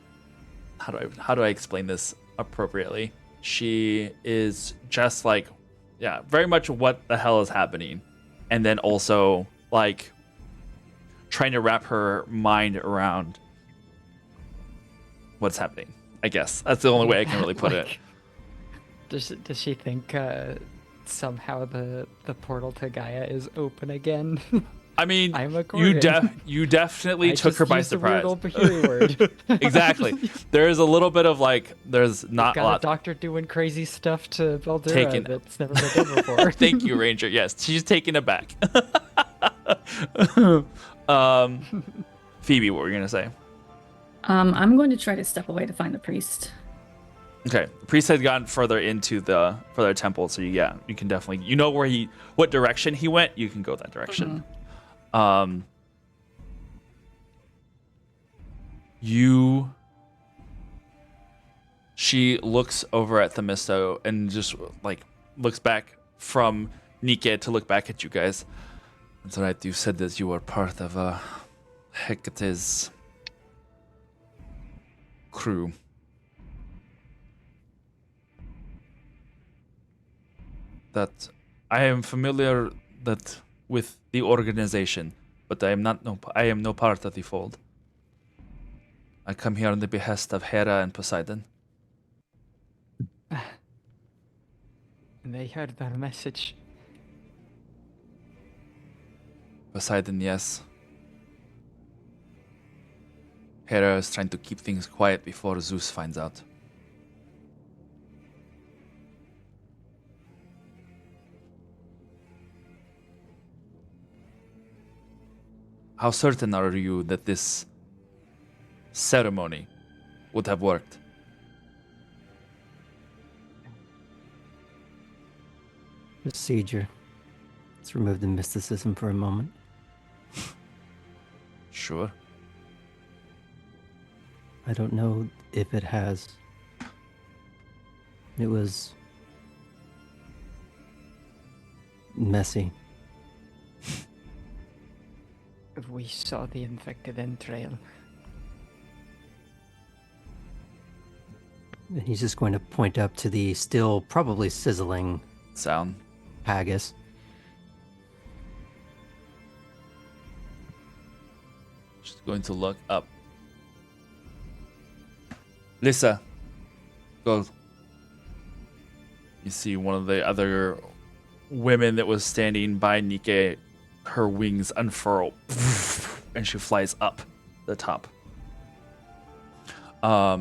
how do I explain this appropriately? She is just like, yeah, very much what the hell is happening. And then also like trying to wrap her mind around what's happening. I guess that's the only way I can really put it. Does she think somehow the portal to Gaia is open again? I mean, I'm a you definitely took her by surprise. A weird old word. Exactly. There is a little bit of like, there's not got a lot. A doctor doing crazy stuff to Baldura that's never been done before. Thank you, Ranger. Yes, she's taken it back. Phoebe, what were you gonna say? I'm going to try to step away to find the priest. Okay, the priest had gotten further into the temple, so you can definitely, you know where what direction he went. You can go that direction. She looks over at Themisto and just like looks back from Nike to look back at you guys. That's right, you said that you were part of Hecate's crew. That I am familiar with the organization, but I am no part of the fold. I come here on the behest of Hera and Poseidon. And they heard our message. Poseidon, yes. Hera is trying to keep things quiet before Zeus finds out. How certain are you that this ceremony would have worked? Procedure. Let's remove the mysticism for a moment. Sure. I don't know if it has. It was messy. We saw the infected entrail. And he's just going to point up to the still probably sizzling sound. Haggis. Just going to look up. Lisa, go. You see one of the other women that was standing by Nike, her wings unfurl, and she flies up the top. Are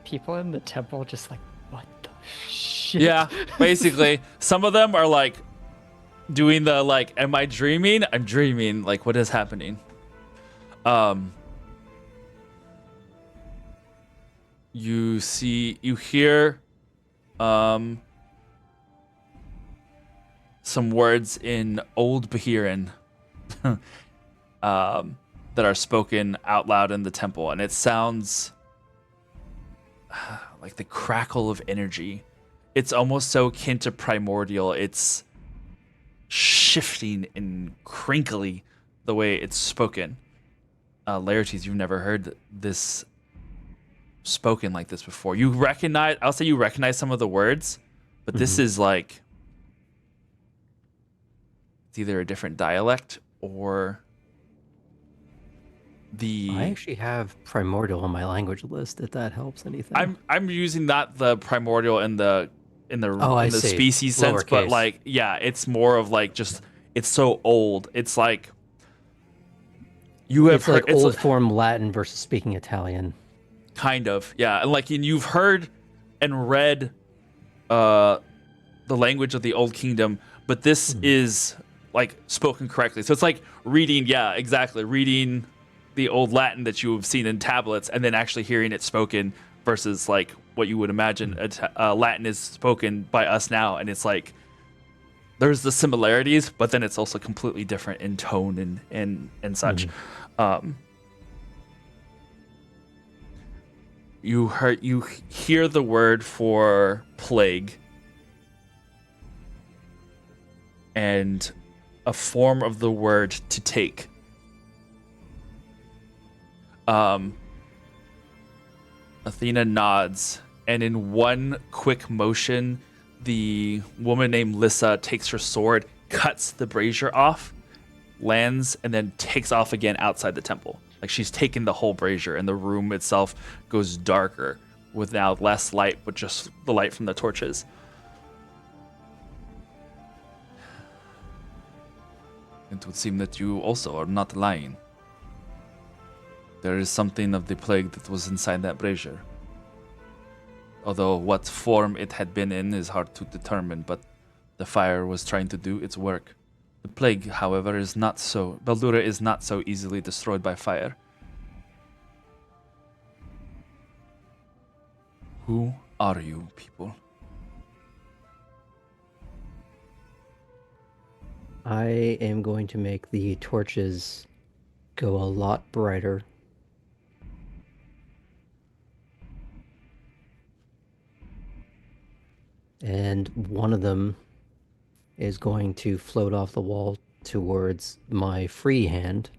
people in the temple just like, what the shit? Yeah, basically. Some of them are like doing the like, am I dreaming? I'm dreaming. Like, what is happening? You hear some words in Old Bahiran that are spoken out loud in the temple, and it sounds like the crackle of energy. It's almost so akin to primordial. It's shifting and crinkly the way it's spoken. Laertes, you've never heard this spoken like this before. I'll say you recognize some of the words, but this is like, it's either a different dialect or I actually have primordial on my language list, if that helps anything. I'm using not the primordial in the species sense, but like, yeah, it's more of like just, it's so old. It's like it's like old form Latin versus speaking Italian. Kind of, yeah. And like, you've heard and read the language of the Old Kingdom, but this is like spoken correctly. So it's like reading, reading the old Latin that you have seen in tablets and then actually hearing it spoken versus like what you would imagine Latin is spoken by us now. And it's like, there's the similarities, but then it's also completely different in tone and such. you hear the word for plague, and a form of the word to take. Athena nods, and in one quick motion, the woman named Lissa takes her sword, cuts the brazier off, lands, and then takes off again outside the temple. Like she's taken the whole brazier, and the room itself goes darker with now less light, but just the light from the torches. It would seem that you also are not lying. There is something of the plague that was inside that brazier. Although what form it had been in is hard to determine, but the fire was trying to do its work. The plague, however, is not so. Baldura is not so easily destroyed by fire. Who are you, people? I am going to make the torches go a lot brighter. And one of them is going to float off the wall towards my free hand.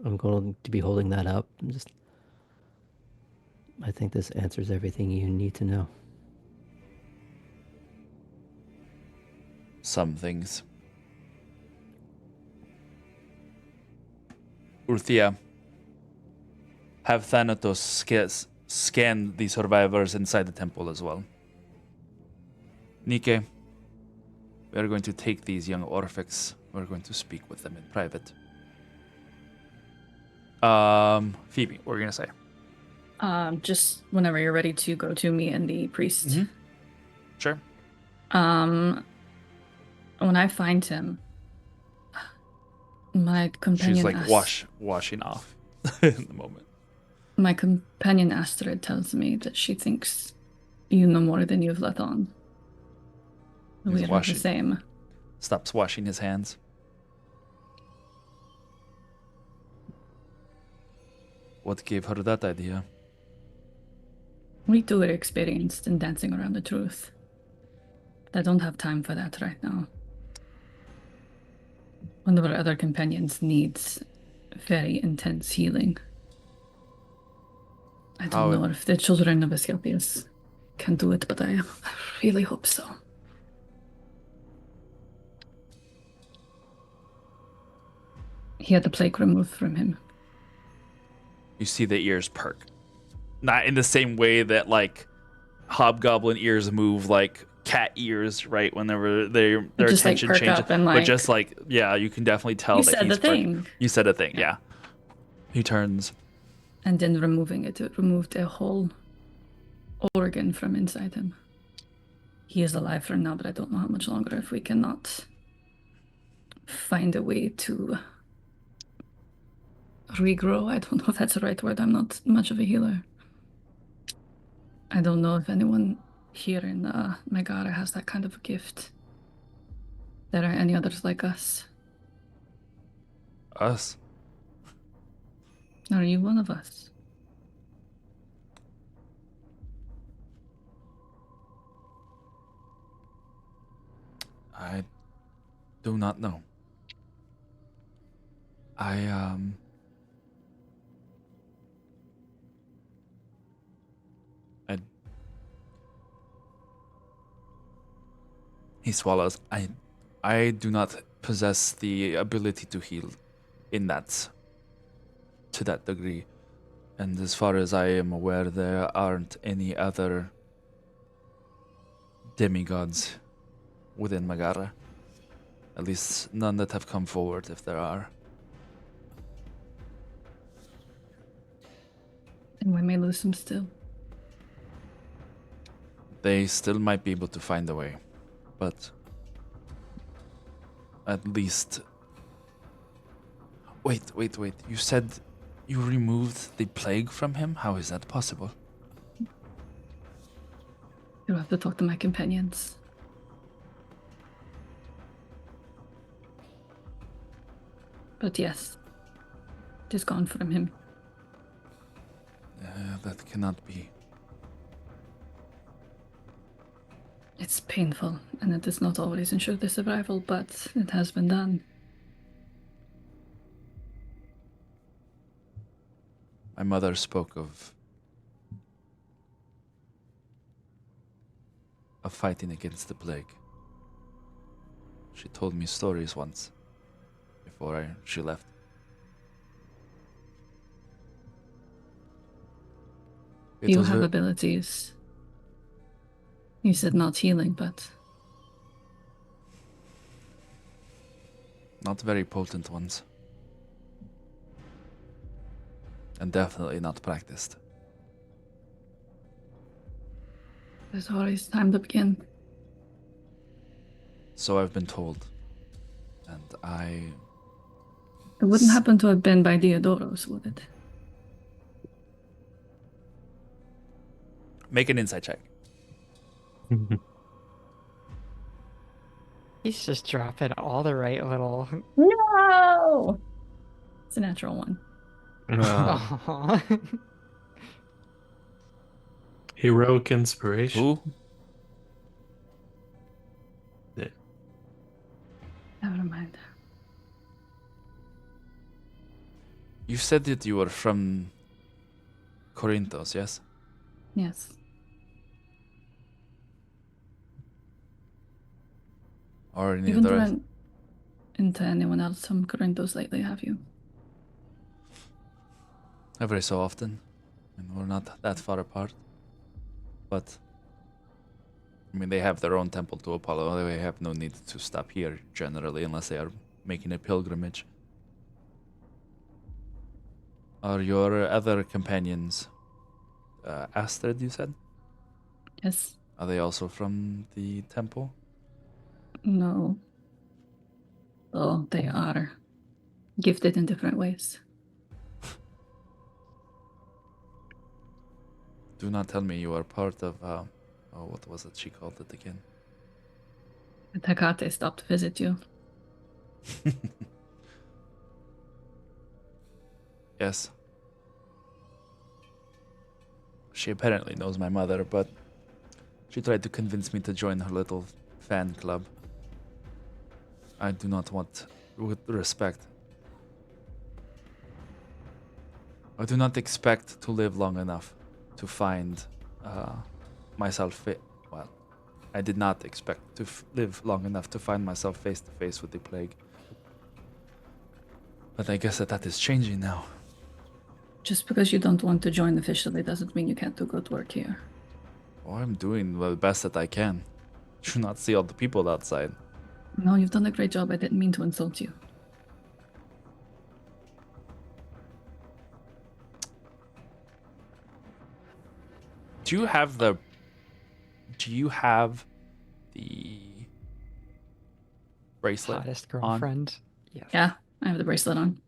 I'm going to be holding that up. I think this answers everything you need to know. Some things. Urthia, have Thanatos scan the survivors inside the temple as well. Nike, we are going to take these young Orphics. We're going to speak with them in private. Phoebe, what were you going to say? Just whenever you're ready to go to me and the priest. Mm-hmm. Sure. When I find him, my companion... She's like washing off in the moment. My companion Astrid tells me that she thinks you know more than you've let on. We are the same. Stops washing his hands. What gave her that idea? We too are experienced in dancing around the truth. I don't have time for that right now. One of our other companions needs very intense healing. I don't know if the children of Asclepius can do it, but I really hope so. He had the plague removed from him. You see the ears perk. Not in the same way that like hobgoblin ears move like cat ears, right? Whenever their just, attention like, perk changes. up and, But just like, yeah, you can definitely tell You that said he's the thing. You said a thing, yeah. He turns. And then removing it removed a whole organ from inside him. He is alive for now, but I don't know how much longer if we cannot find a way to regrow. I don't know if that's the right word. I'm not much of a healer. I don't know if anyone here in Megara has that kind of a gift. There are any others like us. Us? Are you one of us? I do not know. He swallows. I do not possess the ability to heal in that, to that degree. And as far as I am aware, there aren't any other demigods within Megara. At least none that have come forward, if there are. And we may lose them still. They still might be able to find a way. But at least... Wait. You said you removed the plague from him? How is that possible? You'll have to talk to my companions. But yes, it is gone from him. That cannot be. It's painful, and it does not always ensure the survival, but it has been done. My mother spoke of fighting against the plague. She told me stories once before she left. You have abilities. You said not healing, but... Not very potent ones. And definitely not practiced. There's always time to begin. So I've been told. And It wouldn't happen to have been by Diodoros, would it? Make an insight check. He's just dropping all the right little... No! It's a natural one. Aw. Heroic inspiration. Who? Yeah. Never mind. You said that you were from Corinthos, yes? Yes. Or any You haven't other... run into anyone else from Corinthos lately, have you? Every so often. And we're not that far apart. But... I mean, they have their own temple to Apollo. They have no need to stop here, generally, unless they are making a pilgrimage. Are your other companions... Astrid, you said? Yes. Are they also from the temple? No. Oh, they are gifted in different ways. Do not tell me you are part of... oh, what was it she called it again? Takate stopped to visit you. Yes. She apparently knows my mother, but she tried to convince me to join her little fan club. I do not want, with respect, I do not expect to live long enough to find myself fit. Well, I did not expect to live long enough to find myself face to face with the plague. But I guess that is changing now. Just because you don't want to join officially doesn't mean you can't do good work here. Oh, I'm doing the best that I can. Do not see all the people outside. No, you've done a great job. I didn't mean to insult you. Do you have the bracelet Hottest on? girlfriend. Yeah. Yeah, I have the bracelet on.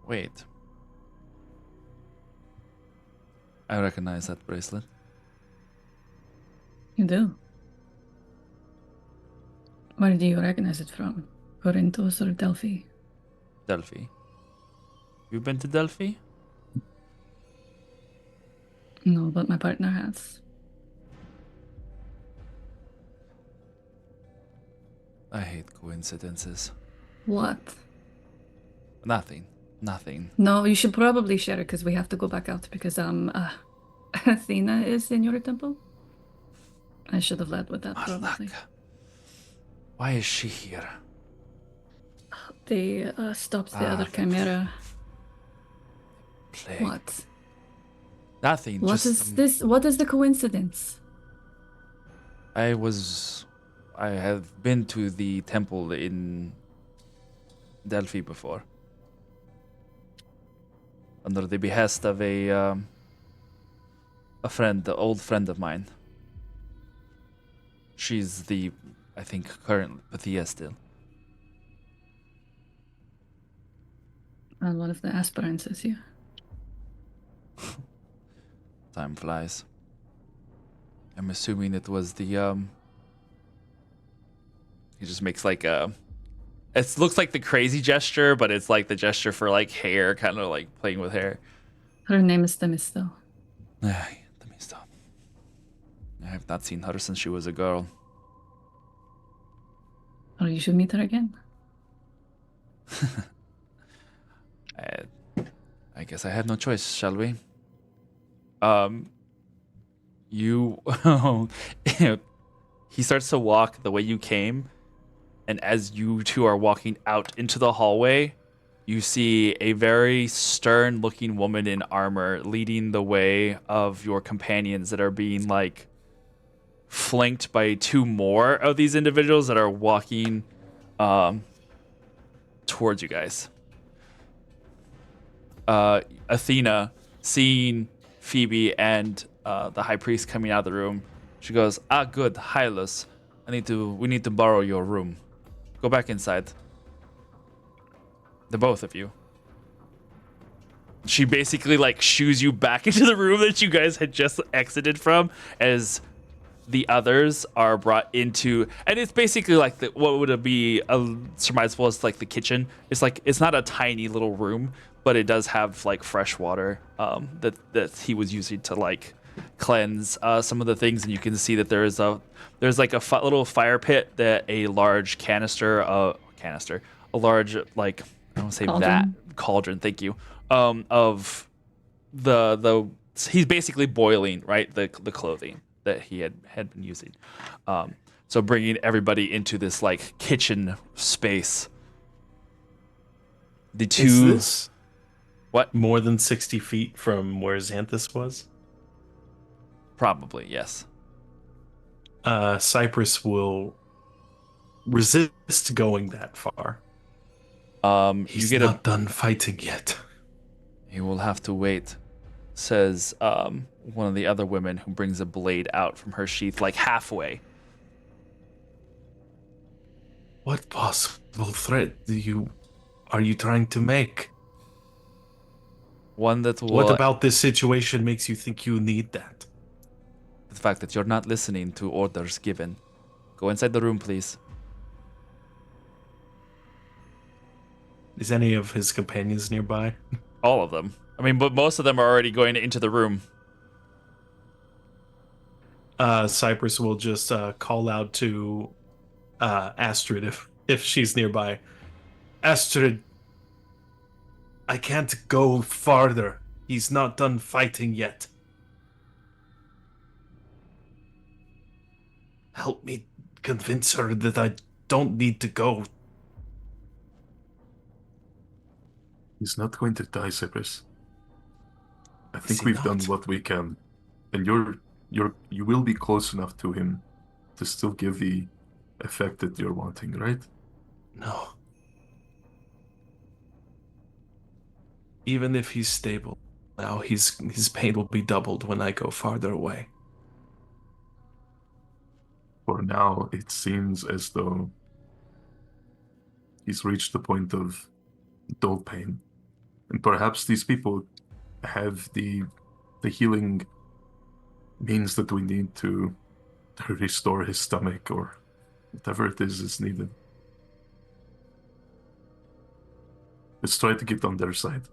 Wait. I recognize that bracelet. You do? Where do you recognize it from? Corinthos or Delphi? Delphi. You've been to Delphi? No, but my partner has. I hate coincidences. What? Nothing. Nothing. No, you should probably share it because we have to go back out because Athena is in your temple. I should have led with that probably. Why is she here? They stopped the other chimera. Plague. What? Nothing. What just, is this? What is the coincidence? I have been to the temple in Delphi before. Under the behest of a friend, an old friend of mine. She's the, I think, current Pathia still. And one of the aspirants is here. Time flies. I'm assuming it was the He just makes like a It looks like the crazy gesture, but it's like the gesture for like hair, kind of like playing with hair. Her name is Themisto. Themisto. I have not seen her since she was a girl. Oh, you should meet her again. I guess I have no choice, shall we? You he starts to walk the way you came, and as you two are walking out into the hallway, you see a very stern looking woman in armor leading the way of your companions that are being like flanked by two more of these individuals that are walking towards you guys. Athena, seeing Phoebe and the high priest coming out of the room, she goes, good, Hylas. We need to borrow your room. Go back inside. The both of you. She basically like shoos you back into the room that you guys had just exited from as the others are brought into, and it's basically like what would be surmisable as like the kitchen. It's like, it's not a tiny little room, but it does have like fresh water that he was using to like cleanse some of the things, and you can see that there's like a little fire pit that a large a large, like, I don't want to say Cauldron. that cauldron, thank you, of the he's basically boiling, right, the clothing that he had been using, so bringing everybody into this like kitchen space. The two Is this what more than 60 feet from where Xanthus was? Probably, yes. Cypress will resist going that far. He's not done fighting yet. He will have to wait, says one of the other women, who brings a blade out from her sheath like halfway. What possible threat are you trying to make? One that will... What about this situation makes you think you need that? The fact that you're not listening to orders given. Go inside the room, please. Is any of his companions nearby? All of them. I mean, but most of them are already going into the room. Cypress will just call out to Astrid if she's nearby. Astrid, I can't go farther. He's not done fighting yet. Help me convince her that I don't need to go. He's not going to die, Cypress. I think we've done what we can, and you will be close enough to him to still give the effect that you're wanting, right? No. Even if he's stable, now his pain will be doubled when I go farther away. For now, it seems as though he's reached the point of dull pain. And perhaps these people have the healing means that we need to restore his stomach or whatever it is needed. Let's try to get on their side.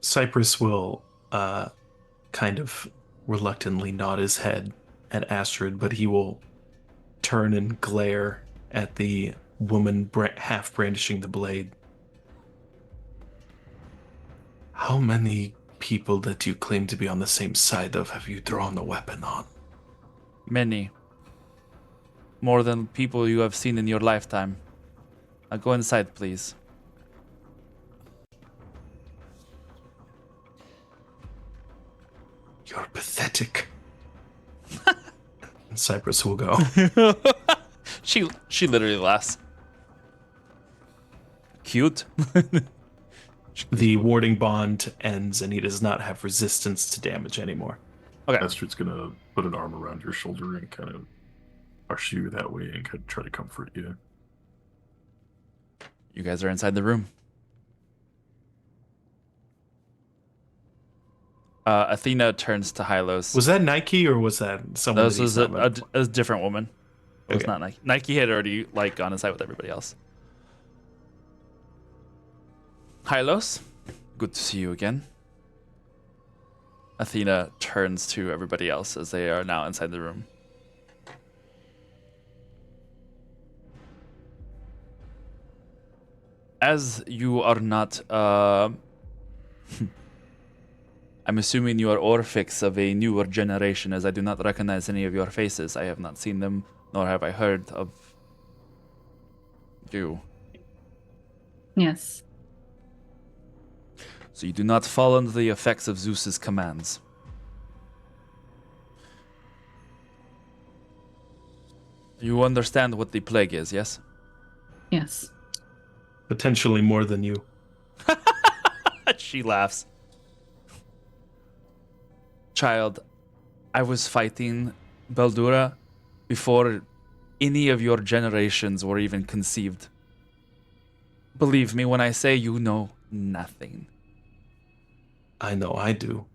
Cypress will kind of reluctantly nod his head at Astrid, but he will turn and glare at the woman half brandishing the blade. How many people that you claim to be on the same side of have you drawn the weapon on? Many. More than people you have seen in your lifetime. Now go inside, please. You're pathetic. And Cypress will go. She literally laughs. Cute. The warding bond ends, and he does not have resistance to damage anymore. Okay. Astrid's gonna put an arm around your shoulder and kind of push you that way and kind of try to comfort you. You guys are inside the room. Athena turns to Hylos. Was that Nike or was that someone? This was a different woman. It was not Nike. Nike had already like gone inside with everybody else. Hylos, good to see you again. Athena turns to everybody else as they are now inside the room. As you are not, I'm assuming you are Orphix of a newer generation, as I do not recognize any of your faces. I have not seen them, nor have I heard of you. Yes. So you do not fall under the effects of Zeus's commands. You understand what the plague is, yes? Yes. Potentially more than you. She laughs. Child, I was fighting Baldura before any of your generations were even conceived. Believe me when I say you know nothing. I know I do.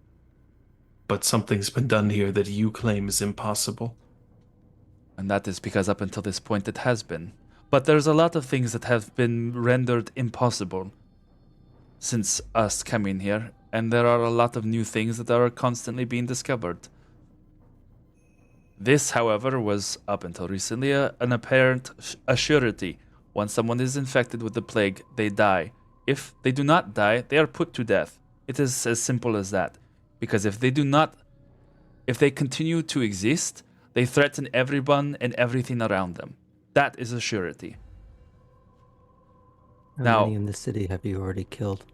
But something's been done here that you claim is impossible. And that is because up until this point it has been. But there's a lot of things that have been rendered impossible since us coming here, and there are a lot of new things that are constantly being discovered. This, however, was up until recently an apparent surety. Once someone is infected with the plague, they die. If they do not die, they are put to death. It is as simple as that. Because if they continue to exist, they threaten everyone and everything around them. That is a surety. How many in the city have you already killed?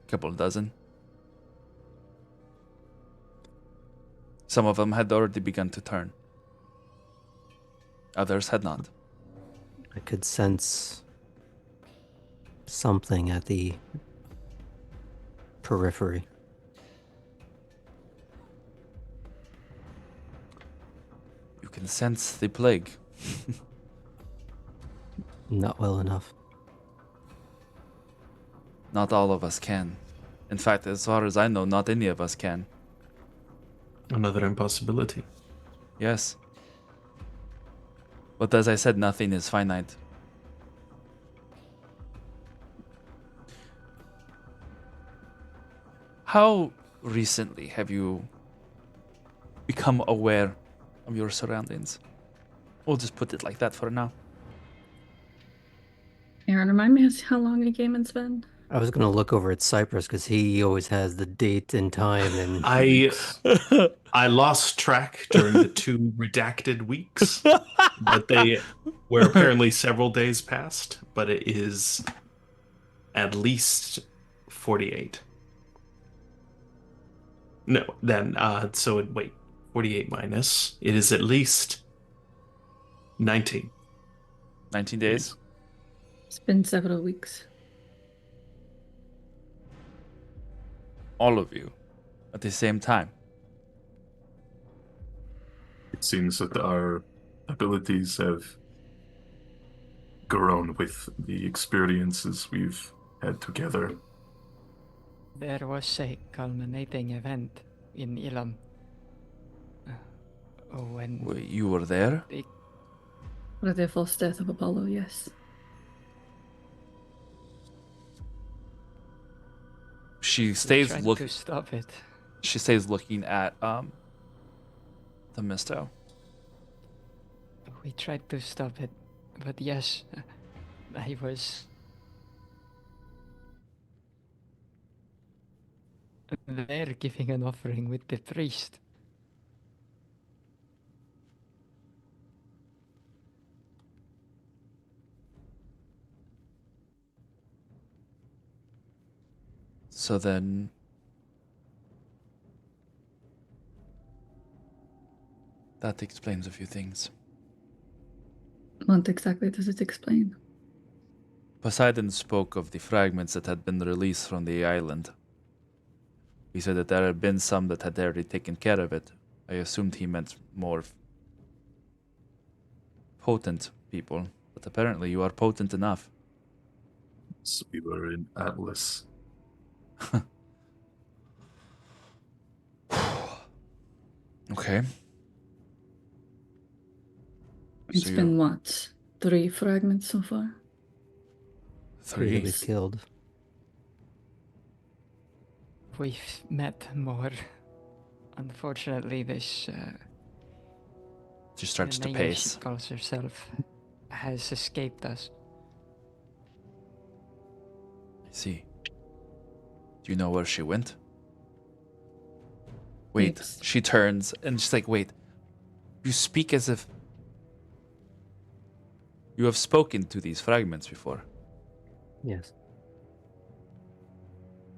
Couple dozen. Some of them had already begun to turn. Others had not. I could sense something at the periphery. You can sense the plague. Not well enough. Not all of us can. In fact, as far as I know, not any of us can. Another impossibility. Yes. But as I said, nothing is finite. How recently have you become aware of your surroundings? We'll just put it like that for now. Aaron, remind me how long a game it's been? I was going to look over at Cypress because he always has the date and time. And I lost track during the 2 redacted weeks, but they were apparently several days past, but it is at least 48. No, then, wait, 48 minus, it is at least 19. 19 days? It's been several weeks. All of you at the same time. It seems that our abilities have grown with the experiences we've had together. There was a culminating event in Ilam. When Wait, you were there? For the false death of Apollo, yes. She stays looking to stop it. She stays looking at the misto. We tried to stop it, but yes, I was there giving an offering with the priest. So then that explains a few things. What exactly does it explain? Poseidon spoke of the fragments that had been released from the island. He said that there had been some that had already taken care of it. I assumed he meant more potent people, but apparently you are potent enough. So we were in Atlas. Okay. It's been what? 3 fragments so far? 3 that we've killed. We've met more. Unfortunately, this She starts to Naya, pace. she calls herself, has escaped us. I see. Do you know where she went? Wait, she turns and she's like, wait. You speak as if you have spoken to these fragments before. Yes.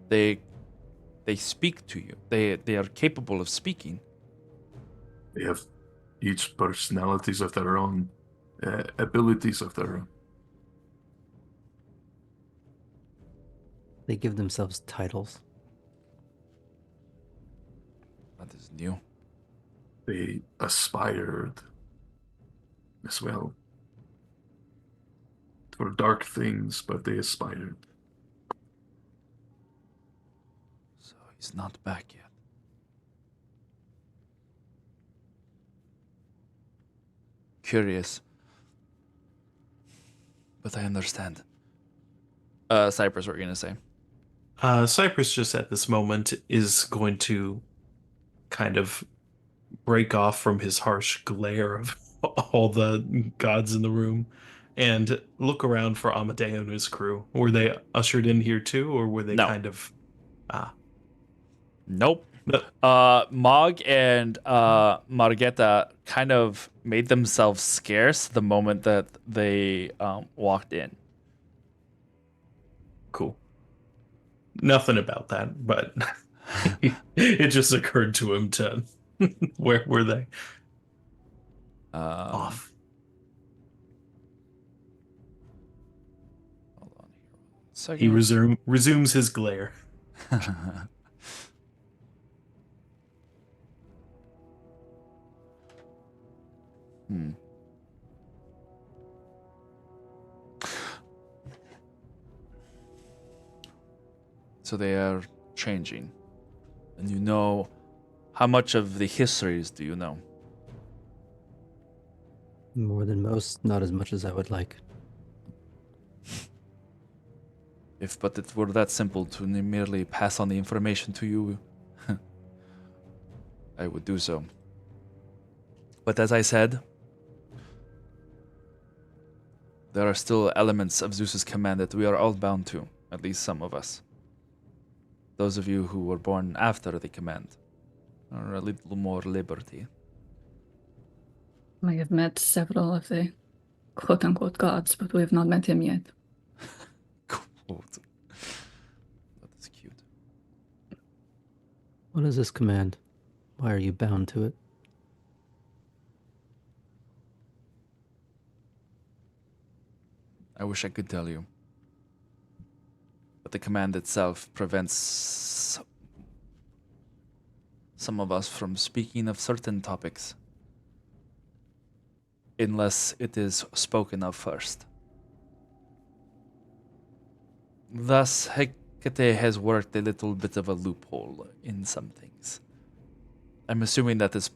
They speak to you. They are capable of speaking. They have each personalities of their own, abilities of their own. They give themselves titles. That is new. They aspired as well for dark things, but they aspired. So he's not back yet. Curious. But I understand. Cypress, what were you going to say? Cypress just at this moment is going to kind of break off from his harsh glare of all the gods in the room and look around for Amadeo and his crew. Were they ushered in here too, or were they kind of... Nope. No. Mog and Margetta kind of made themselves scarce the moment that they walked in. Cool. Nothing about that, but it just occurred to him to... Where were they? Off. Hold on here. He resumes his glare. So they are changing. And you know, how much of the histories do you know? More than most, not as much as I would like. But it were that simple to merely pass on the information to you, I would do so. But as I said, there are still elements of Zeus's command that we are all bound to, at least some of us. Those of you who were born after the command are a little more liberty. I have met several of the quote-unquote gods, but we have not met him yet. Quote. That is cute. What is this command? Why are you bound to it? I wish I could tell you. But the command itself prevents some of us from speaking of certain topics unless it is spoken of first. Thus, Hecate has worked a little bit of a loophole in some things. I'm assuming that is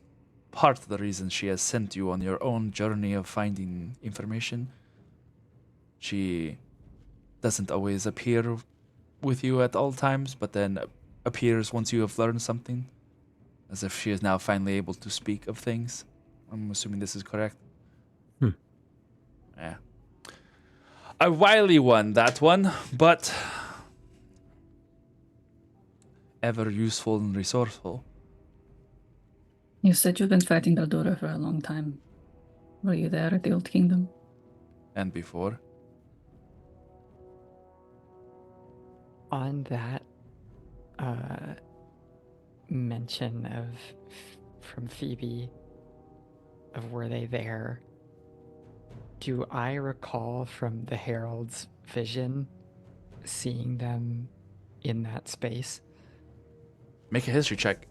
part of the reason she has sent you on your own journey of finding information. She doesn't always appear with you at all times, but then appears once you have learned something, as if she is now finally able to speak of things. I'm assuming this is correct. Yeah. A wily one, that one, but ever useful and resourceful. You said you've been fighting Baldura for a long time. Were you there at the Old Kingdom? And before. On that mention from Phoebe of were they there, do I recall from the Herald's vision seeing them in that space? Make a history check.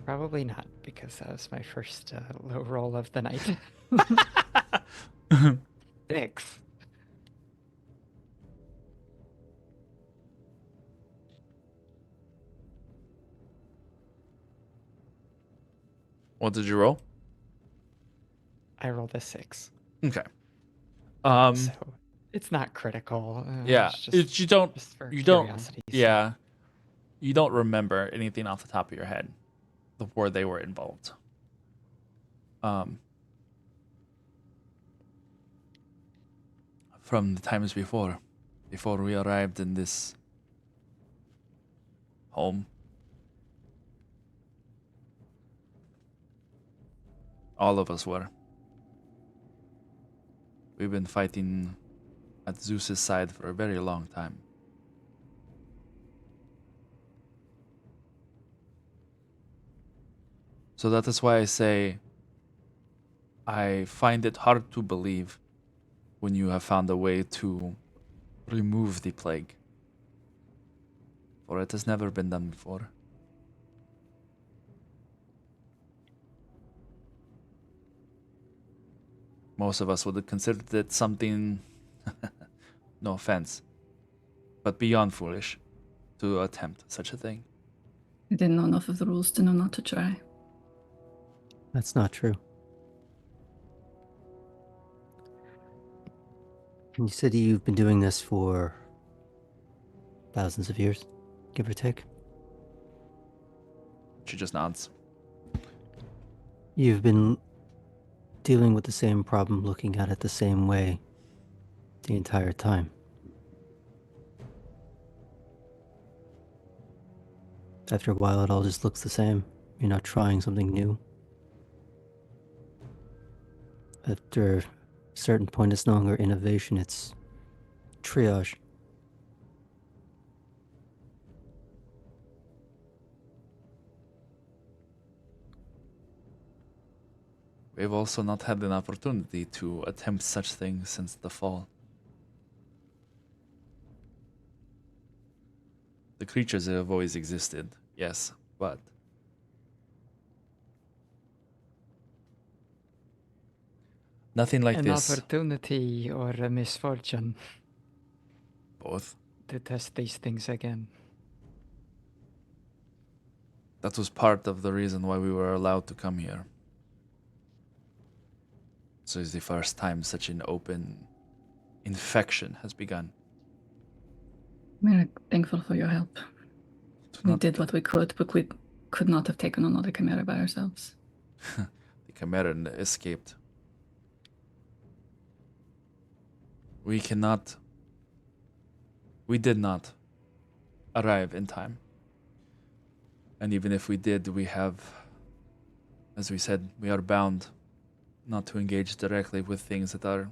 Probably not, because that was my first low roll of the night. 6. What did you roll? I rolled a 6. Okay. So it's not critical. Yeah, It's just, you don't. just for You don't. curiosity's sake. Yeah, you don't remember anything off the top of your head, where they were involved. From the times before we arrived in this home. All of us were. We've been fighting at Zeus's side for a very long time. So that is why I say I find it hard to believe when you have found a way to remove the plague. For it has never been done before. Most of us would have considered it something, no offense, but beyond foolish to attempt such a thing. I didn't know enough of the rules to know not to try. That's not true. You said you've been doing this for thousands of years, give or take. She just nods. You've been dealing with the same problem, looking at it the same way the entire time. After a while, it all just looks the same. You're not trying something new. After a certain point, it's no longer innovation, it's triage. We've also not had an opportunity to attempt such things since the fall. The creatures have always existed, yes, but nothing like An this. opportunity or a misfortune Both. to test these things again. That was part of the reason why we were allowed to come here. So it's the first time such an open infection has begun. We're thankful for your help. We did what we could, but we could not have taken another chimera by ourselves. The chimera escaped. We did not arrive in time. And even if we did, we have, as we said, we are bound not to engage directly with things that are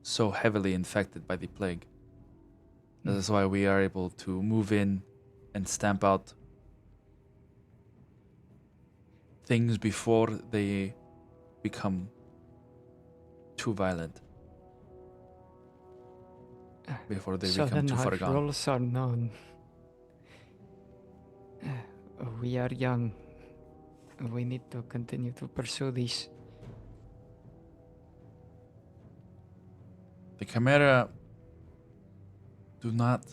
so heavily infected by the plague. That is why we are able to move in and stamp out things before they become too violent. Before they become too far So gone. the rules are known. We are young. We need to continue to pursue these. The chimera do not.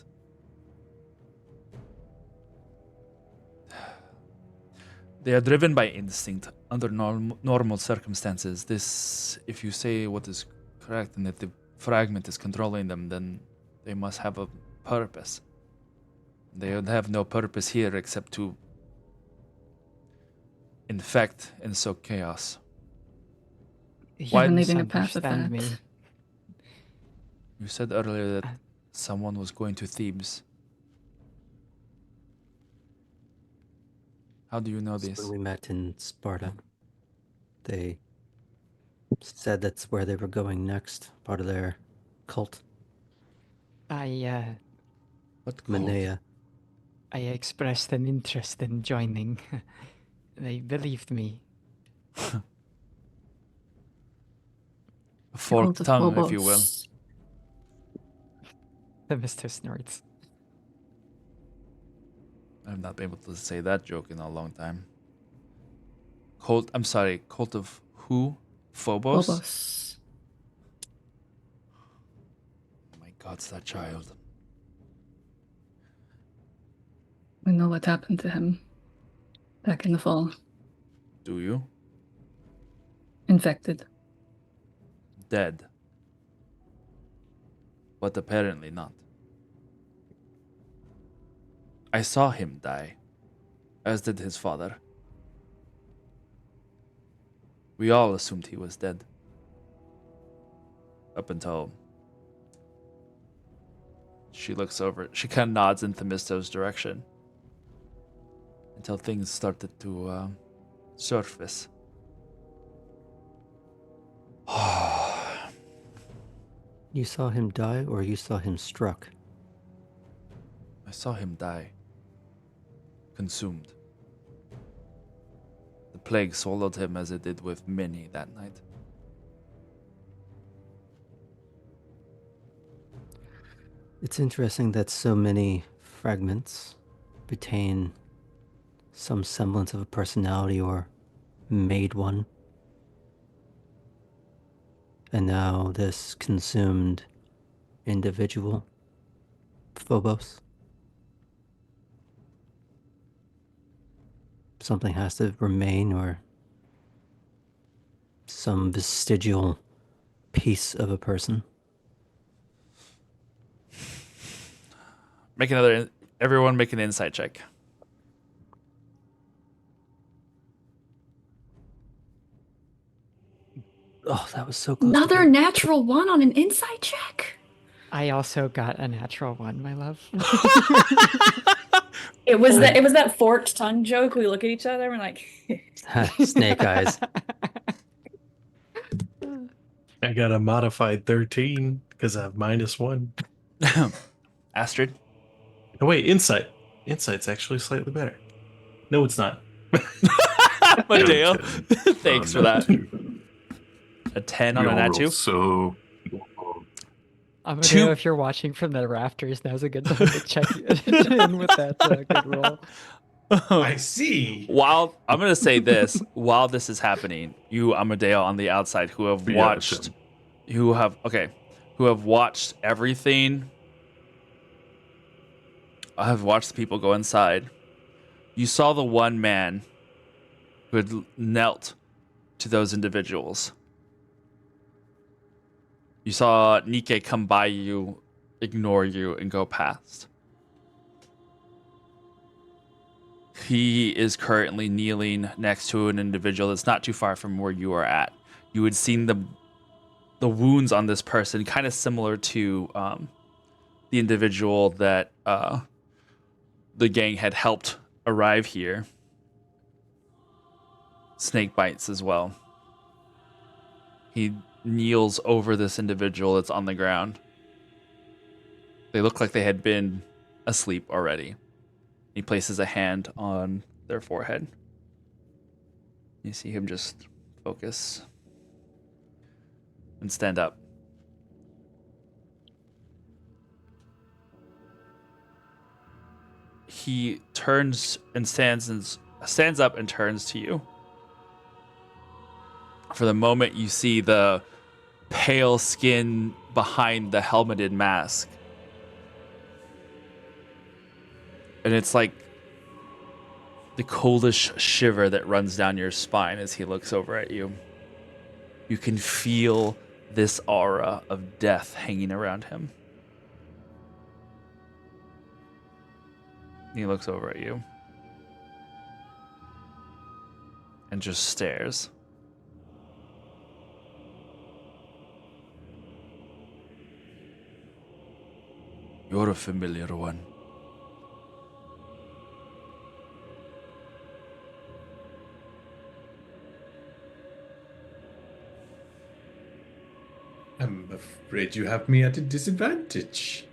They are driven by instinct under normal circumstances. This, if you say what is correct and if the fragment is controlling them, then they must have a purpose. They would have no purpose here except to infect and sow chaos. You're leaving a path of that. Me. You said earlier that someone was going to Thebes. How do you know this? When we met in Sparta, they said that's where they were going next, part of their cult. What cult? Manea. I expressed an interest in joining. They believed me. A forked tongue, if you will. The Mr. Snorts. I've not been able to say that joke in a long time. Cult of who? Phobos? Phobos. Oh my God, it's that child. We know what happened to him back in the fall. Do you? Infected. Dead. But apparently not. I saw him die, as did his father. We all assumed he was dead. Up until she looks over. She kind of nods in Themisto's direction. Until things started to surface. You saw him die, or you saw him struck? I saw him die. Consumed. The plague swallowed him as it did with many that night. It's interesting that so many fragments retain some semblance of a personality or made one. And now this consumed individual, Phobos. Something has to remain, or some vestigial piece of a person. Everyone make an insight check. Oh, that was so close. Another natural one on an insight check? I also got a natural one, my love. It was that forked tongue joke. We look at each other and we're like, Snake eyes. I got a modified 13 because I have -1. Astrid? Oh, wait, insight. Insight's actually slightly better. No, it's not. Mateo, thanks for that. A 10 on a nat 2? So, Amadeo, if you're watching from the rafters, now's a good time to check in with that good roll. I see. While I'm gonna say this, while this is happening, you Amadeo on the outside who have watched everything. I have watched the people go inside. You saw the one man who had knelt to those individuals. You saw Nike come by you, ignore you, and go past. He is currently kneeling next to an individual that's not too far from where you are at. You had seen the wounds on this person, kind of similar to the individual that the gang had helped arrive here. Snake bites as well. He kneels over this individual that's on the ground. They look like they had been asleep already. He places a hand on their forehead. You see him just focus and stand up. He turns and stands up and turns to you. For the moment, you see the pale skin behind the helmeted mask. And it's like the coldest shiver that runs down your spine as he looks over at you. You can feel this aura of death hanging around him. He looks over at you and just stares. You're a familiar one. I'm afraid you have me at a disadvantage.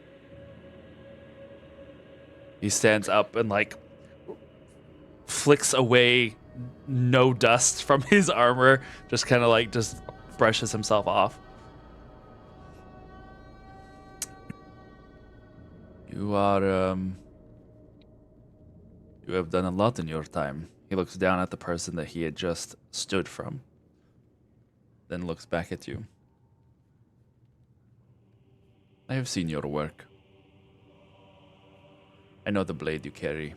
He stands up and flicks away no dust from his armor, just kind of just brushes himself off. You have done a lot in your time. He looks down at the person that he had just stood from, then looks back at you. I have seen your work. I know the blade you carry.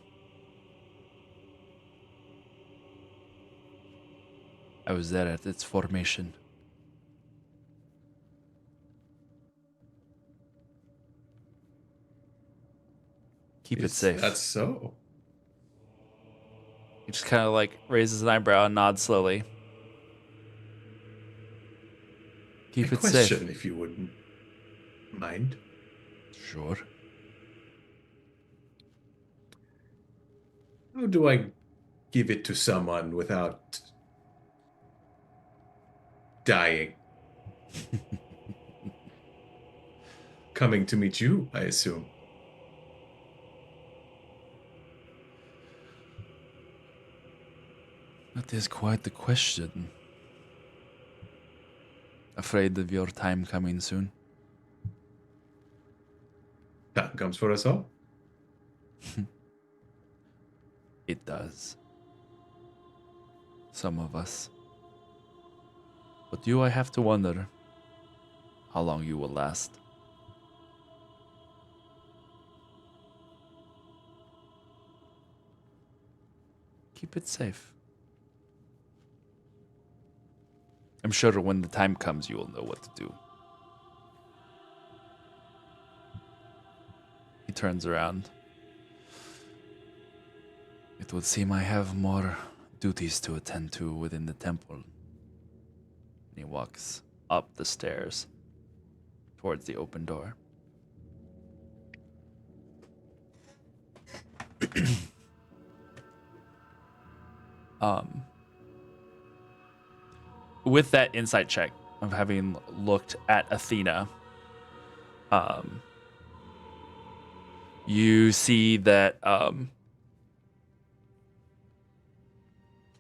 I was there at its formation. Keep it safe. That's so. He just kind of like raises an eyebrow and nods slowly. Keep A it question, safe. if you wouldn't mind. Sure. How do I give it to someone without dying? Coming to meet you, I assume. That is quite the question. Afraid of your time coming soon? Time comes for us all. It does. Some of us. But you, I have to wonder how long you will last. Keep it safe. I'm sure when the time comes, you will know what to do. He turns around. It would seem I have more duties to attend to within the temple. And he walks up the stairs towards the open door. With that insight check of having looked at Athena, you see that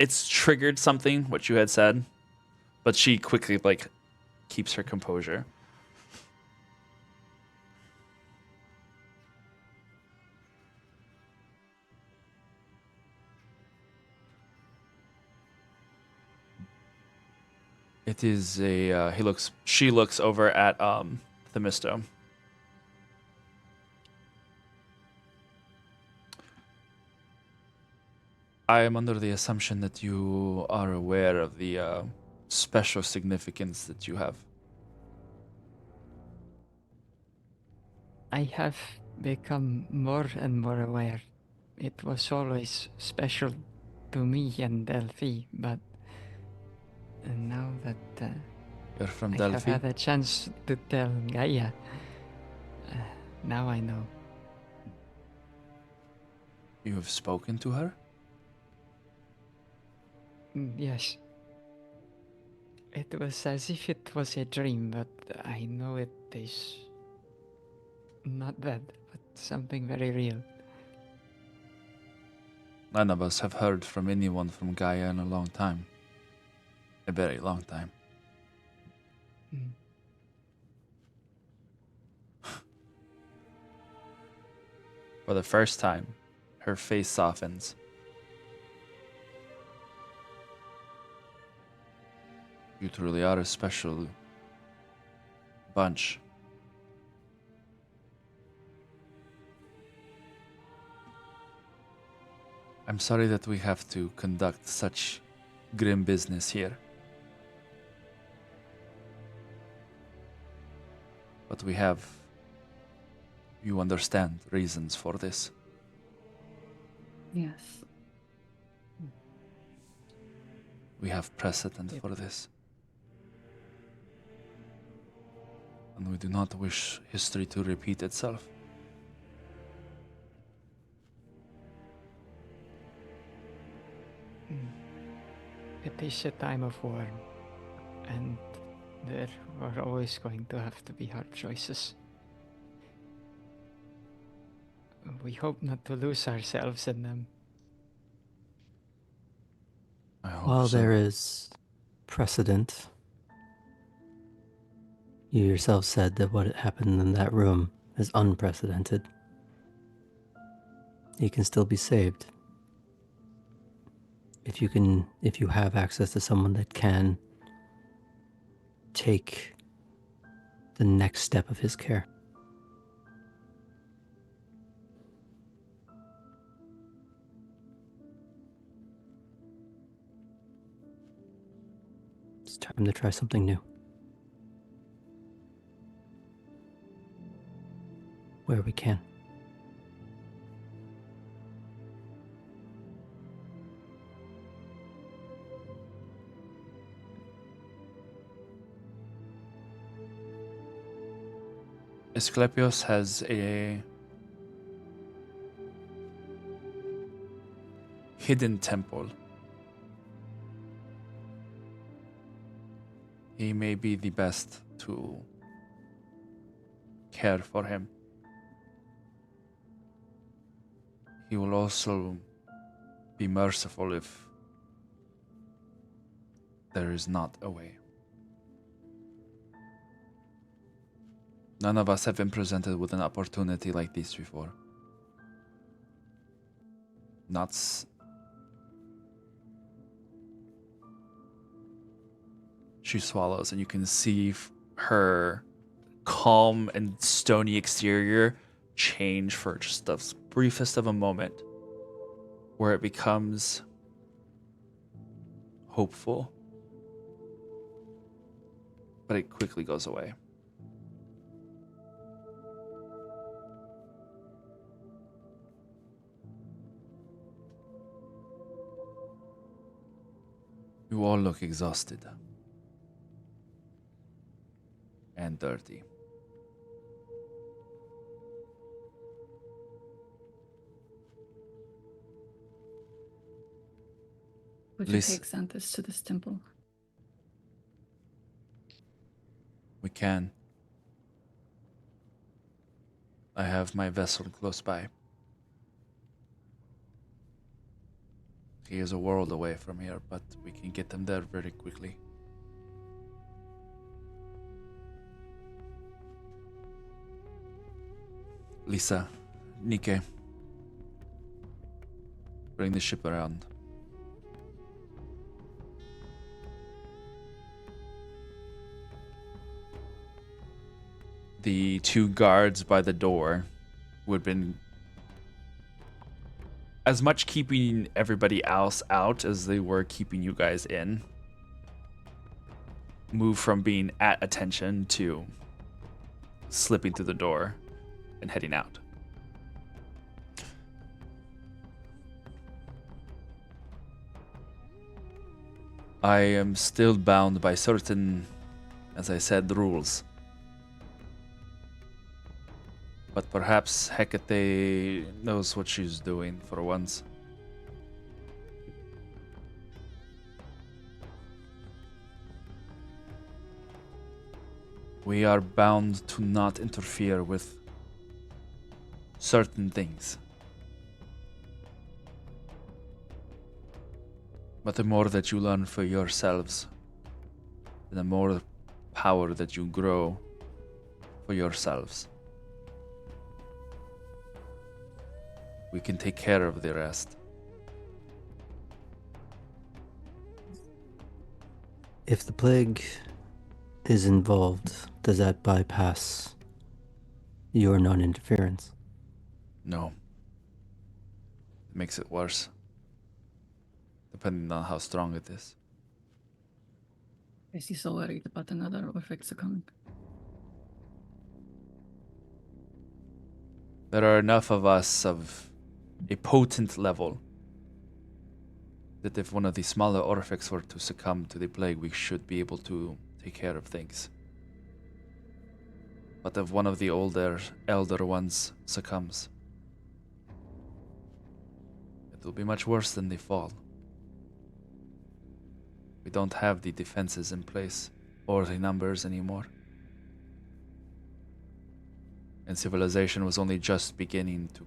it's triggered something, what you had said, but she quickly keeps her composure. It is a she looks over at Themisto. I am under the assumption that you are aware of the special significance that you have. I have become more and more aware. It was always special to me and Delphi, but now that You're from I Delphi? have had a chance to tell Gaia, now I know. You have spoken to her? Yes. It was as if it was a dream, but I know it is not that, but something very real. None of us have heard from anyone from Gaia in a long time. A very long time. For the first time, her face softens. You truly are a special bunch. I'm sorry that we have to conduct such grim business here. But we have, you understand, reasons for this. Yes. We have precedent for this. And we do not wish history to repeat itself. It is a time of war, and there are always going to have to be hard choices. We hope not to lose ourselves in them. I hope While so. there is precedent, you yourself said that what happened in that room is unprecedented. You can still be saved. If you have access to someone that can take the next step of his care. It's time to try something new. Where we can. Asclepios has a hidden temple. He may be the best to care for him. He will also be merciful if there is not a way. None of us have been presented with an opportunity like this before. She swallows, and you can see her calm and stony exterior change for just the briefest of a moment, where it becomes hopeful, but it quickly goes away. You all look exhausted and dirty. Would you take Xanthus to this temple? We can. I have my vessel close by. He is a world away from here, but we can get them there very quickly. Lisa, Nike, bring the ship around. The two guards by the door who had been as much keeping everybody else out as they were keeping you guys in, move from being at attention to slipping through the door and heading out. I am still bound by certain, as I said, rules. But perhaps Hecate knows what she's doing for once. We are bound to not interfere with certain things. But the more that you learn for yourselves, the more power that you grow for yourselves. We can take care of the rest. If the plague is involved, does that bypass your non-interference? No. It makes it worse. Depending on how strong it is. Is he so worried about another effects coming? There are enough of us of a potent level that if one of the smaller Orphics were to succumb to the plague, we should be able to take care of things. But if one of the elder ones succumbs, it will be much worse than the fall. We don't have the defenses in place or the numbers anymore. And civilization was only just beginning to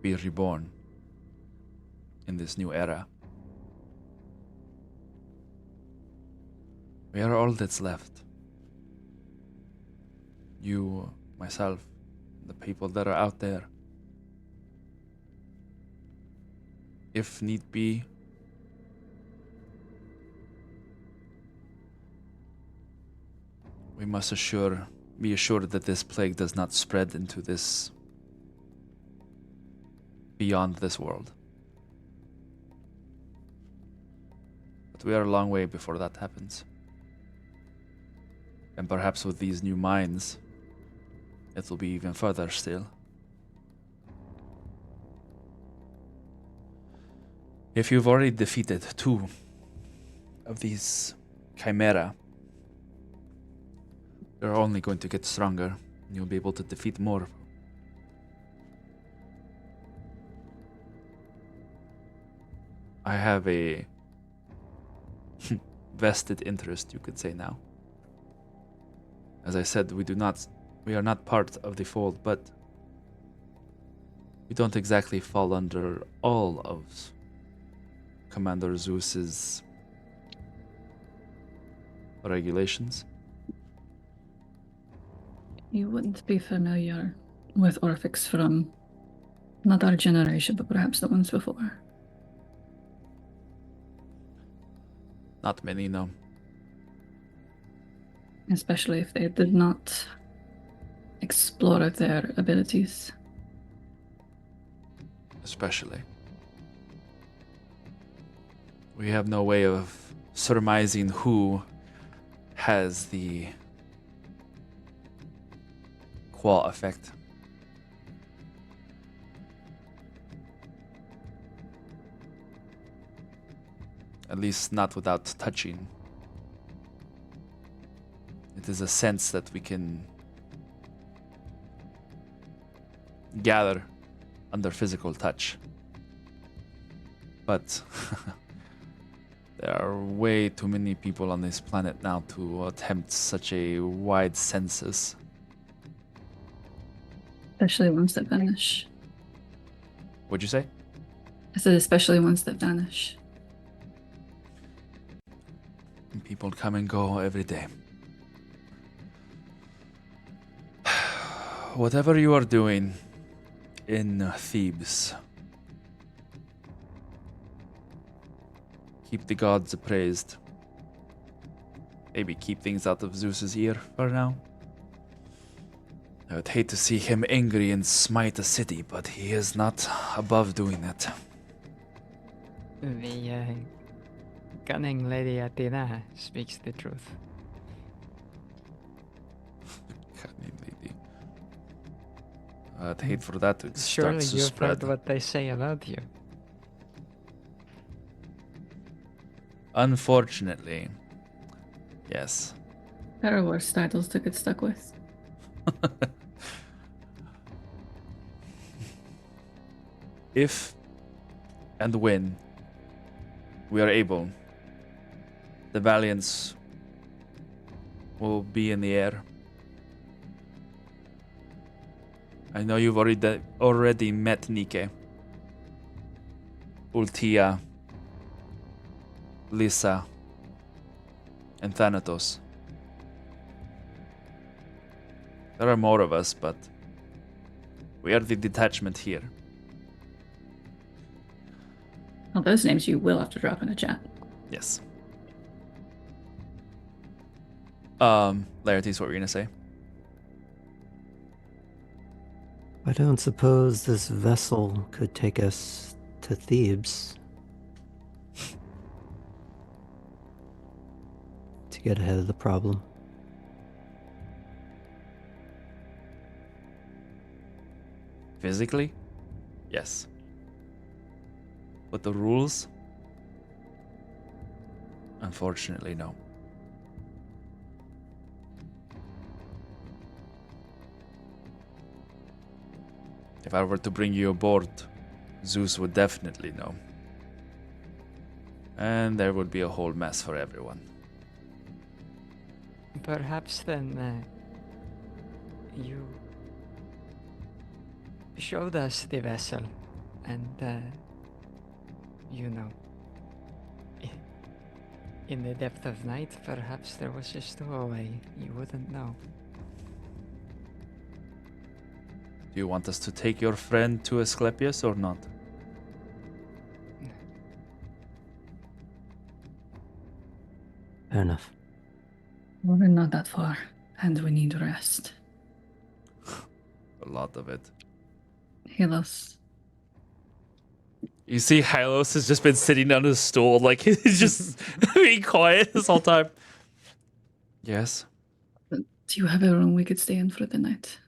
be reborn in this new era. We are all that's left. You, myself, the people that are out there. If need be, we must be assured that this plague does not spread into this beyond this world. But But we are a long way before that happens. And perhaps with these new mines, it will be even further still. If you've already defeated 2 of these Chimera, you're only going to get stronger, and you'll be able to defeat more. I have a vested interest, you could say now. As I said, we are not part of the fold, but we don't exactly fall under all of Commander Zeus's regulations. You wouldn't be familiar with Orphix from not our generation, but perhaps the ones before. Not many, no. Especially if they did not explore their abilities. Especially. We have no way of surmising who has the qual effect. At least not without touching. It is a sense that we can gather under physical touch. But there are way too many people on this planet now to attempt such a wide census. Especially ones that vanish. What'd you say? I said especially ones that vanish. People come and go every day. Whatever you are doing in Thebes, keep the gods appraised. Maybe keep things out of Zeus's ear for now. I would hate to see him angry and smite a city, but he is not above doing it. The cunning Lady Athena speaks the truth. Cunning lady. I'd hate for that to Surely start to you've spread. heard what they say about you. Unfortunately, yes. There are worse titles to get stuck with. If and when we are able, the Valiants will be in the air. I know you've already met Nike, Ultia, Lisa, and Thanatos. There are more of us, but we are the detachment here. Well, those names you will have to drop in a chat. Yes. Laertes, what were you gonna say? I don't suppose this vessel could take us to Thebes to get ahead of the problem. Physically? Yes. But the rules? Unfortunately, no. If I were to bring you aboard, Zeus would definitely know. And there would be a whole mess for everyone. Perhaps then you showed us the vessel, and you know, in the depth of night, perhaps there was a stowaway. You wouldn't know. Do you want us to take your friend to Asclepius or not? Fair enough. Well, we're not that far, and we need rest. A lot of it. Heal us. You see Hylos has just been sitting on his stool, like he's just being quiet this whole time. Yes? Do you have a room we could stay in for the night?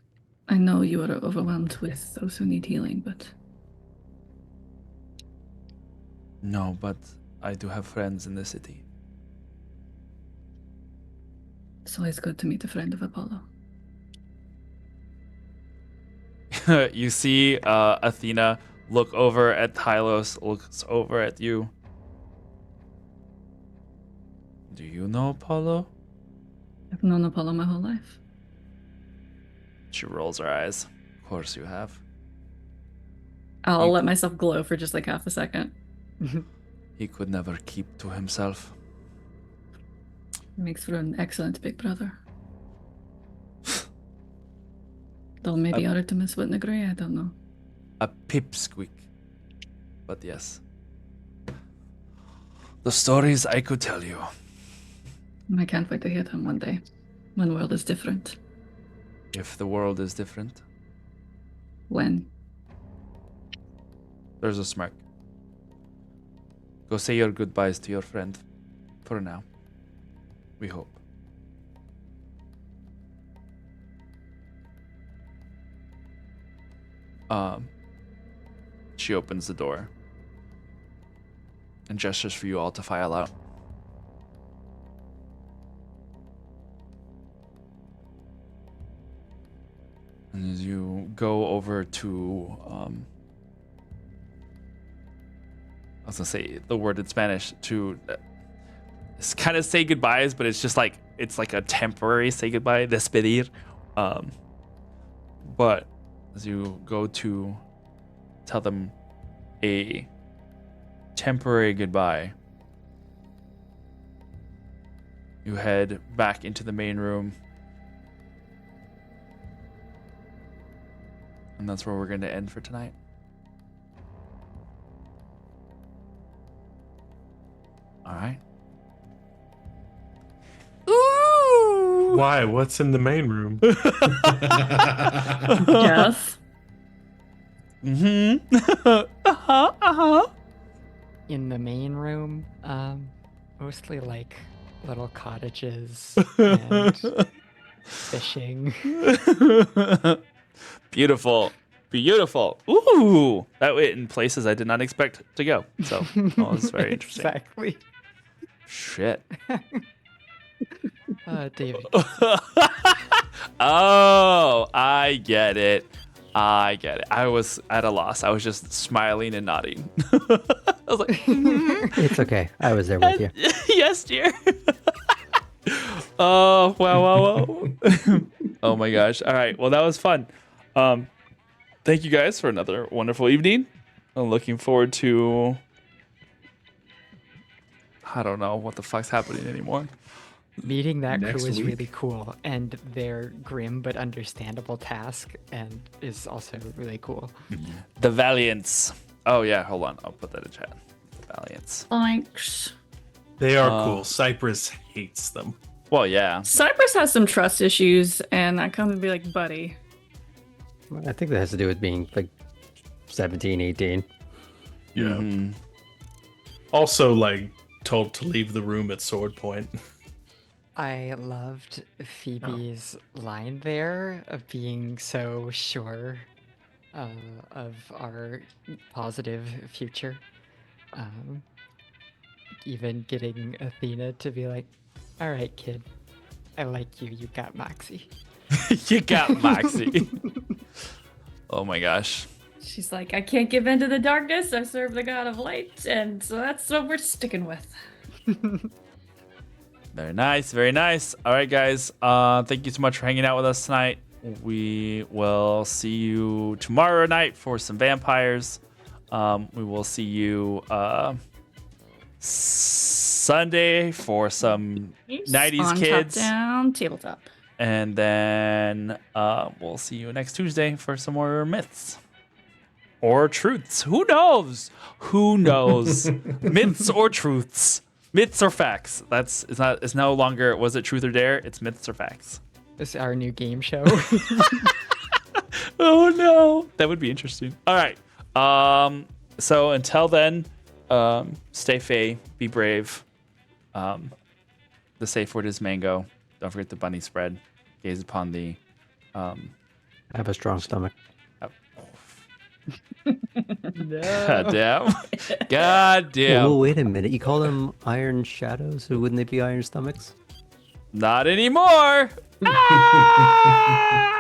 I know you are overwhelmed with those who need healing, but... No, but I do have friends in the city. It's always good to meet a friend of Apollo. You see Athena look over at Hylos, looks over at you. Do you know Apollo? I've known Apollo my whole life. She rolls her eyes. Of course you have. I'll let myself glow for just like half a second. He could never keep to himself. Makes for an excellent big brother. Though maybe Artemis wouldn't agree, I don't know. A pipsqueak. But yes. The stories I could tell you. I can't wait to hear them one day. When the world is different. If the world is different. When? There's a smirk. Go say your goodbyes to your friend. For now. We hope. She opens the door and gestures for you all to file out. And as you go over to, I was gonna say the word in Spanish, to kind of say goodbyes, but it's just like, it's like a temporary say goodbye, despedir. But as you go to tell them a temporary goodbye, you head back into the main room. And that's where we're going to end for tonight. All right. Ooh! Why? What's in the main room? Yes. In the main room, mostly like little cottages and fishing. Beautiful. Beautiful. Ooh! That went in places I did not expect to go. So, that was very interesting. Exactly. Shit. David. Oh, I get it. I get it. I was at a loss. I was just smiling and nodding. I was like, It's okay. I was there with you. yes, dear. Oh, wow. Oh my gosh. All right. Well, that was fun. Thank you guys for another wonderful evening. I'm looking forward to, I don't know what the fuck's happening anymore. Meeting that Next crew is week. really cool, and their grim but understandable task and is also really cool. The Valiants. Oh yeah, hold on. I'll put that in chat. Valiants. Thanks. They are cool. Cypress hates them. Well, yeah. Cypress has some trust issues, and I come to be like, buddy. I think that has to do with being like 17, 18. Yeah. Mm-hmm. Also, like, told to leave the room at sword point. I loved Phoebe's line there of being so sure of our positive future. Even getting Athena to be like, all right, kid, I like you. You got Moxie. You got Moxie. Oh my gosh. She's like, I can't give in to the darkness. I serve the god of light, and so that's what we're sticking with. Very nice. Very nice. All right, guys. Thank you so much for hanging out with us tonight. We will see you tomorrow night for some vampires. We will see you Sunday for some 90s On kids. Top down, tabletop. And then we'll see you next Tuesday for some more myths. Or truths. Who knows? Who knows? Myths or truths. Myths or facts. It's no longer was it truth or dare? It's myths or facts. This is our new game show. Oh no. That would be interesting. All right. So until then, stay fey, be brave. The safe word is mango. Don't forget the bunny spread. Gaze upon the. Have a strong stomach. God damn. God damn. Well, wait a minute. You call them iron shadows, so wouldn't they be iron stomachs? Not anymore. Ah!